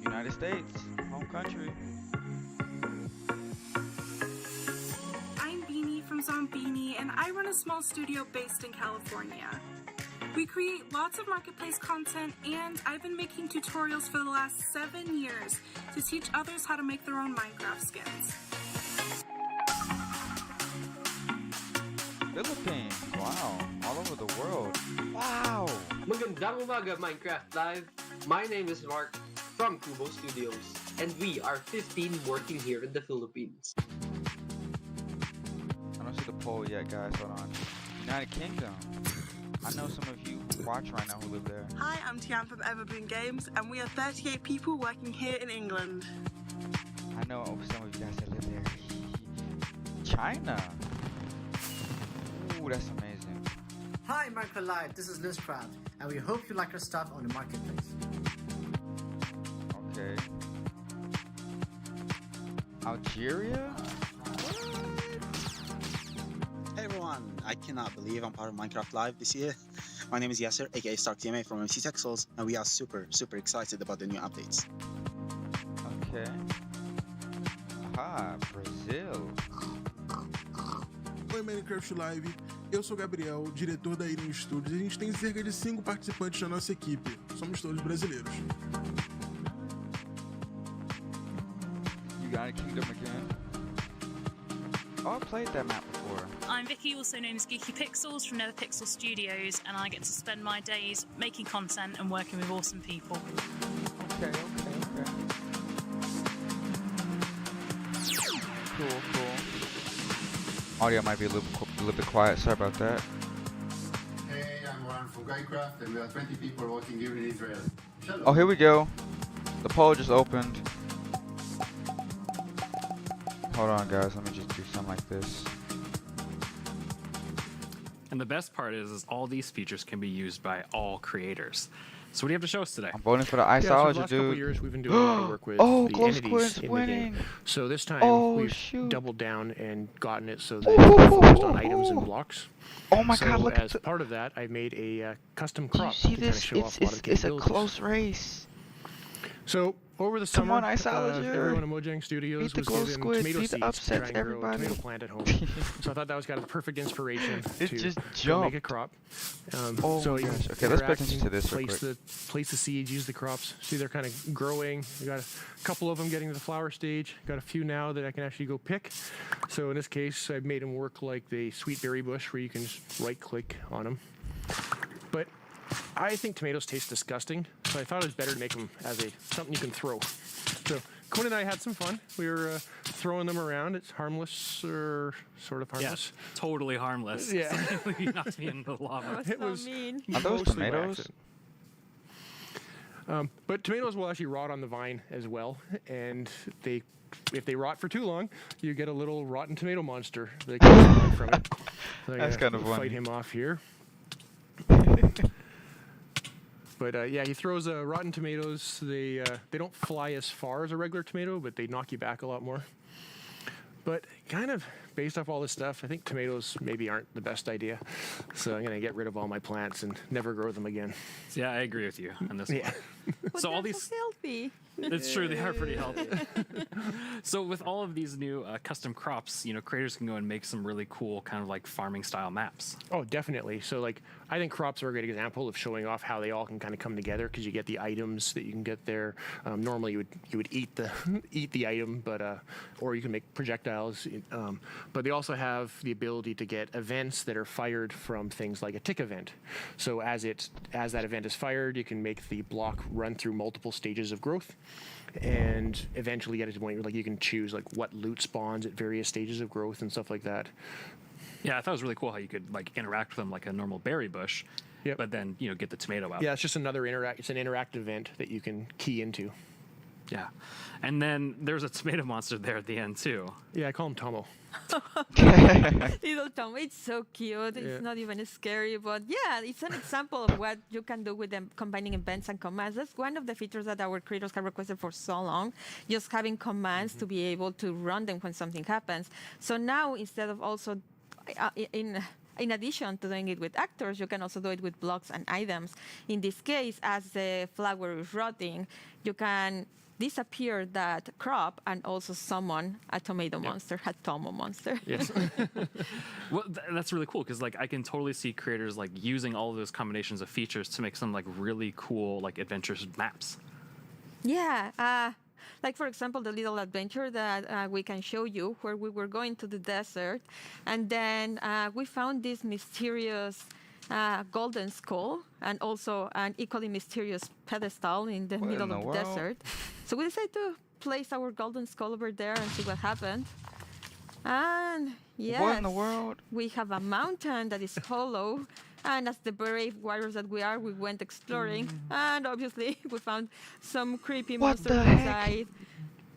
United States, home country. I'm Beanie from Zombini, and I run a small studio based in California. We create lots of marketplace content, and I've been making tutorials for the last 7 years to teach others how to make their own Minecraft skins. Philippines, wow, all over the world. Wow. Magandang umaga, Minecraft Live. My name is Mark from Kubo Studios, and we are 15 working here in the Philippines. I don't see the poll yet, guys. Hold on. United Kingdom. I know some of you watch right now who live there. Hi, I'm Tian from Everboom Games, and we are 38 people working here in England. I know some of you guys that live there. China. Ooh, that's amazing. Hi, Minecraft Live. This is Lizcraft, and we hope you like our stuff on the marketplace. Okay. Algeria? Hey everyone, I cannot believe I'm part of Minecraft Live this year. My name is Yasser, aka StarkTMA from MC Texels, and we are super excited about the new updates. Okay. Aha, Brazil. Oi, Minecraft Live. Eu sou o Gabriel, diretor da Irim Studios, e a gente tem cerca de 5 participantes na nossa equipe. Somos todos brasileiros. United Kingdom again. Oh, I played that map before. I'm Vicky, also known as Geeky Pixels from NetherPixel Studios, and I get to spend my days making content and working with awesome people. Okay. Cool. Audio might be a little bit quiet. Sorry about that. Hey, I'm Warren from Guycraft, and we are 20 people working here in Israel. Shalom. Oh, here we go. The poll just opened. Hold on, guys. Let me just do something like this. And the best part is all these features can be used by all creators. So what do you have to show us today? I'm voting for the Isolager, so the last couple dude. of years, we've been doing a lot of work with Oh, the Glow entities Squid's in winning. the game. So this time, we've shoot. doubled down and gotten it so that it's focused on items and blocks. Oh my God, look as part of that, I made a custom crop see to kind of this? show off a lot of the It's a capabilities. close race. So over the Come summer, on, Isolager. everyone at Mojang Studios Beat the was glow given squid, tomato beat the seeds to upsets, try and grow a everybody. tomato plant at home. So I thought that was kind of the perfect inspiration It to just go make jumped. a crop. Oh so my you gosh. Okay, let's pay interact attention to and this real place quick. place the seeds, use the crops. See, they're kind of growing. We got a couple of them getting to the flower stage. Got a few now that I can actually go pick. So in this case, I've made them work like the sweet berry bush, where you can just right-click on them. But I think tomatoes taste disgusting, so I thought it was better to make them as something you can throw. So Conan and I had some fun. We were throwing them around. It's harmless, or sort of harmless. Yeah, totally harmless. Yeah. You knocked me into the lava. It was mean. Are those mostly by tomatoes? accident. But tomatoes will actually rot on the vine as well, and if they rot for too long, you get a little rotten tomato monster that can spawn from it. So I'm That's gonna kind of funny. fight him off here. But yeah, he throws rotten tomatoes. They don't fly as far as a regular tomato, but they knock you back a lot more. But kind of based off all this stuff, I think tomatoes maybe aren't the best idea. So I'm gonna get rid of all my plants and never grow them again. Yeah, I agree with you on this Yeah. one. So all these, healthy. it's true, they are pretty healthy. So with all of these new custom crops, creators can go and make some really cool kind of like farming style maps. Oh, definitely. So like, I think crops are a great example of showing off how they all can kind of come together, because you get the items that you can get there. Normally you would eat the eat the item, but or you can make projectiles. But they also have the ability to get events that are fired from things like a tick event. So as that event is fired, you can make the block run through multiple stages of growth, and eventually get it to the point where like you can choose like what loot spawns at various stages of growth and stuff like that. Yeah, I thought it was really cool how you could like interact with them like a normal berry bush, but then get the tomato out. Yeah, it's just another it's an interactive event that you can key into. Yeah, and then there's a tomato monster there at the end too. Yeah, I call him Tomo. Little Tom, it's so cute. Yeah. It's not even scary, but yeah, it's an example of what you can do with them combining events and commands. That's one of the features that our creators have requested for so long, just having commands to be able to run them when something happens. So now, instead of also in addition to doing it with actors, you can also do it with blocks and items. In this case, as the flower is rotting, you can disappear that crop and also summon a tomato monster, a Tomo monster. Yes. Well, that's really cool, because like I can totally see creators like using all of those combinations of features to make some like really cool like adventurous maps. Yeah. Like, for example, the little adventure that we can show you, where we were going to the desert, and then we found this mysterious golden skull, and also an equally mysterious pedestal in the middle of the desert. So we decided to place our golden skull over there and see what happened. And yes, What in the world? We have a mountain that is hollow. And as the brave warriors that we are, we went exploring. And obviously, we found some creepy monsters inside.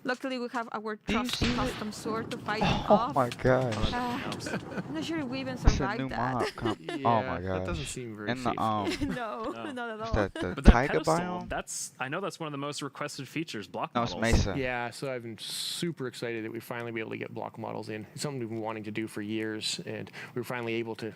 Luckily, we have our custom sword to fight them off. Oh my gosh. I'm not sure if we even It's a survived new that. mob. Oh Yeah, my that gosh. doesn't seem very In the safe. No, not at all. the But that taiga pedestal, biome? I know that's one of the most requested features. Block No, it's models. Mesa. Yeah, so I've been super excited that we finally be able to get block models in. It's something we've been wanting to do for years, and we were finally able to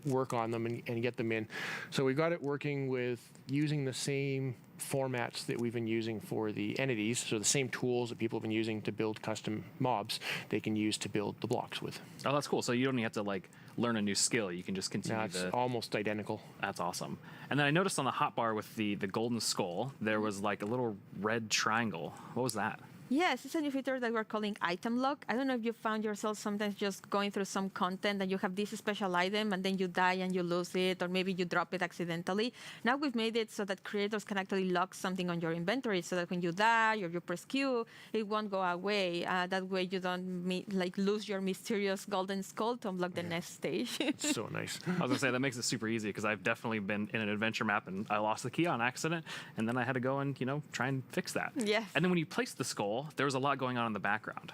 work on them and get them in. So we got it working with using the same formats that we've been using for the entities, so the same tools that people have been using to build custom mobs, they can use to build the blocks with. Oh, that's cool. So you don't even have to like learn a new skill. You can just continue Now it's the. almost identical. That's awesome. And then I noticed on the hotbar with the golden skull, there was like a little red triangle. What was that? Yes, it's a new feature that we're calling item lock. I don't know if you found yourself sometimes just going through some content and you have this special item and then you die and you lose it, or maybe you drop it accidentally. Now we've made it so that creators can actually lock something on your inventory, so that when you die or you press Q, it won't go away. That way you don't lose your mysterious golden skull to unlock the next stage. It's so nice. I was gonna say that makes it super easy, because I've definitely been in an adventure map and I lost the key on accident, and then I had to go and try and fix that. Yes. And then when you place the skull, there was a lot going on in the background.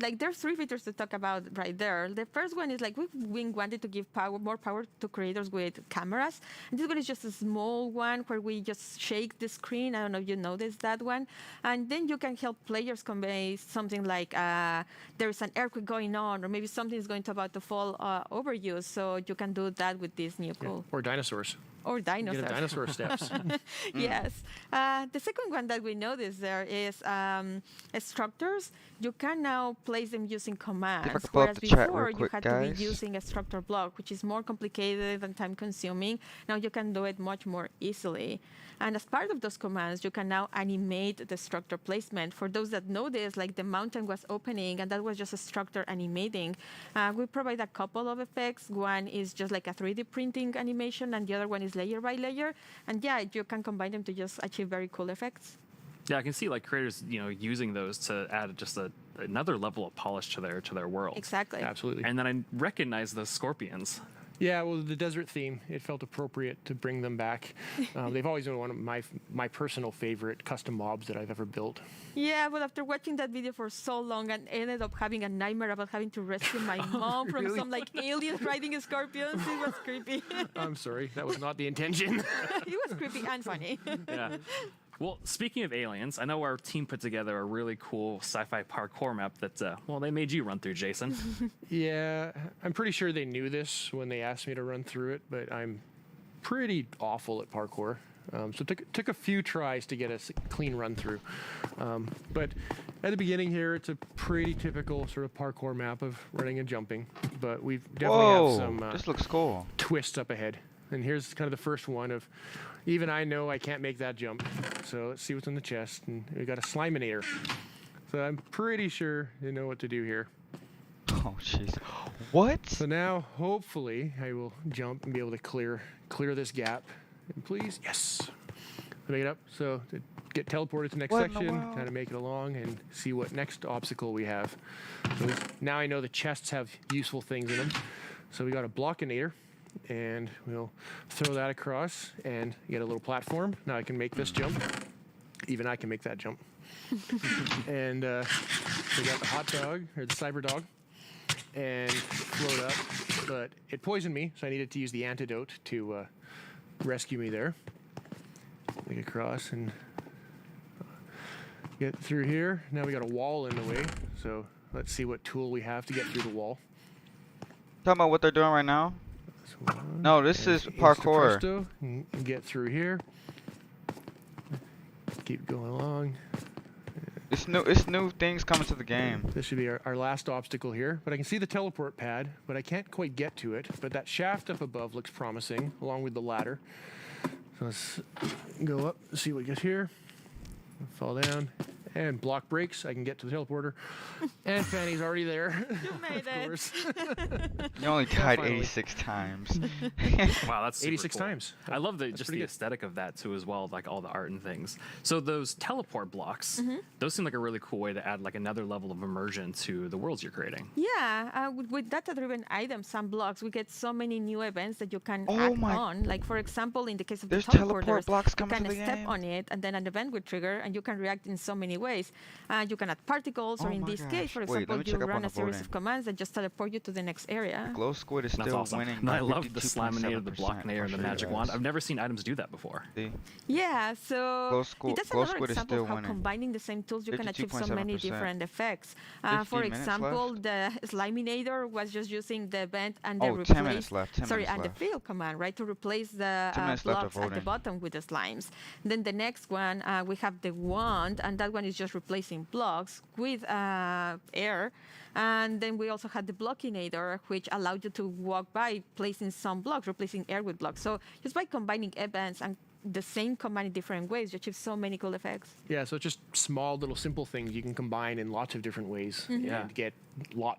Like, there's three features to talk about right there. The first one is like we wanted to give more power to creators with cameras. And this one is just a small one where we just shake the screen. I don't know if you noticed that one. And then you can help players convey something like there's an earthquake going on, or maybe something is about to fall over you. So you can do that with this new cool. Or dinosaurs. Or dinosaurs. Get a dinosaur steps. Yes. The second one that we noticed there is structures. You can now place them using commands, could pull up whereas the chat before real you quick, had to guys. be using a structure block, which is more complicated and time-consuming. Now you can do it much more easily. And as part of those commands, you can now animate the structure placement. For those that know this, like the mountain was opening, and that was just a structure animating. We provide a couple of effects. One is just like a 3D printing animation, and the other one is layer by layer. And yeah, you can combine them to just achieve very cool effects. Yeah, I can see like creators, using those to add just another level of polish to their world. Exactly. Absolutely. And then I recognize those scorpions. Yeah, well, the desert theme, it felt appropriate to bring them back. They've always been one of my personal favorite custom mobs that I've ever built. Yeah, but after watching that video for so long, I ended up having a nightmare about having to rescue my mom from Really? some like aliens riding scorpions. It was creepy. I'm sorry, that was not the intention. It was creepy and funny. Yeah. Well, speaking of aliens, I know our team put together a really cool sci-fi parkour map that, they made you run through, Jason. Yeah, I'm pretty sure they knew this when they asked me to run through it, but I'm pretty awful at parkour. So it took a few tries to get a clean run through. But at the beginning here, it's a pretty typical sort of parkour map of running and jumping. But we've definitely have some this looks cool. twists up ahead. And here's kind of the first one of, even I know I can't make that jump. So let's see what's in the chest. And we got a Sliminator. So I'm pretty sure you know what to do here. Oh, jeez. What? So now, hopefully, I will jump and be able to clear this gap. And please, yes. Make it up. So to get teleported to the next What in the section, world? kind of make it along and see what next obstacle we have. So now I know the chests have useful things in them. So we got a Blockinator. And we'll throw that across and get a little platform. Now I can make this jump. Even I can make that jump. And we got the hot dog, or the cyber dog, and float up. But it poisoned me, so I needed to use the antidote to rescue me there. Make it across and get through here. Now we got a wall in the way, so let's see what tool we have to get through the wall. Talking about what they're doing right now? No, this is parkour. Presto, and get through here. Keep going along. It's new things coming to the game. This should be our last obstacle here. But I can see the teleport pad, but I can't quite get to it. But that shaft up above looks promising, along with the ladder. So let's go up, see what we get here. Fall down. And block breaks. I can get to the teleporter. And Fanny's already there. You made of course. You only died finally. 86 times. Wow, that's super 86 cool. times. I love just pretty the good. aesthetic of that too as well, like all the art and things. So those teleport blocks, those seem like a really cool way to add like another level of immersion to the worlds you're creating. Yeah, with data-driven items and blocks, we get so many new events that you can Oh add my- on. Like, for example, in the case of There's the teleport teleporters, blocks you coming can to the step game? on it, and then an event will trigger, and you can react in so many ways. You can add particles, or Oh in my this gosh. case, for Wait, let example, me you check up on run the a series voting. of commands that just teleport you to the next area. Glow Squid is That's still awesome. winning. And by I love the Sliminator, the 52.7% Blockinator, and the for Magic sure, Wand. guys. I've never seen items do that before. See? Yeah, so that's Glow another Squid is example still of how winning. combining the same tools you can achieve so many 52.7%. different effects. 15 For minutes example, left? the Sliminator was just using the event and the Oh, replace, 10 minutes left, 10 sorry, minutes and left. the fill command, right, to replace the 10 minutes left of blocks at the voting. bottom with the slimes. Then the next one, we have the wand, and that one is just replacing blocks with air. And then we also had the Blockinator, which allowed you to walk by placing some blocks, replacing air with blocks. So just by combining events and the same command in different ways, you achieve so many cool effects. Yeah, so it's just small little simple things you can combine in lots of different ways Mhm. Yeah. and get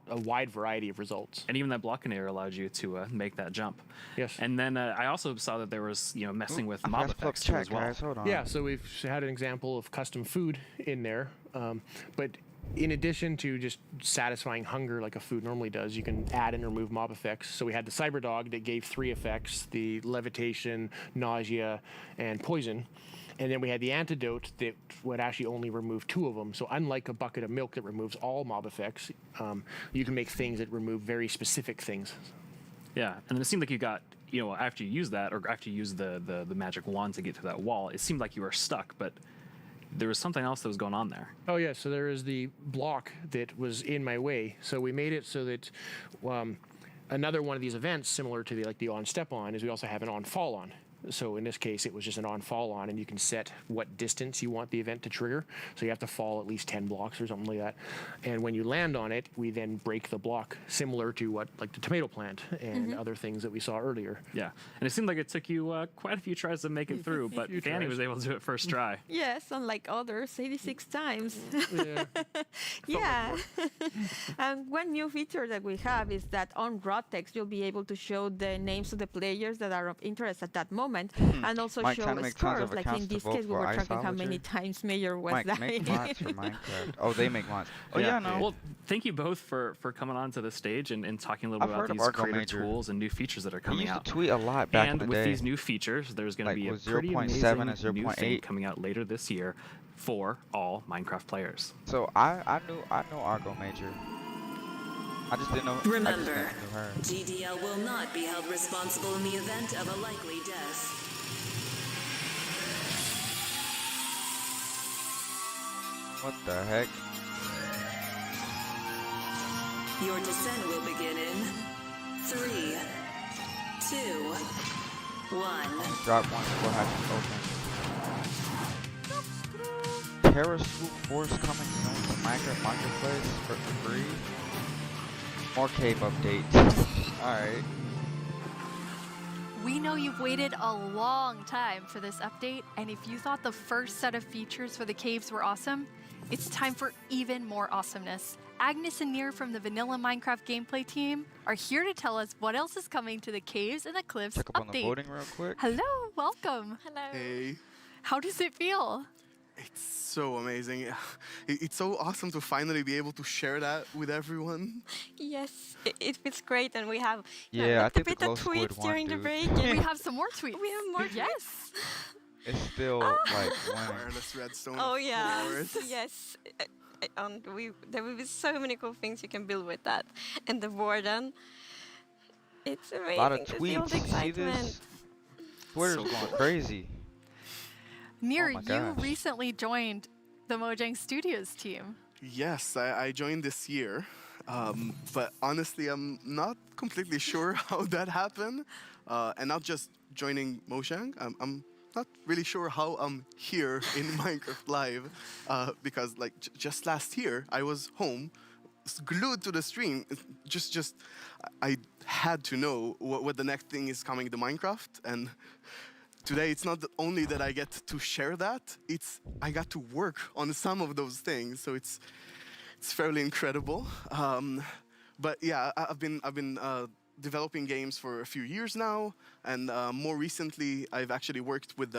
a wide variety of results. And even that Blockinator allowed you to make that jump. Yes. And then I also saw that there was messing with I mob forgot to flip effects too chat, as well. guys. Hold on. Yeah, so we've had an example of custom food in there, but in addition to just satisfying hunger like a food normally does, you can add and remove mob effects. So we had the Cyber Dog that gave 3 effects, the levitation, nausea, and poison. And then we had the antidote that would actually only remove 2 of them. So unlike a bucket of milk that removes all mob effects, you can make things that remove very specific things. Yeah, and it seemed like you got, after you use that, or after you use the magic wand to get to that wall, it seemed like you were stuck, but there was something else that was going on there. Oh yeah, so there is the block that was in my way. So we made it so that another one of these events, similar to the on step on, is we also have an on fall on. So in this case, it was just an on-fall on, and you can set what distance you want the event to trigger. So you have to fall at least 10 blocks or something like that. And when you land on it, we then break the block, similar to what, like the tomato plant and other things that we saw earlier. Yeah, and it seemed like it took you quite a few tries to make it through, but Fanny was able to do it first try. Yes, unlike others, 86 times. Yeah. Yeah. And one new feature that we have is that on raw text, you'll be able to show the names of the players that are of interest at that moment, and also Mike, show can I make tons scores. of Like accounts in to this vote case, we for were tracking how Iceology? many times Mayor was Mike, dying. make mods for Minecraft. Oh, they make mods. Oh, yeah, no. Well, thank you both for coming onto the stage and talking a little I've bit heard about of these Argo creator Major. tools and new features that are He coming used out. to tweet a lot back and in the with day. these new features, there's going Like, to be a with pretty 0.7 amazing and new thing 0.8. coming out later this year for all Minecraft players. So I know Argo Major. I just didn't know. Remember, I just didn't know her. GDL will not be held responsible in the event of a likely death. What the heck? Your descent will begin in 3, 2, 1. Drop one before hatching open. Terra Swoop Force coming soon to Minecraft Marketplace for free. More cave updates. Alright. We know you've waited a long time for this update, and if you thought the first set of features for the caves were awesome, it's time for even more awesomeness. Agnes and Nir from the Vanilla Minecraft gameplay team are here to tell us what else is coming to the Caves and the Cliffs Check up on the update. voting real quick. Hello, welcome. Hello. Hey, How does it feel? it's so amazing. It's so awesome to finally be able to share that with everyone. Yes, it feels great, and we have Yeah, I looked a think the bit glow of squid tweets one, during the dude. break. We have some more tweets. We have more tweets. Yes. It's still like winning. Wireless redstone. Oh of yeah, course. yes. There will be so many cool things you can build with that, and the warden. It's amazing. A lot of to see all tweets. the You see excitement. this? Twitter's going crazy. Nir, my you gosh. recently joined the Mojang Studios team. Yes, I joined this year, but honestly, I'm not completely sure how that happened, and not just joining Mojang. I'm not really sure how I'm here in Minecraft Live, because like just last year I was home, glued to the stream. I had to know what the next thing is coming to Minecraft, and today it's not only that I get to share that, it's I got to work on some of those things, so it's fairly incredible. But yeah, I've been developing games for a few years now, and more recently I've actually worked with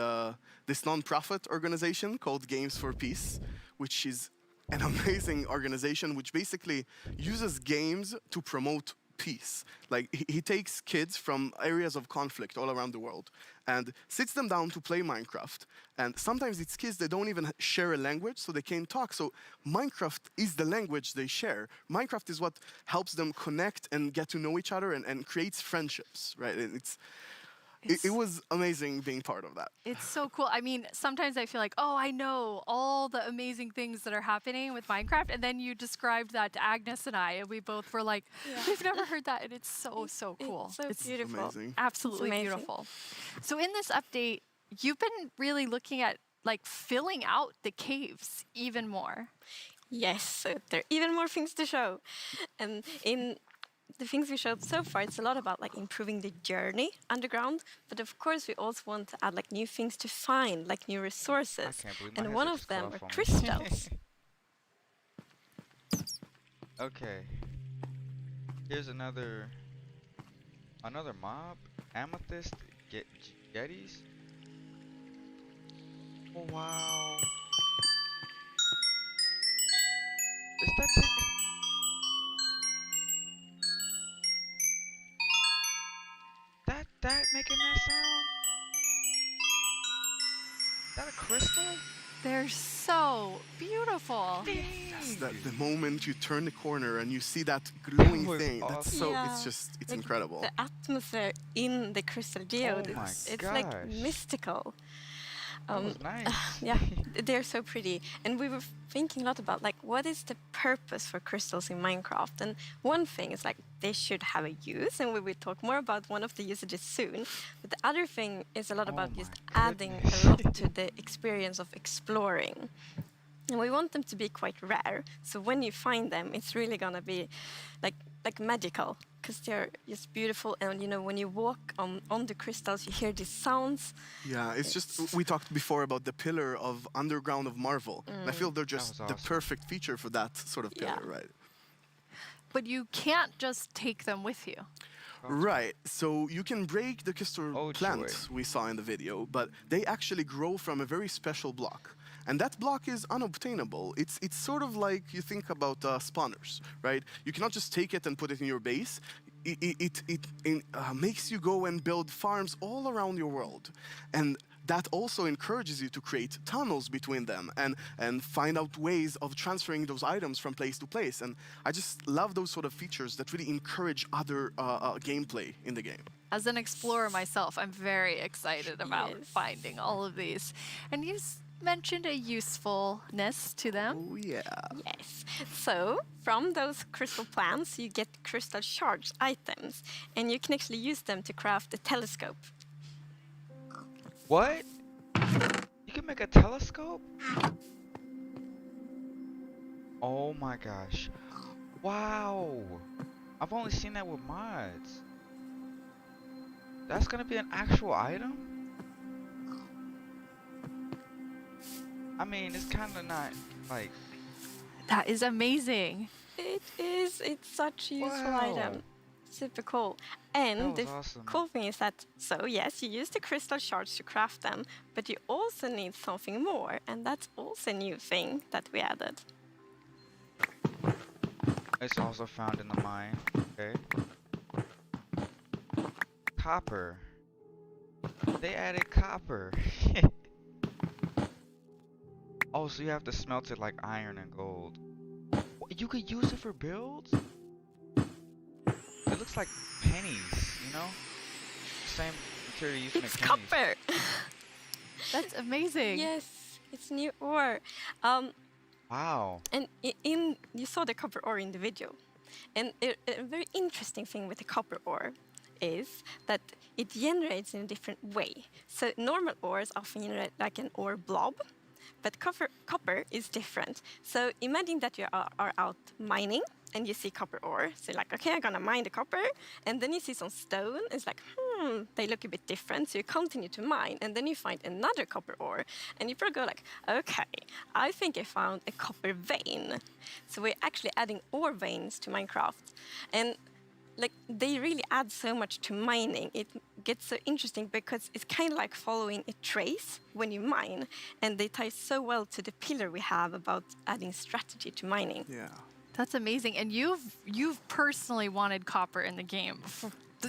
this non-profit organization called Games for Peace, which is an amazing organization which basically uses games to promote peace. Like he takes kids from areas of conflict all around the world and sits them down to play Minecraft. And sometimes it's kids that don't even share a language, so they can't talk. So Minecraft is the language they share. Minecraft is what helps them connect and get to know each other and creates friendships, right? And it was amazing being part of that. It's so cool. I mean, sometimes I feel like, oh, I know all the amazing things that are happening with Minecraft. And then you described that to Agnes and I, and we both were like, we've never heard that. And it's so cool. It's so beautiful. Amazing. Absolutely amazing. beautiful. So in this update, you've been really looking at like filling out the caves even more. Yes, so there are even more things to show, and in the things we showed so far, it's a lot about like improving the journey underground, but of course we also want to add like new things to find, like new resources, can't believe my and one headset's of them cut are off on me. crystals. Okay. Here's another mob. Amethyst Yetis. Oh wow. Is that thing? That making that sound? Is that a crystal? They're so beautiful. Yes, the moment you turn the corner and you see that glowing was thing, that's awesome. so Yeah. it's Like, incredible. The atmosphere in the crystal geode, Oh my it's like gosh. mystical. That was nice. Yeah, they're so pretty. And we were thinking a lot about like what is the purpose for crystals in Minecraft? And one thing is like they should have a use, and we will talk more about one of the usages soon. But the other thing is a lot about just adding a lot to the experience of exploring. And we want them to be quite rare, so when you find them, it's really gonna be like magical, because they're just beautiful. And you know, when you walk on the crystals, you hear these sounds. Yeah, it's just, we talked before about the pillar of Underground of Marvel. And I feel they're just the perfect feature for that sort of pillar, right? But you can't just take them with you. Right, so you can break the crystal plant we saw in the video, but they actually grow from a very special block. And that block is unobtainable. It's sort of like you think about spawners, right? You cannot just take it and put it in your base. It makes you go and build farms all around your world. And that also encourages you to create tunnels between them and find out ways of transferring those items from place to place. And I just love those sort of features that really encourage other gameplay in the game. As an explorer myself, I'm very excited about finding all of these. And you mentioned a usefulness to them. Oh, yeah. Yes. So, from those crystal plants, you get crystal shards items, and you can actually use them to craft a telescope. What? You can make a telescope? Oh my gosh. Wow. I've only seen that with mods. That's gonna be an actual item? I mean, it's kinda not like... That is amazing. It is. It's such a useful item. Super cool. And the cool thing is that, so yes, you use the crystal shards to craft them, but you also need something more, and that's also a new thing that we added. It's also found in the mine. Okay. Copper. They added copper. Oh, so you have to smelt it like iron and gold. You could use it for builds? It looks like pennies, you know? Same material used to make pennies. It's copper! That's amazing. Yes, it's new ore. Wow. And you saw the copper ore in the video. And a very interesting thing with the copper ore is that it generates in a different way. So normal ores often generate like an ore blob, but copper is different. So imagine that you are out mining and you see copper ore. So you're like, okay, I'm gonna mine the copper. And then you see some stone. It's like, they look a bit different. So you continue to mine. And then you find another copper ore. And you probably go like, okay, I think I found a copper vein. So we're actually adding ore veins to Minecraft. And like, they really add so much to mining. It gets so interesting because it's kind of like following a trace when you mine. And they tie so well to the pillar we have about adding strategy to mining. Yeah. That's amazing. And you've personally wanted copper in the game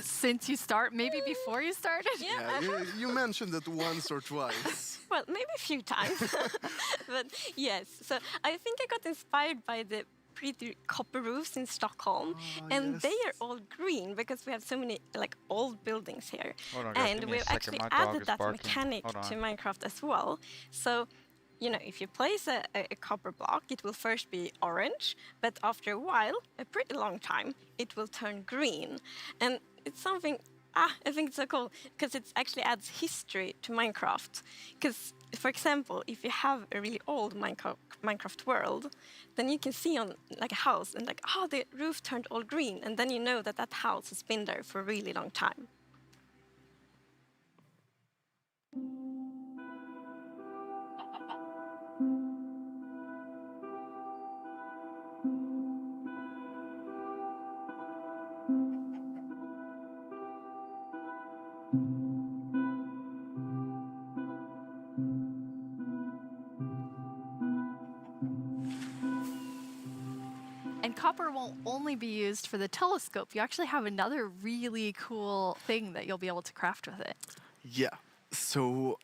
since you start, maybe before you started? Yeah, you mentioned it once or twice. Well, maybe a few times. But yes, so I think I got inspired by the pretty copper roofs in Stockholm, and they are all green because we have so many like old buildings here. Hold on, guys, and give me a we've second. actually My dog added is that barking. mechanic Hold to on. Minecraft as well. So, you know, if you place a copper block, it will first be orange, but after a while, a pretty long time, it will turn green. And it's something, I think it's so cool, because it actually adds history to Minecraft. Because, for example, if you have a really old Minecraft world, then you can see on like a house and like, oh, the roof turned all green, and then you know that that house has been there for a really long time. And copper won't only be used for the telescope. You actually have another really cool thing that you'll be able to craft with it. Yeah. So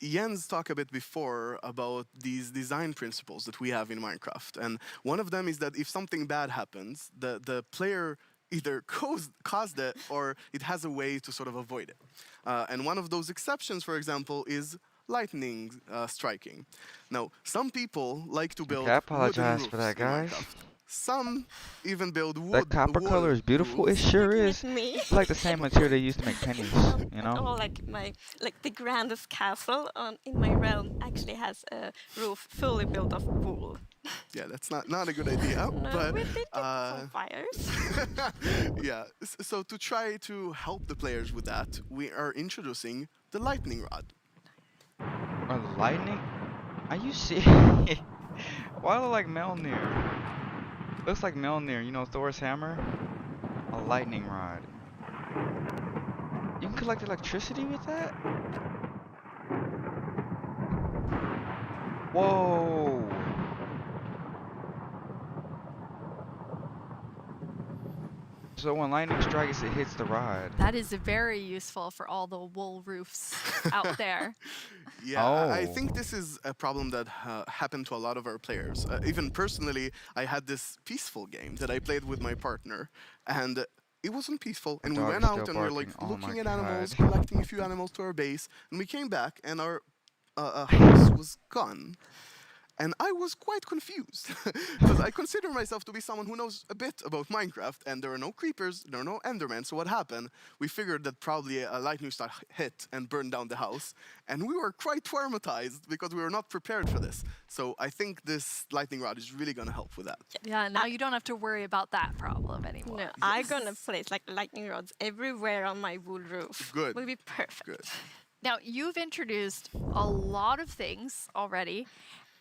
Jens talked a bit before about these design principles that we have in Minecraft. And one of them is that if something bad happens, the player either caused it or it has a way to sort of avoid it. And one of those exceptions, for example, is lightning striking. Now, some people like to build I apologize wooden for roofs that, in guys. Minecraft. Some even build wood. That copper wool color is beautiful. It roofs. sure is. me. It's like the same material they used to make pennies, you know? Oh, like the grandest castle in my realm actually has a roof fully built of wool. Yeah, that's not a good idea. No, but we did get some fires. yeah. So to try to help the players with that, we are introducing the lightning rod. Lightning? Are you serious? Why do I look like Mjolnir? Looks like Mjolnir, you know Thor's hammer? A lightning rod. You can collect electricity with that? Whoa! So when lightning strikes, it hits the rod. That is very useful for all the wool roofs out there. Yeah, I Oh. think this is a problem that happened to a lot of our players. Even personally, I had this peaceful game that I played with my partner, and it wasn't peaceful. And we dog went is out still and we were like barking. Oh looking my at animals, God. collecting a few animals to our base, and we came back and our house was gone. And I was quite confused because I consider myself to be someone who knows a bit about Minecraft, and there are no creepers, there are no Endermen. So what happened? We figured that probably a lightning strike hit and burned down the house, and we were quite traumatized because we were not prepared for this. So I think this lightning rod is really gonna help with that. Yeah, now you don't have to worry about that problem anymore. No, I'm gonna place like lightning rods everywhere on my wool roof. Good. Will be perfect. Good. Now, you've introduced a lot of things already,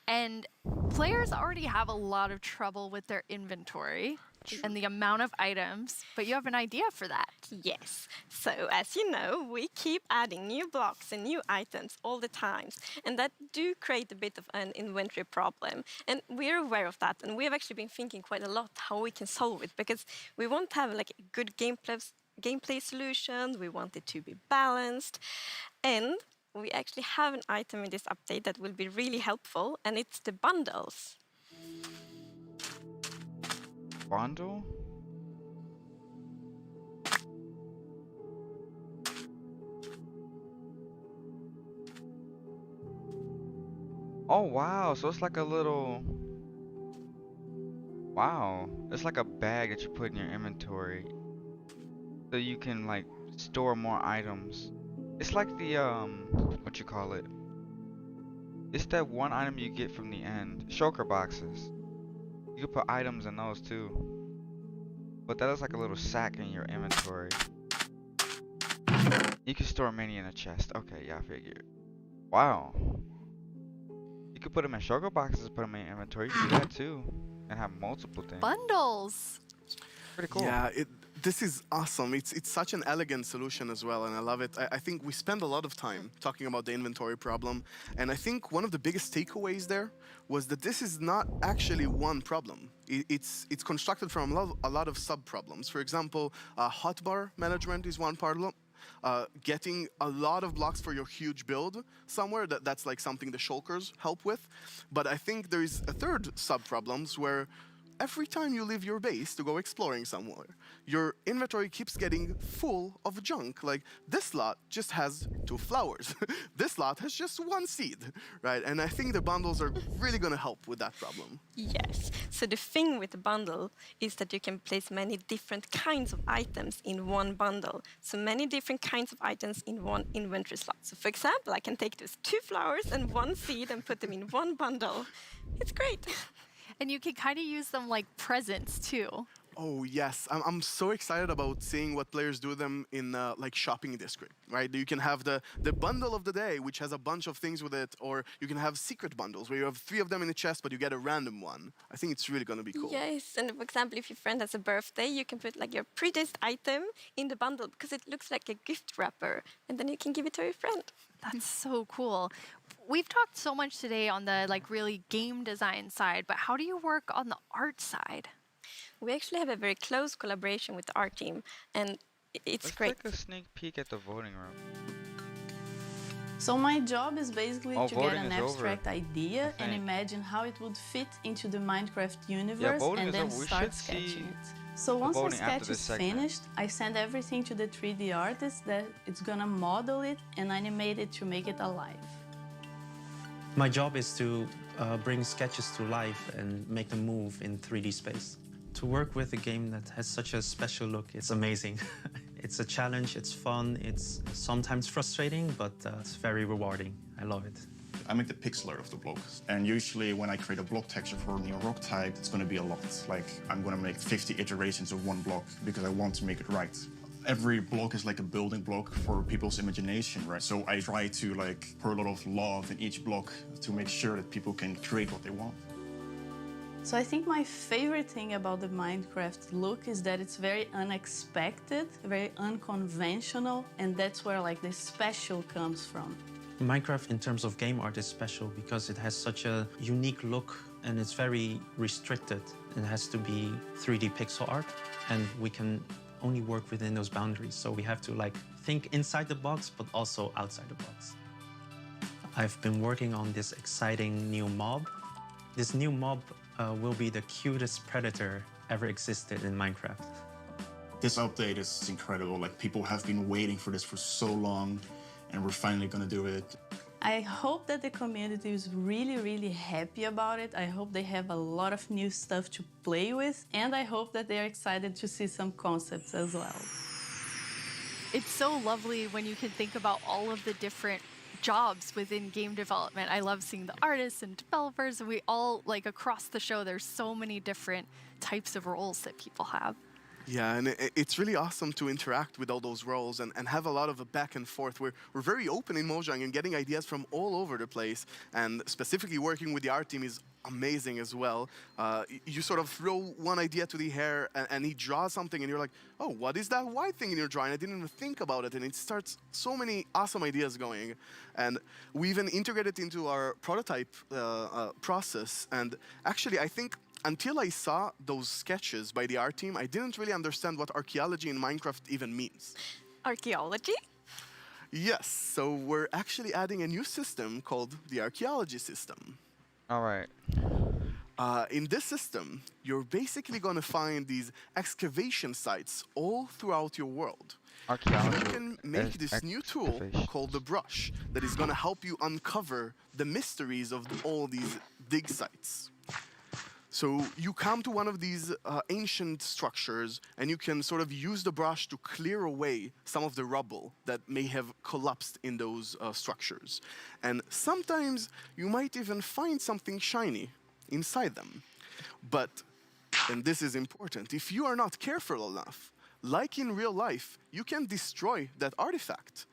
and players already have a lot of trouble with their inventory and the amount of items, but you have an idea for that. Yes. So as you know, we keep adding new blocks and new items all the time, and that do create a bit of an inventory problem. And we're aware of that, and we have actually been thinking quite a lot how we can solve it, because we want to have like good gameplay solutions. We want it to be balanced, and we actually have an item in this update that will be really helpful, and it's the bundles. Bundle? Oh wow, so it's like a little... Wow, it's like a bag that you put in your inventory. So you can like store more items. It's like the, what you call it? It's that one item you get from the end. Shulker boxes. You can put items in those too. But that looks like a little sack in your inventory. You can store many in a chest. Okay, yeah, I figured. Wow. You could put them in shulker boxes, put them in your inventory. You can do that too. And have multiple things. Bundles! Pretty cool. Yeah, this is awesome. It's such an elegant solution as well, and I love it. I think we spend a lot of time talking about the inventory problem, and I think one of the biggest takeaways there was that this is not actually one problem. It's constructed from a lot of sub-problems. For example, hotbar management is one problem. Getting a lot of blocks for your huge build somewhere, that's like something the shulkers help with. But I think there is a third sub-problems where every time you leave your base to go exploring somewhere, your inventory keeps getting full of junk. Like, this lot just has 2 flowers. This lot has just 1 seed, right? And I think the bundles are really gonna help with that problem. Yes. So the thing with the bundle is that you can place many different kinds of items in one bundle. So many different kinds of items in one inventory slot. So for example, I can take those 2 flowers and 1 seed and put them in one bundle. It's great. And you can kind of use them like presents too. Oh yes, I'm so excited about seeing what players do them in like shopping district, right? You can have the bundle of the day, which has a bunch of things with it, or you can have secret bundles where you have 3 of them in a chest, but you get a random one. I think it's really gonna be cool. Yes, and for example, if your friend has a birthday, you can put like your prettiest item in the bundle because it looks like a gift wrapper, and then you can give it to your friend. That's so cool. We've talked so much today on the like really game design side, but how do you work on the art side? We actually have a very close collaboration with the art team, and it's great. Let's take a sneak peek at the voting room. So my job is basically to get voting an is over, abstract idea and think. imagine how it would fit into the Minecraft universe voting and is then over. We start should see sketching it. So the once the voting after sketch this is segment. finished, I send everything to the 3D artist that it's gonna model it and animate it to make it alive. My job is to bring sketches to life and make them move in 3D space. To work with a game that has such a special look, it's amazing. It's a challenge, it's fun, it's sometimes frustrating, but it's very rewarding. I love it. I make the pixel art of the block, and usually when I create a block texture for a new rock type, it's going to be a lot. Like, I'm going to make 50 iterations of one block because I want to make it right. Every block is like a building block for people's imagination, right? So I try to like pour a lot of love in each block to make sure that people can create what they want. So I think my favorite thing about the Minecraft look is that it's very unexpected, very unconventional, and that's where like the special comes from. Minecraft in terms of game art is special because it has such a unique look and it's very restricted. It has to be 3D pixel art and we can only work within those boundaries. So we have to like think inside the box but also outside the box. I've been working on this exciting new mob. This new mob will be the cutest predator ever existed in Minecraft. This update is incredible. Like, people have been waiting for this for so long, and we're finally gonna do it. I hope that the community is really, really happy about it. I hope they have a lot of new stuff to play with, and I hope that they're excited to see some concepts as well. It's so lovely when you can think about all of the different jobs within game development. I love seeing the artists and developers, and we all, like, across the show, there's so many different types of roles that people have. Yeah, and it's really awesome to interact with all those roles and have a lot of a back and forth. We're very open in Mojang and getting ideas from all over the place, and specifically working with the art team is amazing as well. You sort of throw one idea to the air and he draws something and you're like, oh, what is that white thing in your drawing? I didn't even think about it, and it starts so many awesome ideas going. And we even integrated into our prototype process, and actually I think until I saw those sketches by the art team, I didn't really understand what archaeology in Minecraft even means. Archaeology? Yes, so we're actually adding a new system called the archaeology system. All right. In this system, you're basically going to find these excavation sites all throughout your world. Archaeology. You can make this new tool called the brush that is going to help you uncover the mysteries of all these dig sites. So you come to one of these ancient structures and you can sort of use the brush to clear away some of the rubble that may have collapsed in those structures. And sometimes you might even find something shiny inside them. But, and this is important, if you are not careful enough, like in real life, you can destroy that artifact.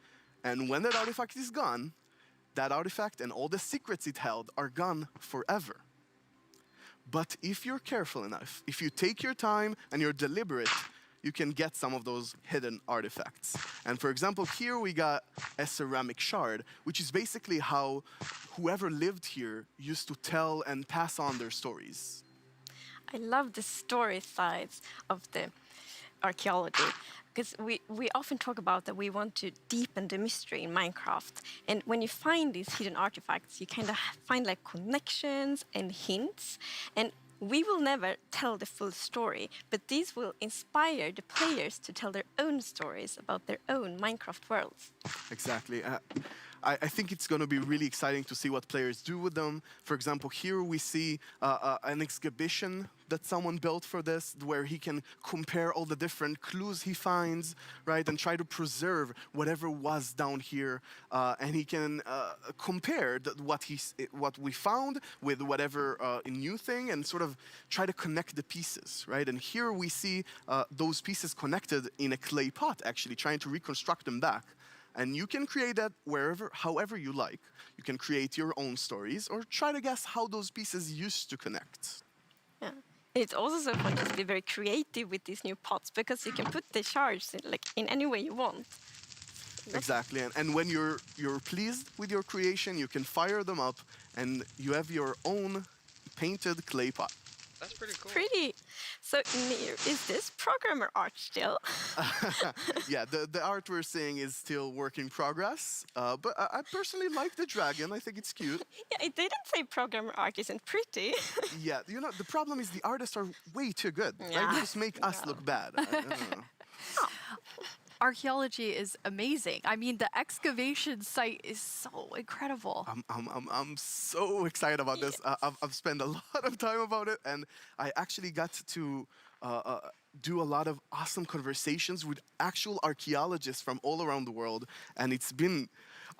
And when that artifact is gone, that artifact and all the secrets it held are gone forever. But if you're careful enough, if you take your time and you're deliberate, you can get some of those hidden artifacts. And for example, here we got a ceramic shard, which is basically how whoever lived here used to tell and pass on their stories. I love the story sides of the archaeology, because we often talk about that we want to deepen the mystery in Minecraft. And when you find these hidden artifacts, you kind of find like connections and hints. And we will never tell the full story, but these will inspire the players to tell their own stories about their own Minecraft worlds. Exactly. I think it's going to be really exciting to see what players do with them. For example, here we see an exhibition that someone built for this, where he can compare all the different clues he finds, right, and try to preserve whatever was down here. And he can compare what we found with whatever new thing, and sort of try to connect the pieces, right? And here we see those pieces connected in a clay pot, actually trying to reconstruct them back. And you can create that however you like. You can create your own stories or try to guess how those pieces used to connect. Yeah. It's also so fun to be very creative with these new pots, because you can put the shards in any way you want. Exactly, and when you're pleased with your creation, you can fire them up, and you have your own painted clay pot. That's pretty cool. Pretty. So, Nir, is this programmer art still? Yeah, the art we're seeing is still work in progress, but I personally like the dragon. I think it's cute. Yeah, it didn't say programmer art isn't pretty. Yeah, you know, the problem is the artists are way too good. Yeah. Right? They just make us look bad. I don't know. archaeology is amazing. I mean, the excavation site is so incredible. I'm so excited about this. I've spent a lot of time about it, and I actually got to do a lot of awesome conversations with actual archaeologists from all around the world, and it's been.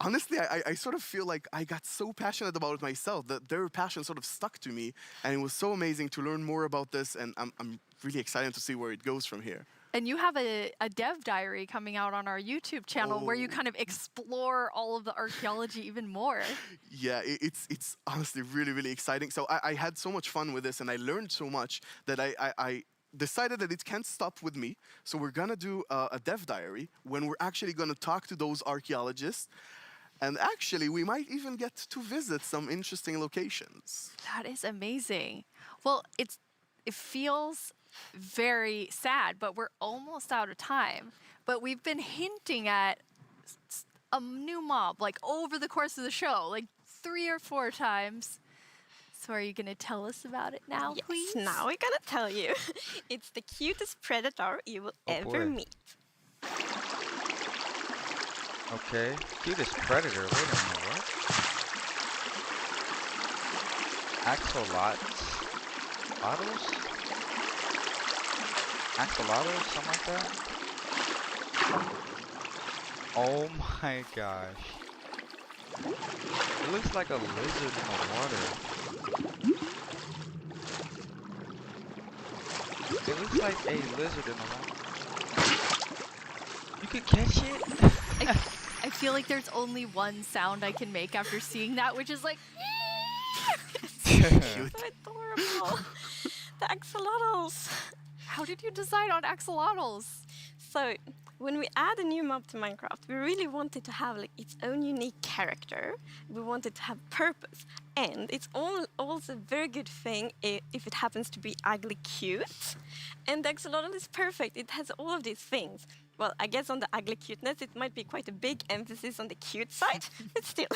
Honestly, I sort of feel like I got so passionate about it myself that their passion sort of stuck to me, and it was so amazing to learn more about this, and I'm really excited to see where it goes from here. And you have a dev diary coming out on our YouTube channel where you kind of explore all of the archaeology even more. Yeah, it's honestly really, really exciting. So I had so much fun with this, and I learned so much that I decided that it can't stop with me. So we're gonna do a dev diary when we're actually gonna talk to those archaeologists. And actually, we might even get to visit some interesting locations. That is amazing. Well, it feels very sad, but we're almost out of time. But we've been hinting at a new mob like over the course of the show, like 3 or 4 times. So are you going to tell us about it now, Yes, please? now we're gonna tell you. It's the cutest predator you will ever boy. meet. Okay, cutest predator. Wait a minute, what? Axolotls? Axolotls? Something like that? Oh my gosh. It looks like a lizard in the water. It looks like a lizard in the water. You could catch it? I feel like there's only one sound I can make after seeing that, which is like... So adorable. The axolotls. How did you decide on axolotls? So, when we add a new mob to Minecraft, we really wanted to have like its own unique character. We wanted to have purpose. And it's also a very good thing if it happens to be ugly cute. And the axolotl is perfect. It has all of these things. Well, I guess on the ugly cuteness, it might be quite a big emphasis on the cute side, but still.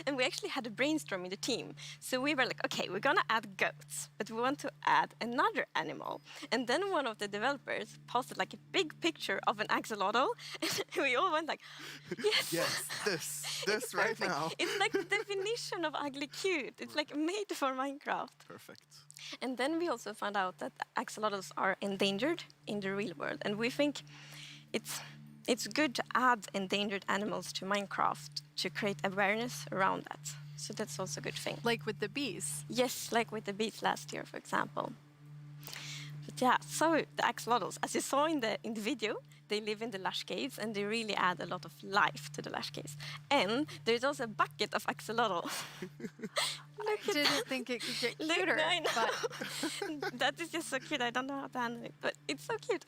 And we actually had a brainstorm in the team. So we were like, okay, we're gonna add goats, but we want to add another animal. And then one of the developers posted like a big picture of an axolotl, and we all went like, yes. Yes, this right Perfect. now. It's like the definition of ugly cute. It's like made for Minecraft. Perfect. And then we also found out that axolotls are endangered in the real world, and we think it's good to add endangered animals to Minecraft to create awareness around that. So that's also a good thing. Like with the bees? Yes, like with the bees last year, for example. But yeah, so the axolotls, as you saw in the video, they live in the lush caves and they really add a lot of life to the lush caves. And there's also a bucket of axolotls. I didn't think it could get cuter. I know. But that is just so cute. I don't know how to handle it, but it's so cute.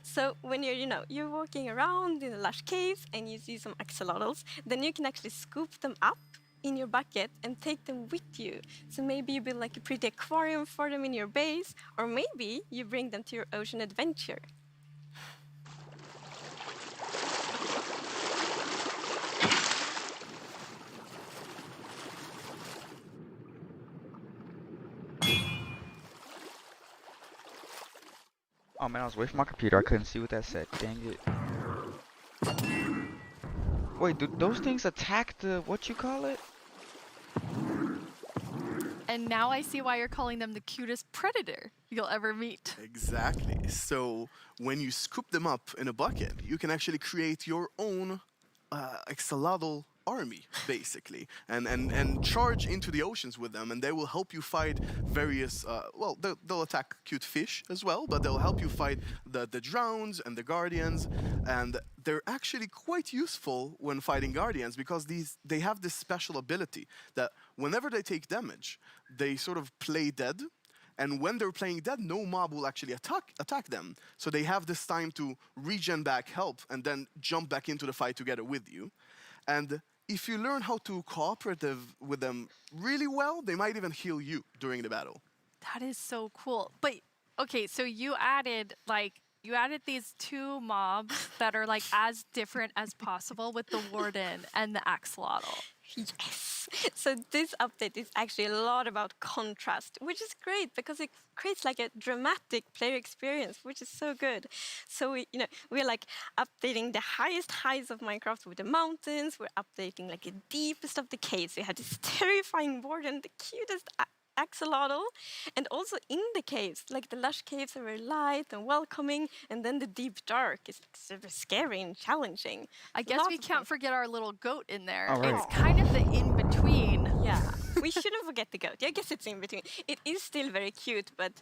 So when you're walking around in the lush caves and you see some axolotls, then you can actually scoop them up in your bucket and take them with you. So maybe you build like a pretty aquarium for them in your base, or maybe you bring them to your ocean adventure. Oh man, I was away from my computer. I couldn't see what that said. Dang it. Wait, do those things attack the what you call it? And now I see why you're calling them the cutest predator you'll ever meet. Exactly. So when you scoop them up in a bucket, you can actually create your own axolotl army, basically, and charge into the oceans with them, and they will help you fight various, well, they'll attack cute fish as well, but they'll help you fight the drowns and the guardians, and they're actually quite useful when fighting guardians because they have this special ability that whenever they take damage, they sort of play dead. And when they're playing dead, no mob will actually attack them. So they have this time to regen back help and then jump back into the fight together with you. And if you learn how to cooperate with them really well, they might even heal you during the battle. That is so cool. But okay, so you added these 2 mobs that are like as different as possible with the warden and the axolotl. Yes. So this update is actually a lot about contrast, which is great because it creates like a dramatic player experience, which is so good. So we're like updating the highest heights of Minecraft with the mountains. We're updating like the deepest of the caves. We had this terrifying warden, the cutest axolotl, and also in the caves, like the lush caves are very light and welcoming, and then the deep dark is like super scary and challenging. I guess we can't forget our little goat in there. Oh, right. It's kind of the in-between. Yeah, we shouldn't forget the goat. Yeah, I guess it's in between. It is still very cute, but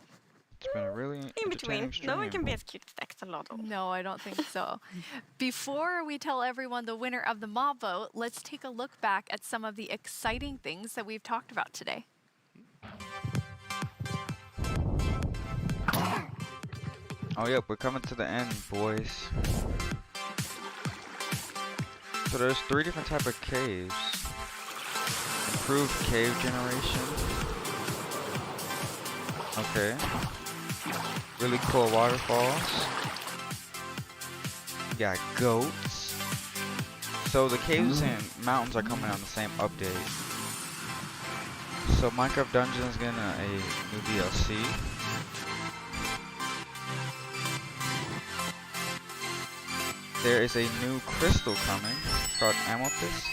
It's been a really in between. entertaining No one stream. can be as cute as the axolotl. No, I don't think so. Before we tell everyone the winner of the mob vote, let's take a look back at some of the exciting things that we've talked about today. Oh yep, we're coming to the end, boys. So there's 3 different type of caves. Improved cave generation. Okay. Really cool waterfalls. We got goats. So the caves and mountains are coming on the same update. So Minecraft Dungeons is getting a new DLC. There is a new crystal coming called Amethyst.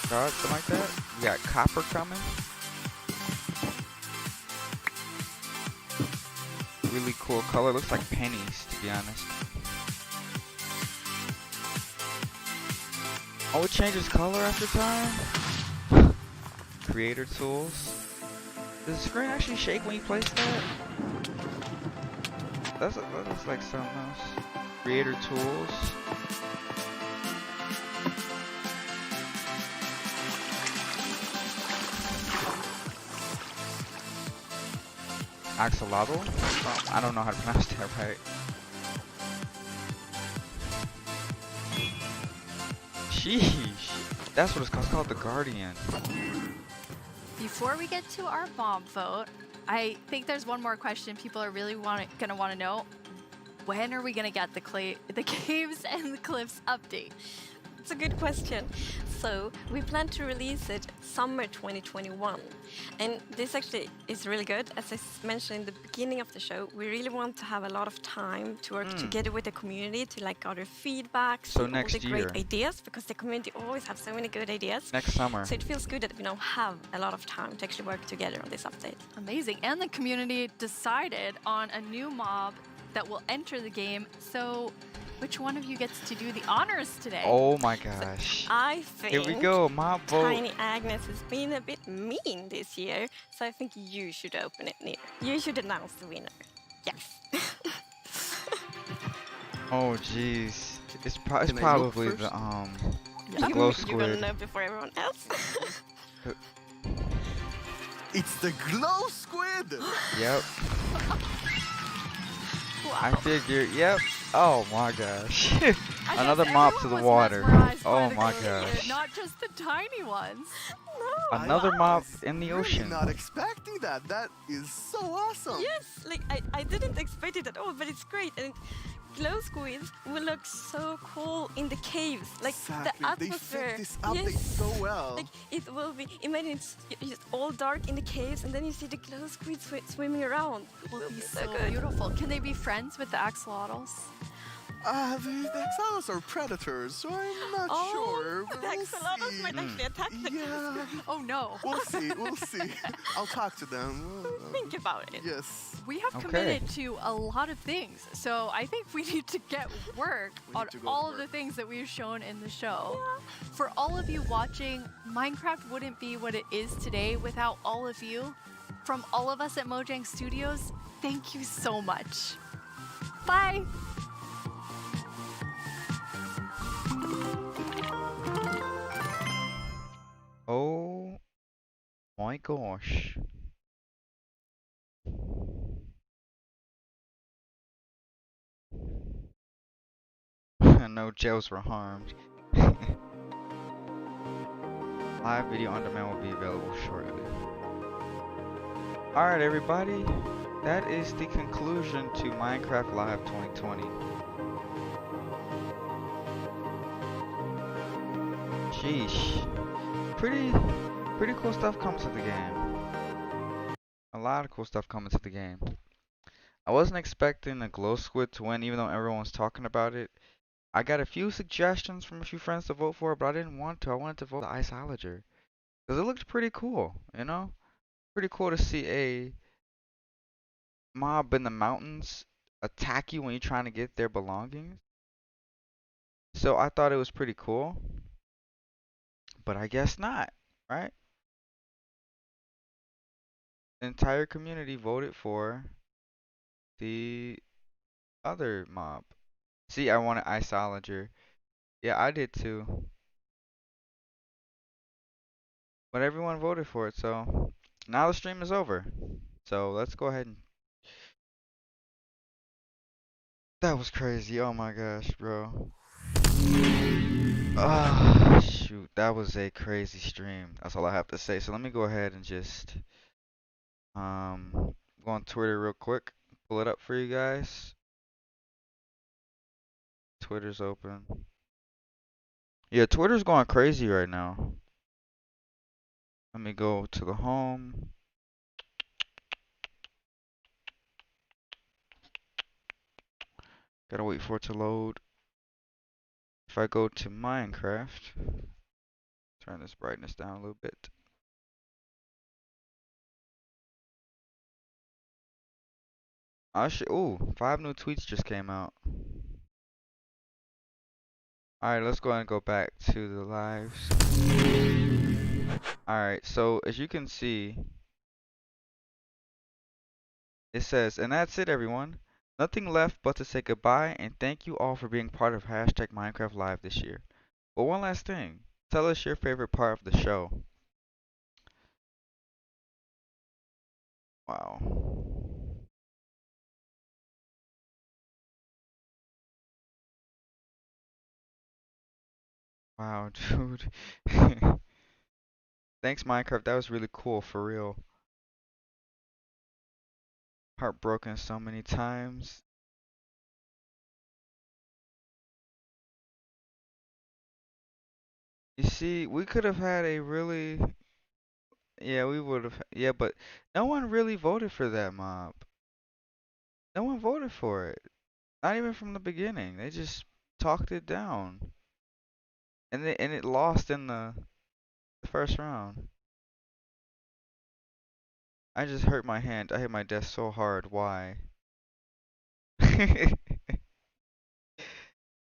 Something like that. We got copper coming. Really cool color. Looks like pennies, to be honest. Oh, it changes color after time? Creator tools. Does the screen actually shake when you place that? That looks like something else. Creator tools. Axolotl? Oh, I don't know how to pronounce that right. Sheesh. That's what it's called. It's called the Guardian. Before we get to our mob vote, I think there's one more question people are really gonna want to know. When are we gonna get the caves and the cliffs update? It's a good question. So we plan to release it summer 2021. And this actually is really good. As I mentioned in the beginning of the show, we really want to have a lot of time to work together with the community to like gather feedback, So all next the great year. ideas, because the community always have so many good ideas. Next summer. So it feels good that we now have a lot of time to actually work together on this update. Amazing. And the community decided on a new mob that will enter the game. So which one of you gets to do the honors today? Oh my gosh. I think Here we go, mob vote. Tiny Agnes has been a bit mean this year, so I think you should open it, Neil. You should announce the winner. Yes. Oh jeez. It's Can I look probably first? the glow You're squid. gonna know before everyone else. It's the glow squid! Yep. I figured, yep. Oh my gosh. Another mop to the water. Oh my gosh. Not just the tiny ones. Another mop in the Really ocean. not expecting that. That is so awesome. Yes, like I didn't expect it at all, but it's great. And glow squids will look so cool in the caves. Like Exactly. the atmosphere. They fit this update Yes. so well. Like it will be. Imagine it's just all dark in the caves, and then you see the glow squids swimming around. It will be so good. Beautiful. Can they be friends with the axolotls? The axolotls are predators, so I'm not sure. The axolotls might actually attack them. Yeah. Oh no. We'll see. We'll see. I'll talk to them. Think about it. Yes. We have Okay. committed to a lot of things, so I think we need to get work on to go to all of the things that we've shown in the show. For all of you watching, Minecraft wouldn't be what it is today without all of you. From all of us at Mojang Studios, thank you so much. Bye! Oh my gosh. No jails were harmed. Live video on demand will be available shortly. Alright everybody, that is the conclusion to Minecraft Live 2020. Sheesh. Pretty cool stuff comes to the game. A lot of cool stuff coming to the game. I wasn't expecting a Glow Squid to win, even though everyone was talking about it. I got a few suggestions from a few friends to vote for, but I didn't want to. I wanted to vote the Iceologer. Because it looked pretty cool, you know? Pretty cool to see a mob in the mountains attack you when you're trying to get their belongings. So I thought it was pretty cool. But I guess not, right? The entire community voted for the other mob. See, I wanted Iceologer. Yeah, I did too. But everyone voted for it, so now the stream is over. So let's go ahead and... That was crazy. Oh my gosh, bro. Ah, shoot. That was a crazy stream. That's all I have to say. So let me go ahead and just go on Twitter real quick. Pull it up for you guys. Twitter's open. Yeah, Twitter's going crazy right now. Let me go to the home. Gotta wait for it to load. If I go to Minecraft, turn this brightness down a little bit. Ooh, 5 new tweets just came out. Alright, let's go ahead and go back to the lives. Alright, so as you can see, it says, and that's it everyone. Nothing left but to say goodbye and thank you all for being part of hashtag Minecraft Live this year. But one last thing, tell us your favorite part of the show. Wow. Wow, dude. Thanks Minecraft, that was really cool, for real. Heartbroken so many times. You see, we could have had a really... Yeah, we would have... Yeah, but no one really voted for that mob. No one voted for it. Not even from the beginning. They just talked it down. And it lost in the first round. I just hurt my hand. I hit my desk so hard. Why?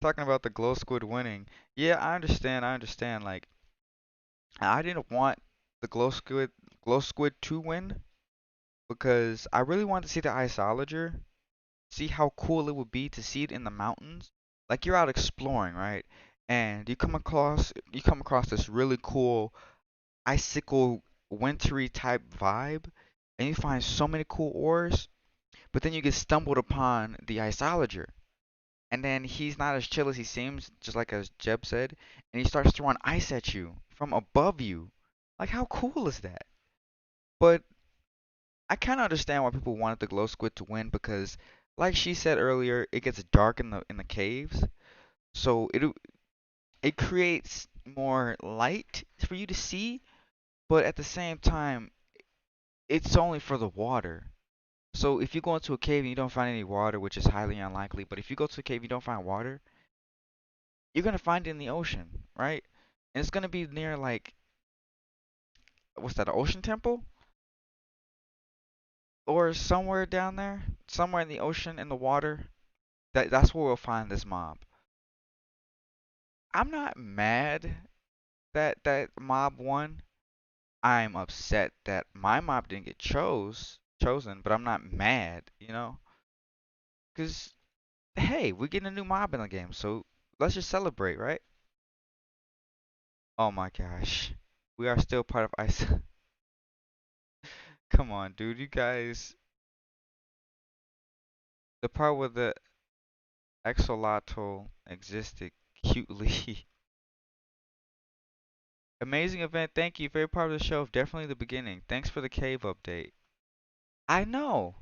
Talking about the Glow Squid winning. Yeah, I understand. Like, I didn't want the Glow Squid to win because I really wanted to see the Iceologer, see how cool it would be to see it in the mountains. Like you're out exploring, right? And you come across this really cool icicle wintry type vibe, and you find so many cool ores, but then you get stumbled upon the Iceologer. And then he's not as chill as he seems, just like as Jeb said, and he starts throwing ice at you from above you. Like, how cool is that? But I kind of understand why people wanted the Glow Squid to win because, like she said earlier, it gets dark in the caves, so it creates more light for you to see, but at the same time, it's only for the water. So if you go into a cave and you don't find any water, which is highly unlikely, but if you go to a cave and you don't find water, you're gonna find it in the ocean, right? And it's gonna be near like, what's that, an ocean temple? Or somewhere down there, somewhere in the ocean, in the water. That's where we'll find this mob. I'm not mad that that mob won. I'm upset that my mob didn't get chosen, but I'm not mad, you know? Cause hey, we're getting a new mob in the game, so let's just celebrate, right? Oh my gosh. We are still part of Ice. Come on, dude, you guys. The part where the Axolotl existed cutely. Amazing event, thank you. Very part of the show, definitely the beginning. Thanks for the cave update. I know.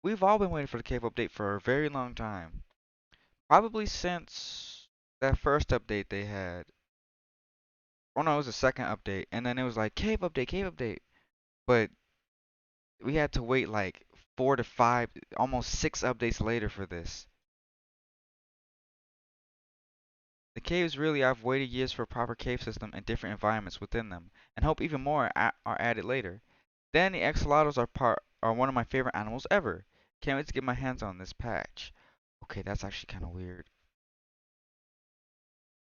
We've all been waiting for the cave update for a very long time. Probably since that first update they had. Oh no, it was the second update, and then it was like cave update. But we had to wait like 4 to 5, almost 6 updates later for this. The caves really, I've waited years for a proper cave system and different environments within them, and hope even more are added later. Then the axolotls are one of my favorite animals ever. Can't wait to get my hands on this patch. Okay, that's actually kind of weird.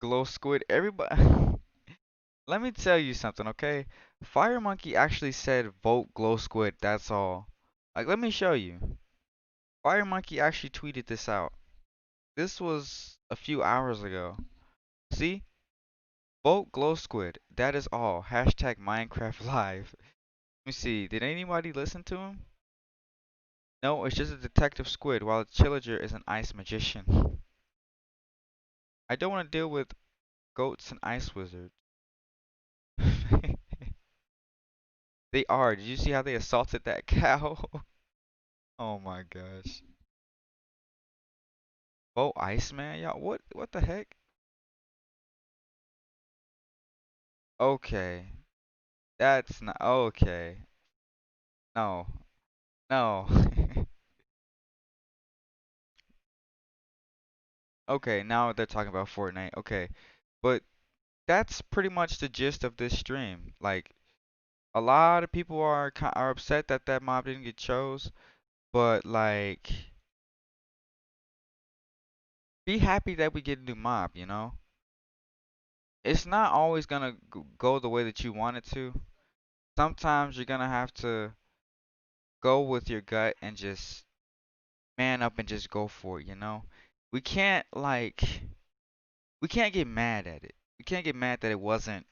Glow squid, everybody. Let me tell you something, okay? Fire Monkey actually said vote glow squid, that's all. Like, let me show you. Fire Monkey actually tweeted this out. This was a few hours ago. See? Vote glow squid, that is all. Hashtag Minecraft Live. Let me see, did anybody listen to him? No, it's just a detective squid, while a Chillager is an ice magician. I don't want to deal with goats and ice wizards. They are. Did you see how they assaulted that cow? Oh my gosh. Oh, Iceman, y'all. What the heck? Okay. That's not okay. No. No. Okay, now they're talking about Fortnite. Okay. But that's pretty much the gist of this stream. Like, a lot of people are upset that that mob didn't get chose, but like, be happy that we get a new mob, you know? It's not always gonna go the way that you want it to. Sometimes you're gonna have to go with your gut and just man up and just go for it, you know? We can't get mad at it. We can't get mad that it wasn't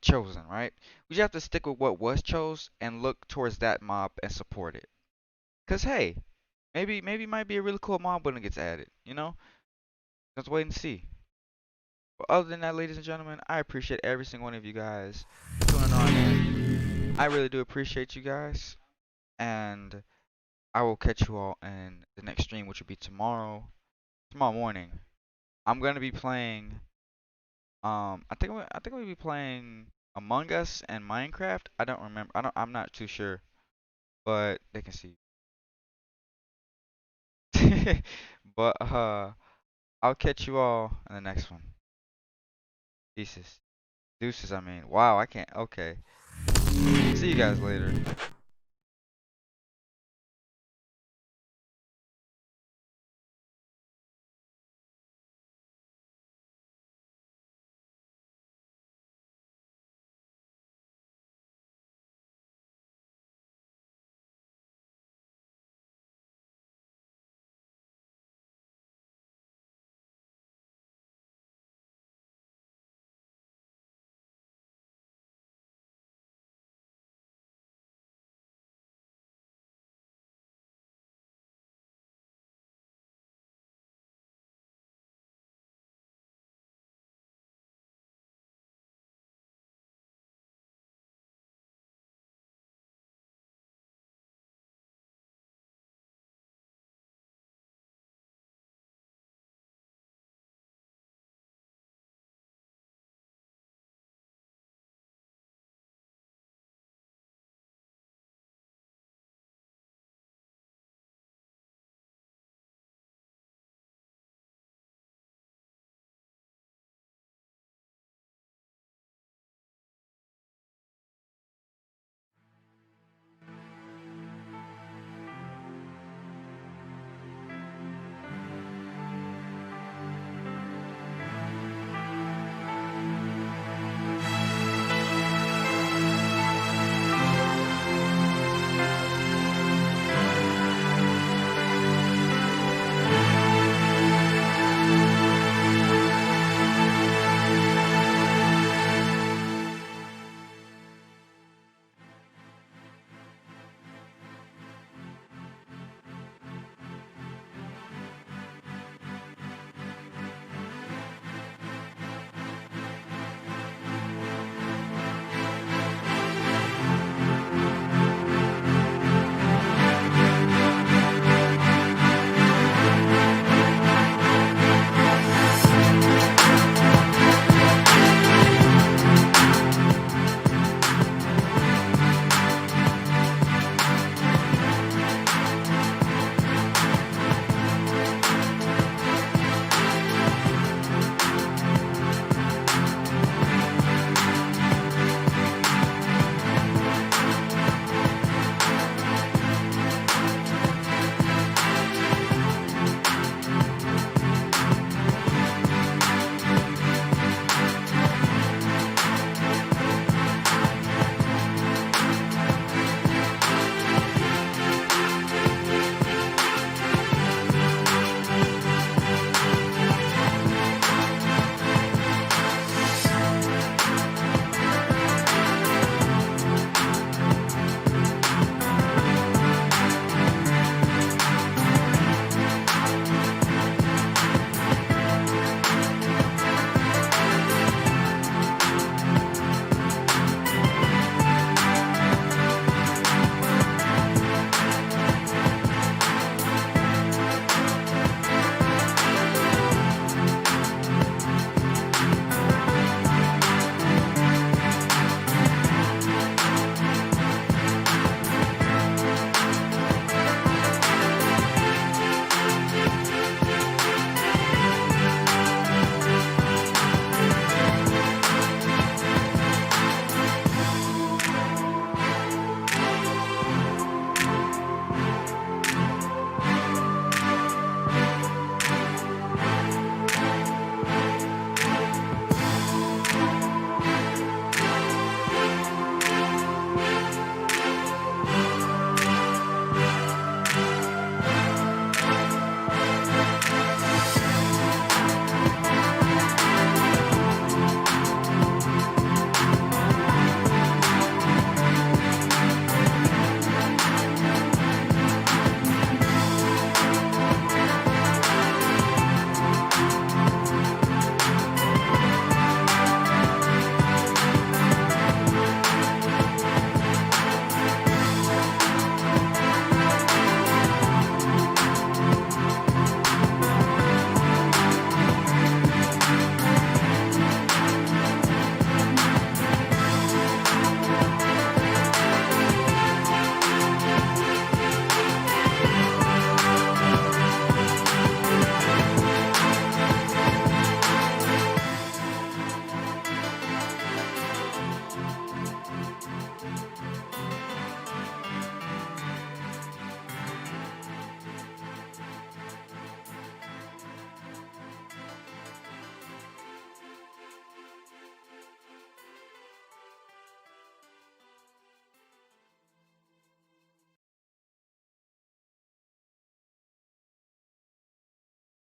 chosen, right? We just have to stick with what was chose and look towards that mob and support it. Cause hey, maybe it might be a really cool mob when it gets added, you know? Let's wait and see. But other than that, ladies and gentlemen, I appreciate every single one of you guys tuning on in. I really do appreciate you guys. And I will catch you all in the next stream, which will be tomorrow morning. I'm gonna be playing I think we'll be playing Among Us and Minecraft. I don't remember. I'm not too sure. But they can see. But I'll catch you all in the next one. Deuces, I mean. Wow, I can't. Okay. See you guys later.